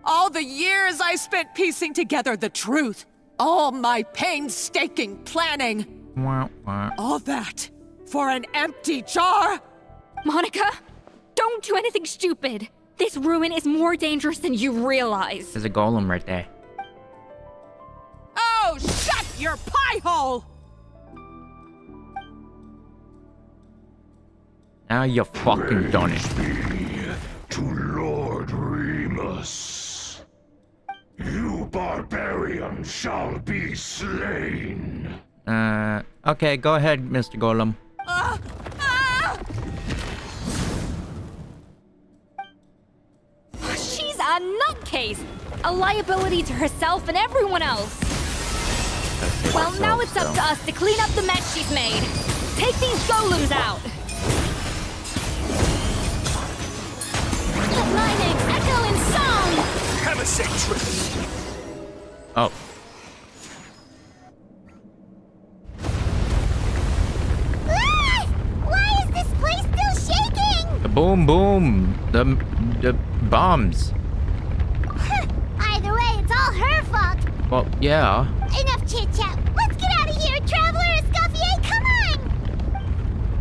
All the years I spent piecing together the truth. All my painstaking planning. All that for an empty jar? Monica, don't do anything stupid. This ruin is more dangerous than you realize. There's a golem right there. Oh, shut your pie hole! Now you fucking done it. To Lord Remus. You barbarian shall be slain. Okay, go ahead, Mr. Golem. She's a nutcase! A liability to herself and everyone else. Well, now it's up to us to clean up the mess she's made. Take these golems out! Let my name echo in song! Have a safe trip. Oh. Why is this place still shaking? The boom boom. The bombs. Either way, it's all her fault. Well, yeah. Enough chit-chat. Let's get out of here, Traveler Escoffier, come on!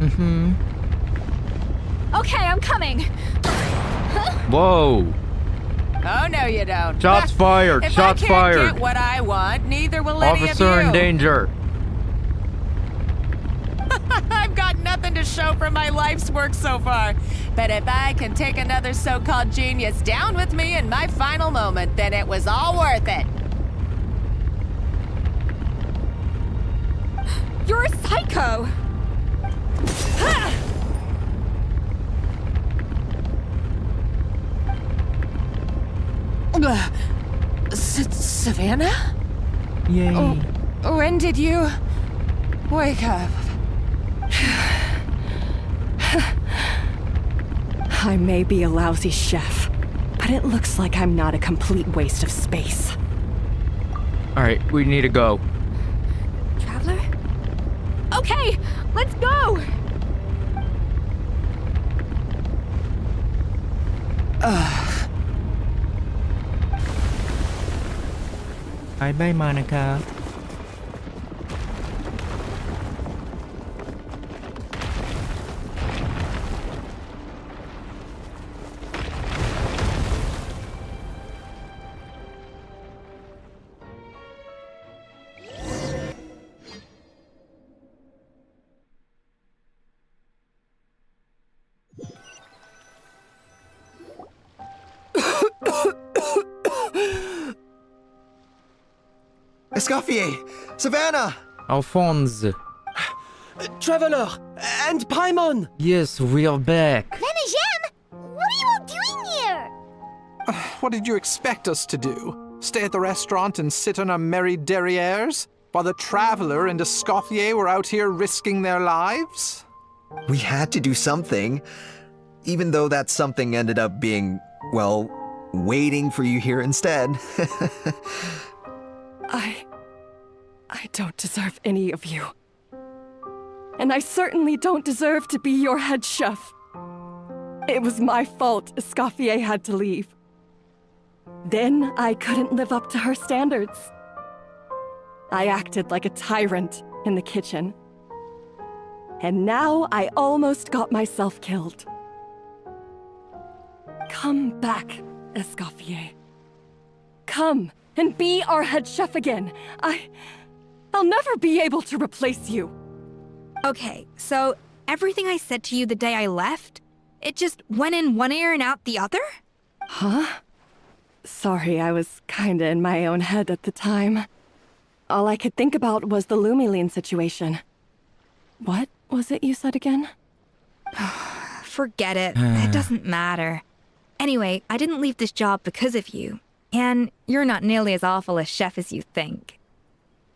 Mm-hmm. Okay, I'm coming. Whoa. Oh, no, you don't. Shots fired. Shots if I can't fired. get what I want, neither will any of you. Officer in danger. I've got nothing to show for my life's work so far. But if I can take another so-called genius down with me in my final moment, then it was all worth it. You're a psycho! Savannah? Yay. When did you wake up? I may be a lousy chef, but it looks like I'm not a complete waste of space. Alright, we need to go. Traveler? Okay, let's go! Bye-bye, Monica. Escoffier! Savannah! Alphonse. Traveler! And Paimon! Yes, we are back. Venejem! What are you all doing here? What did you expect us to do? Stay at the restaurant and sit on our merry derrieres? While the Traveler and Escoffier were out here risking their lives? We had to do something. Even though that something ended up being, well, waiting for you here instead. I don't deserve any of you. And I certainly don't deserve to be your head chef. It was my fault Escoffier had to leave. Then I couldn't live up to her standards. I acted like a tyrant in the kitchen. And now I almost got myself killed. Come back, Escoffier. Come and be our head chef again. I'll never be able to replace you. Okay, so everything I said to you the day I left, it just went in one ear and out the other? Huh? Sorry, I was kinda in my own head at the time. All I could think about was the Lumiline situation. What was it you said again? Forget it. It doesn't matter. Anyway, I didn't leave this job because of you. And you're not nearly as awful a chef as you think.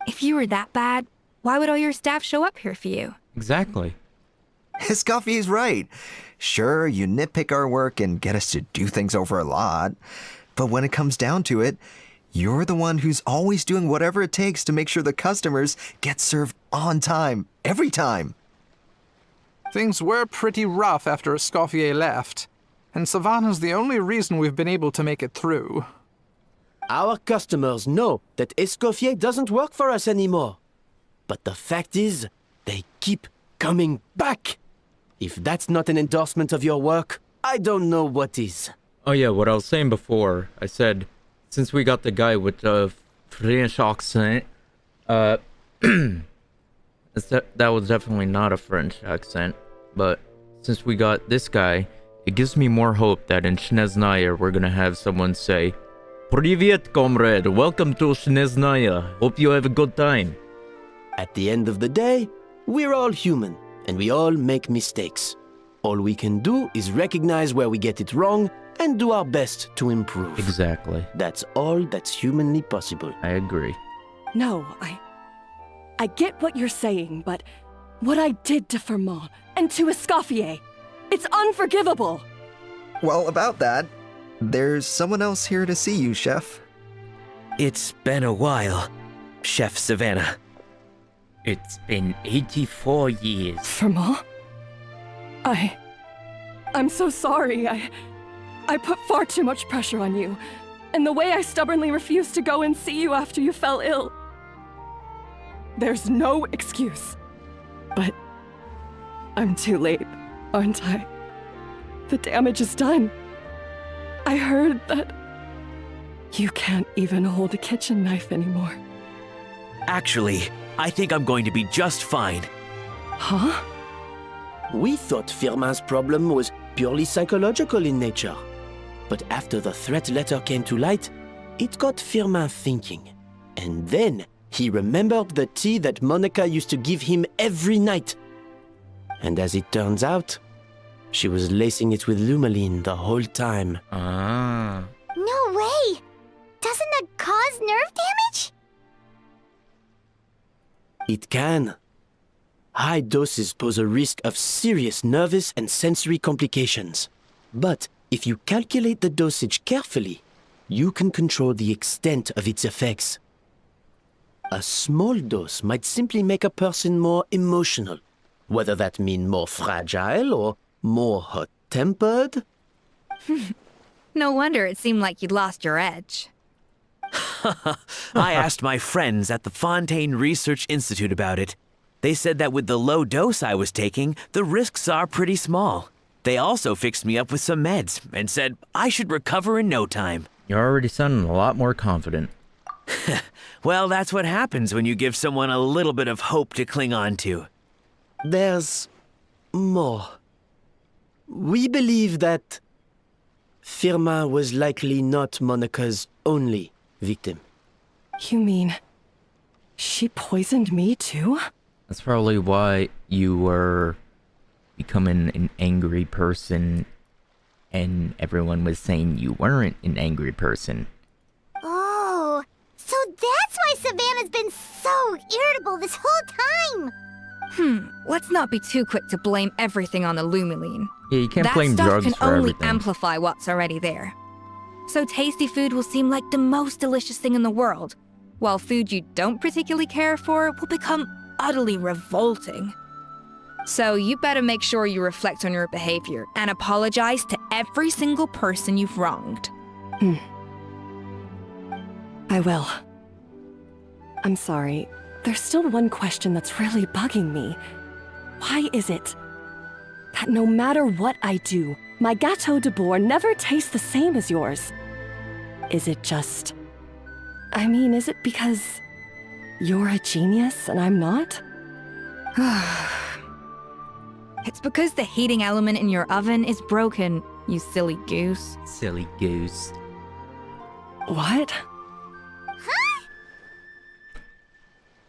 If you were that bad, why would all your staff show up here for you? Exactly. Escoffier's right. Sure, you nitpick our work and get us to do things over a lot. But when it comes down to it, you're the one who's always doing whatever it takes to make sure the customers get served on time, every time. Things were pretty rough after Escoffier left, and Savannah's the only reason we've been able to make it through. Our customers know that Escoffier doesn't work for us anymore. But the fact is, they keep coming back. If that's not an endorsement of your work, I don't know what is. Oh yeah, what I was saying before, I said, since we got the guy with the French accent, that was definitely not a French accent, but since we got this guy, it gives me more hope that in Sneznaya we're gonna have someone say, "Privyet, comrade, welcome to Sneznaya, hope you have a good time." At the end of the day, we're all human, and we all make mistakes. All we can do is recognize where we get it wrong and do our best to improve. Exactly. That's all that's humanly possible. I agree. No, I get what you're saying, but what I did to Firmin and to Escoffier, it's unforgivable. Well, about that, there's someone else here to see you, Chef. It's been a while, Chef Savannah. It's been 84 years. Firmin? I'm so sorry. I put far too much pressure on you, and the way I stubbornly refused to go and see you after you fell ill. There's no excuse. But I'm too late, aren't I? The damage is done. I heard that you can't even hold a kitchen knife anymore. Actually, I think I'm going to be just fine. Huh? We thought Firmin's problem was purely psychological in nature. But after the threat letter came to light, it got Firmin thinking. And then he remembered the tea that Monica used to give him every night. And as it turns out, she was lacing it with Lumaline the whole time. Ah. No way! Doesn't that cause nerve damage? It can. High doses pose a risk of serious nervous and sensory complications. But if you calculate the dosage carefully, you can control the extent of its effects. A small dose might simply make a person more emotional, whether that means more fragile or more hot-tempered. No wonder it seemed like you'd lost your edge. I asked my friends at the Fontaine Research Institute about it. They said that with the low dose I was taking, the risks are pretty small. They also fixed me up with some meds and said I should recover in no time. You're already sounding a lot more confident. Well, that's what happens when you give someone a little bit of hope to cling on to. There's more. We believe that Firmin was likely not Monica's only victim. You mean she poisoned me too? That's probably why you were becoming an angry person and everyone was saying you weren't an angry person. Oh, so that's why Savannah's been so irritable this whole time! Let's not be too quick to blame everything on the Lumaline. Yeah, you can't blame drugs that for stuff can only everything. amplify what's already there. So tasty food will seem like the most delicious thing in the world, while food you don't particularly care for will become utterly revolting. So you better make sure you reflect on your behavior and apologize to every single person you've wronged. I will. I'm sorry. There's still one question that's really bugging me. Why is it that no matter what I do, my Gâteau de Bourg never tastes the same as yours? Is it just... is it because you're a genius and I'm not? It's because the heating element in your oven is broken, you silly goose. Silly goose. What?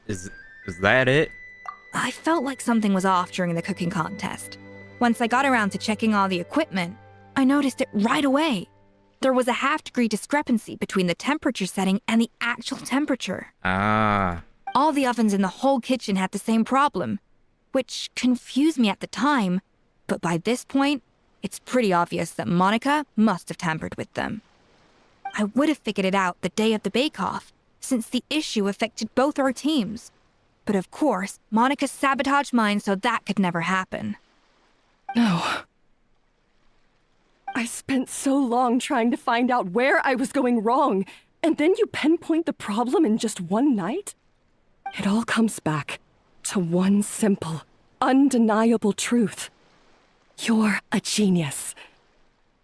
Is that it? I felt like something was off during the cooking contest. Once I got around to checking all the equipment, I noticed it right away. There was a half-degree discrepancy between the temperature setting and the actual temperature. Ah. All the ovens in the whole kitchen had the same problem, which confused me at the time, but by this point, it's pretty obvious that Monica must have tampered with them. I would have figured it out the day of the bake-off, since the issue affected both our teams. But of course, Monica sabotaged mine so that could never happen. No. I spent so long trying to find out where I was going wrong, and then you pinpoint the problem in just one night? It all comes back to one simple, undeniable truth. You're a genius.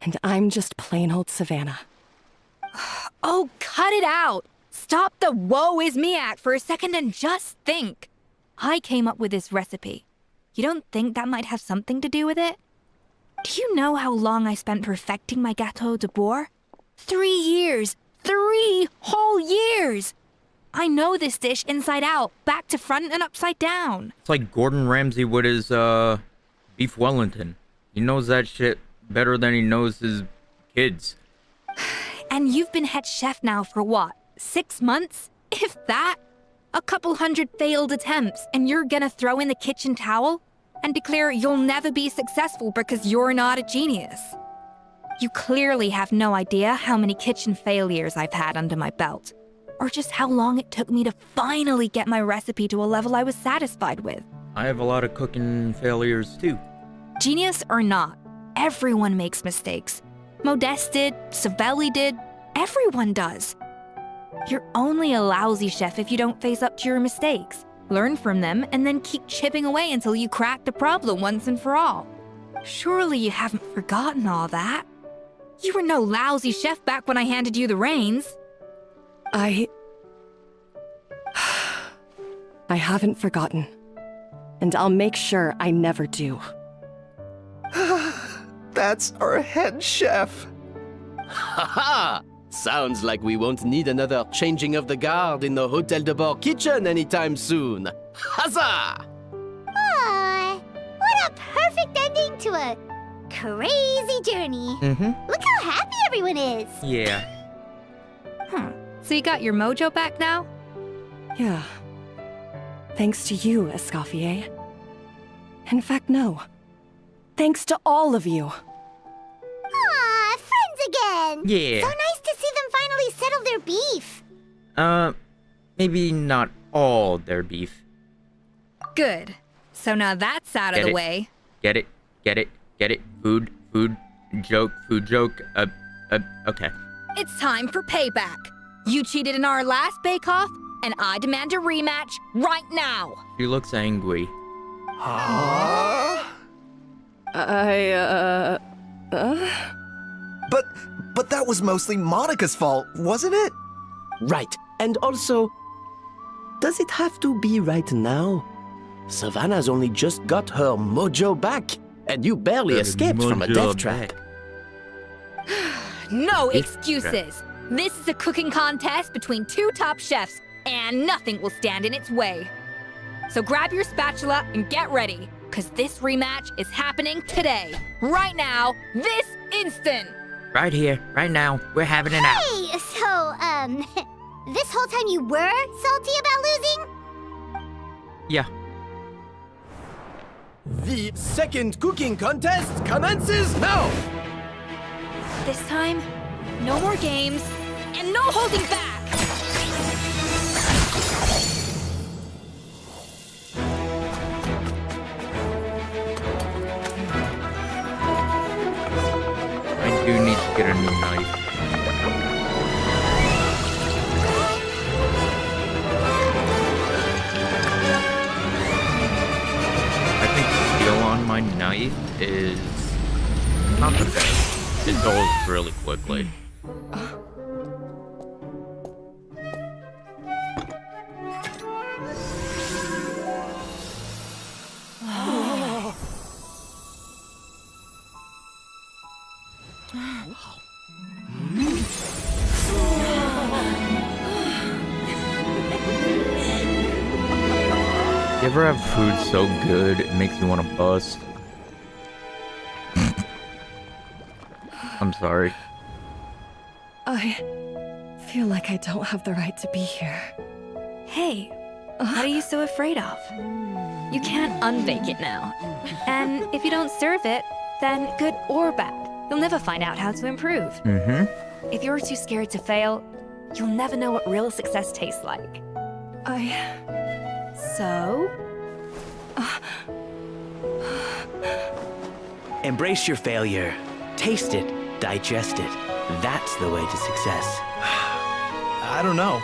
And I'm just plain old Savannah. Oh, cut it out! Stop the woe is me act for a second and just think. I came up with this recipe. You don't think that might have something to do with it? Do you know how long I spent perfecting my Gâteau de Bourg? 3 years! 3 whole years! I know this dish inside out, back to front and upside down. It's like Gordon Ramsay with his beef Wellington. He knows that shit better than he knows his kids. And you've been head chef now for what, 6 months? If that? A couple hundred failed attempts, and you're gonna throw in the kitchen towel and declare you'll never be successful because you're not a genius. You clearly have no idea how many kitchen failures I've had under my belt, or just how long it took me to finally get my recipe to a level I was satisfied with. I have a lot of cooking failures too. Genius or not, everyone makes mistakes. Modeste did, Savelli did, everyone does. You're only a lousy chef if you don't face up to your mistakes, learn from them, and then keep chipping away until you crack the problem once and for all. Surely you haven't forgotten all that. You were no lousy chef back when I handed you the reins. I haven't forgotten. And I'll make sure I never do. That's our head chef. Haha! Sounds like we won't need another changing of the guard in the Hotel de Bord kitchen anytime soon. Huzzah! Aw, what a perfect ending to a crazy journey. Look how happy everyone is. Yeah. So you got your mojo back now? Yeah. Thanks to you, Escoffier. In fact, no. Thanks to all of you. Aw, friends again. Yeah. So nice to see them finally settle their beef. Maybe not all their beef. Good. So now that's out of the way. Get it. Food joke. Okay. It's time for payback. You cheated in our last bake-off, and I demand a rematch right now. She looks angry. But that was mostly Monica's fault, wasn't it? Right. And also, does it have to be right now? Savannah's only just got her mojo back, and you barely escaped from a death trap. No excuses. This is a cooking contest between 2 top chefs, and nothing will stand in its way. So grab your spatula and get ready, because this rematch is happening today. Right now, this instant. Right here, right now, we're having it out. Hey, so, this whole time you were salty about losing? Yeah. The second cooking contest commences now! This time, no more games, and no holding back! I do need to get a new knife. I think the skill on my knife is not the best. It dulls really quickly. You ever have food so good it makes you want to bust? I'm sorry. I feel like I don't have the right to be here. Hey, what are you so afraid of? You can't unbake it now. And if you don't serve it, then good or bad, you'll never find out how to improve. If you're too scared to fail, you'll never know what real success tastes like. So? Embrace your failure. Taste it. Digest it. That's the way to success. I don't know.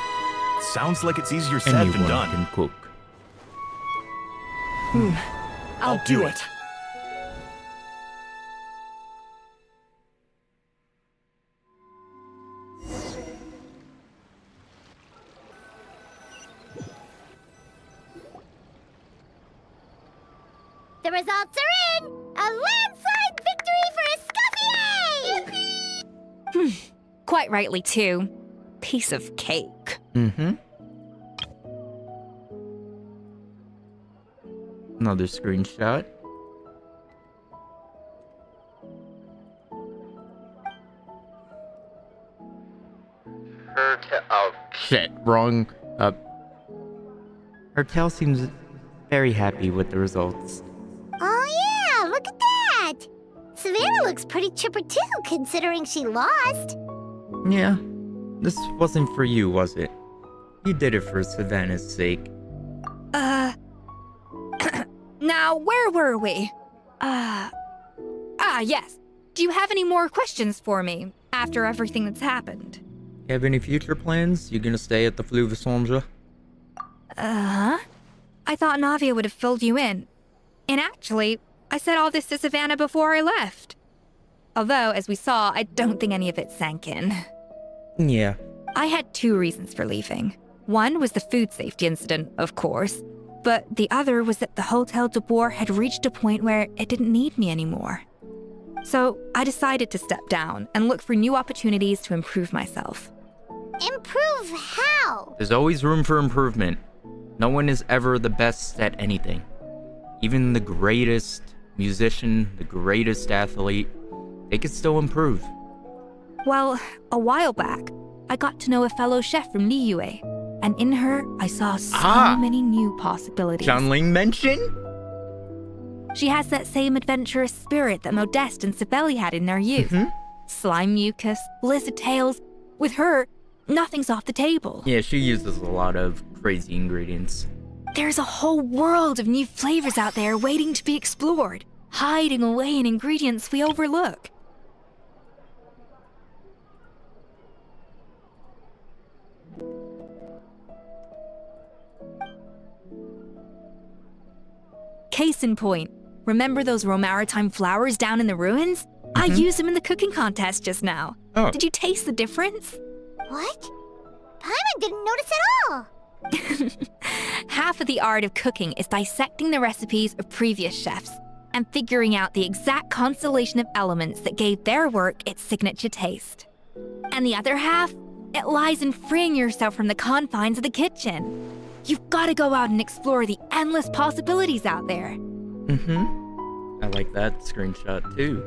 Sounds like it's easier said than Anyone done. can cook. I'll do it. The results are in! A landslide victory for Escoffier! Quite rightly, too. Piece of cake. Mm-hmm. Another screenshot. Oh, shit. Wrong. Hertel seems very happy with the results. Oh yeah, look at that! Savannah looks pretty chipper too, considering she lost. Yeah. This wasn't for you, was it? You did it for Savannah's sake. Now, where were we? Yes. Do you have any more questions for me after everything that's happened? You have any future plans? You gonna stay at the Fleuve Songe? I thought Navia would have filled you in. And actually, I said all this to Savannah before I left. Although, as we saw, I don't think any of it sank in. Yeah. I had 2 reasons for leaving. One was the food safety incident, of course. But the other was that the Hotel de Boer had reached a point where it didn't need me anymore. So I decided to step down and look for new opportunities to improve myself. Improve how? There's always room for improvement. No one is ever the best at anything. Even the greatest musician, the greatest athlete, they could still improve. Well, a while back, I got to know a fellow chef from Liyue, and in her, I saw so many new possibilities. Jiangling mentioned? She has that same adventurous spirit that Modeste and Sibeli had in their youth. Slime mucus, lizard tails. With her, nothing's off the table. Yeah, she uses a lot of crazy ingredients. There's a whole world of new flavors out there waiting to be explored, hiding away in ingredients we overlook. Case in point, remember those Romaritime flowers down in the ruins? I used them in the cooking contest just now. Oh. Did you taste the difference? What? Paimon didn't notice at all. Half of the art of cooking is dissecting the recipes of previous chefs and figuring out the exact constellation of elements that gave their work its signature taste. And the other half, it lies in freeing yourself from the confines of the kitchen. You've got to go out and explore the endless possibilities out there. I like that screenshot too.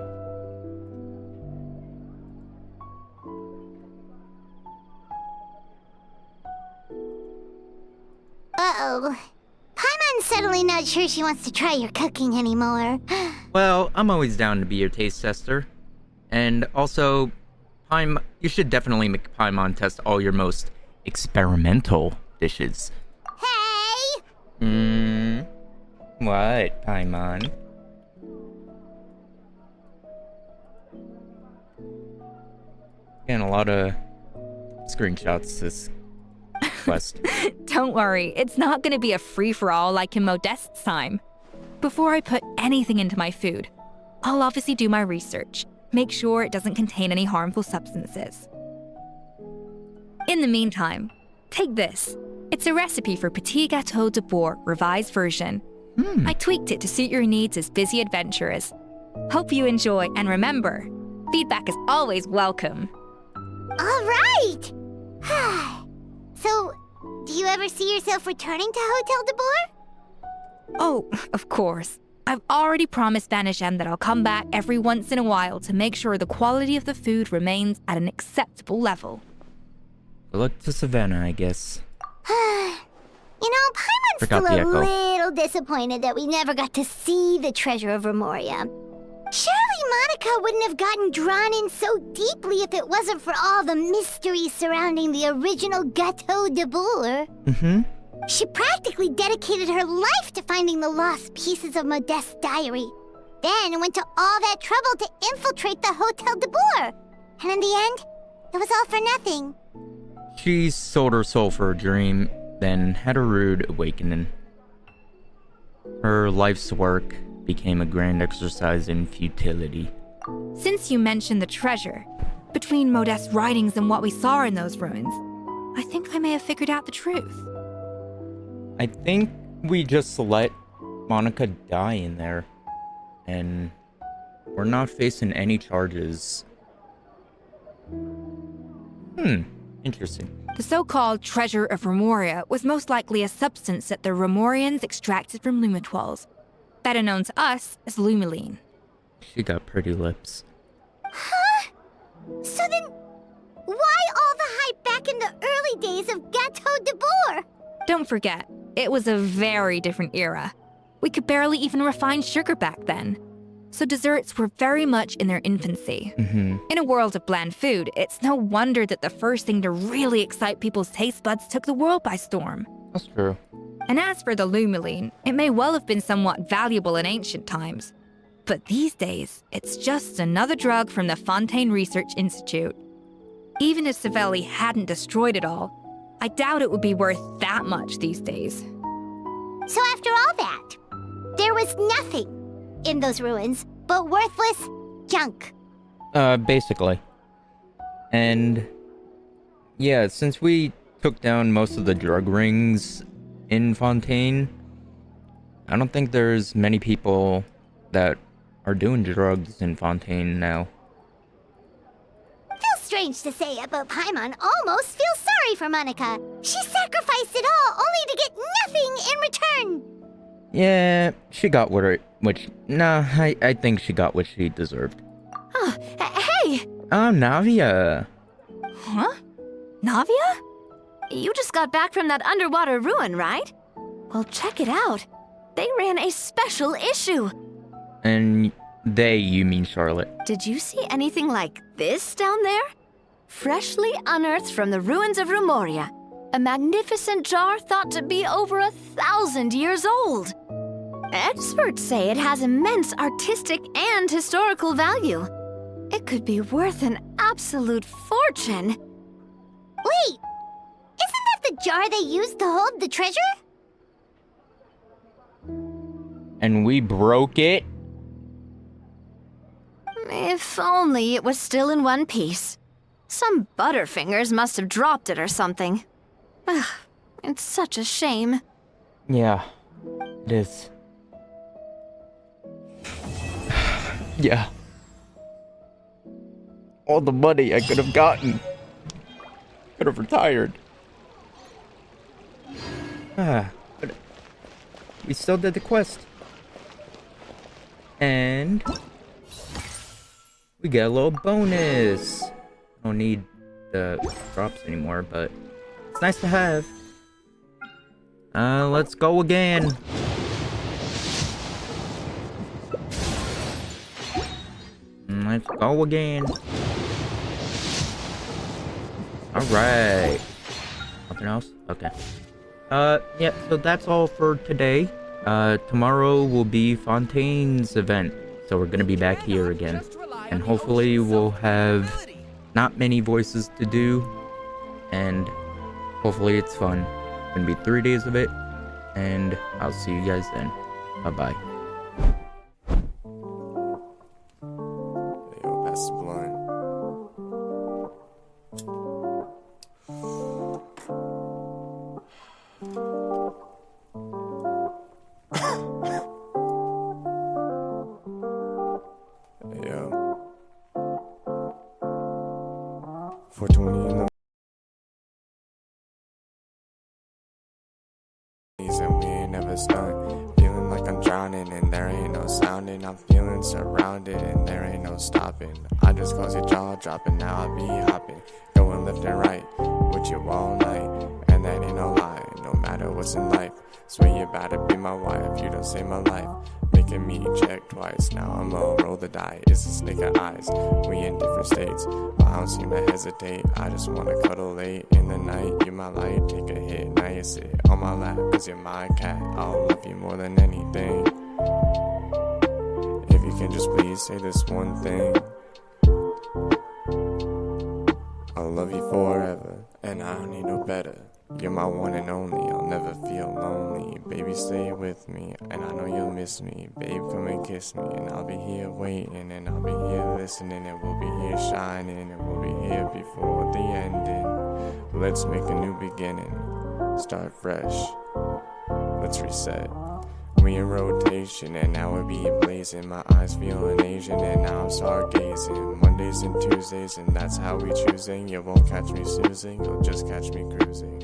Uh-oh. Paimon's suddenly not sure she wants to try your cooking anymore. Well, I'm always down to be your taste tester. And also, you should definitely make Paimon test all your most experimental dishes. Hey! What, Paimon? Getting a lot of screenshots this quest. Don't worry, it's not going to be a free-for-all like in Modeste's time. Before I put anything into my food, I'll obviously do my research, make sure it doesn't contain any harmful substances. In the meantime, take this. It's a recipe for Petit Gâteau de Boer revised version. I tweaked it to suit your needs as busy adventurers. Hope you enjoy, and remember, feedback is always welcome. All right! So, do you ever see yourself returning to Hotel de Boer? Oh, of course. I've already promised Vanishem that I'll come back every once in a while to make sure the quality of the food remains at an acceptable level. Good luck to Savannah, I guess. You know, Paimon's Forgot still the a echo. little disappointed that we never got to see the treasure of Remoria. Surely Monica wouldn't have gotten drawn in so deeply if it wasn't for all the mystery surrounding the original Gâteau de Boer. She practically dedicated her life to finding the lost pieces of Modeste's diary. then went to all that trouble to infiltrate the Hotel de Boer. And in the end, it was all for nothing. She sold her soul for a dream, then had a rude awakening. Her life's work became a grand exercise in futility. Since you mentioned the treasure, between Modest's writings and what we saw in those ruins, I think I may have figured out the truth. I think we just let Monica die in there, and we're not facing any charges. Interesting. The so-called Treasure of Remoria was most likely a substance that the Remorians extracted from Lumitwals, better known to us as Lumiline. She got pretty lips. Huh? So then, why all the hype back in the early days of Gateau de Boer? Don't forget, it was a very different era. We could barely even refine sugar back then. So desserts were very much in their infancy. In a world of bland food, it's no wonder that the first thing to really excite people's taste buds took the world by storm. That's true. And as for the Lumiline, it may well have been somewhat valuable in ancient times. But these days, it's just another drug from the Fontaine Research Institute. Even if Savelli hadn't destroyed it all, I doubt it would be worth that much these days. So after all that, there was nothing in those ruins but worthless junk. Basically. And yeah, since we took down most of the drug rings in Fontaine, I don't think there's many people that are doing drugs in Fontaine now. Feels strange to say it, but Paimon almost feels sorry for Monica. She sacrificed it all only to get nothing in return. Yeah, she got I think she got what she deserved. Oh, hey! Navia. Huh? Navia? You just got back from that underwater ruin, right? Well, check it out. They ran a special issue. And you mean Charlotte. Did you see anything like this down there? Freshly unearthed from the ruins of Remoria. A magnificent jar thought to be over 1,000 years old. Experts say it has immense artistic and historical value. It could be worth an absolute fortune. Wait, isn't that the jar they used to hold the treasure? And we broke it? If only it was still in one piece. Some butterfingers must have dropped it or something. Ugh, it's such a shame. Yeah, it is. Yeah. All the money I could have gotten. Could have retired. But we still did the quest. And we get a little bonus. Don't need the drops anymore, but it's nice to have. Let's go again. Let's go again. Alright. Nothing else? Okay. Yeah, so that's all for today. Tomorrow will be Fontaine's event, so we're gonna be back here again. And hopefully we'll have not many voices to do, and hopefully it's fun. It's gonna be 3 days of it, and I'll see you guys then. Bye-bye. Yo, that's blunt. Yo. 4:20 in the and we ain't never stunned. Feeling like I'm drowning and there ain't no sounding. I'm feeling surrounded and there ain't no stopping. I just close your jaw dropping, now I be hopping. Going left and right with you all night. And that ain't no lie, no matter what's in life. Swear you about to be my wife, you don't save my life. Making me check twice, now I'ma roll the die. It's a snake of eyes, we in different states. But I don't seem to hesitate, I just wanna cuddle late in the night. You my light, take a hit, now you sit on my lap. Cause you're my cat, I'll love you more than anything. If you can just please say this one thing. I'll love you forever, and I don't need no better. You're my one and only, I'll never feel lonely. Baby, stay with me, and I know you'll miss me. Babe, come and kiss me, and I'll be here waiting, and I'll be here listening, and we'll be here shining, and we'll be here before the ending. Let's make a new beginning, start fresh, let's reset. We in rotation, and now we be blazing. My eyes feeling Asian, and now I'm stargazing. Mondays and Tuesdays, and that's how we choosing. You won't catch me snoozing, you'll just catch me cruising.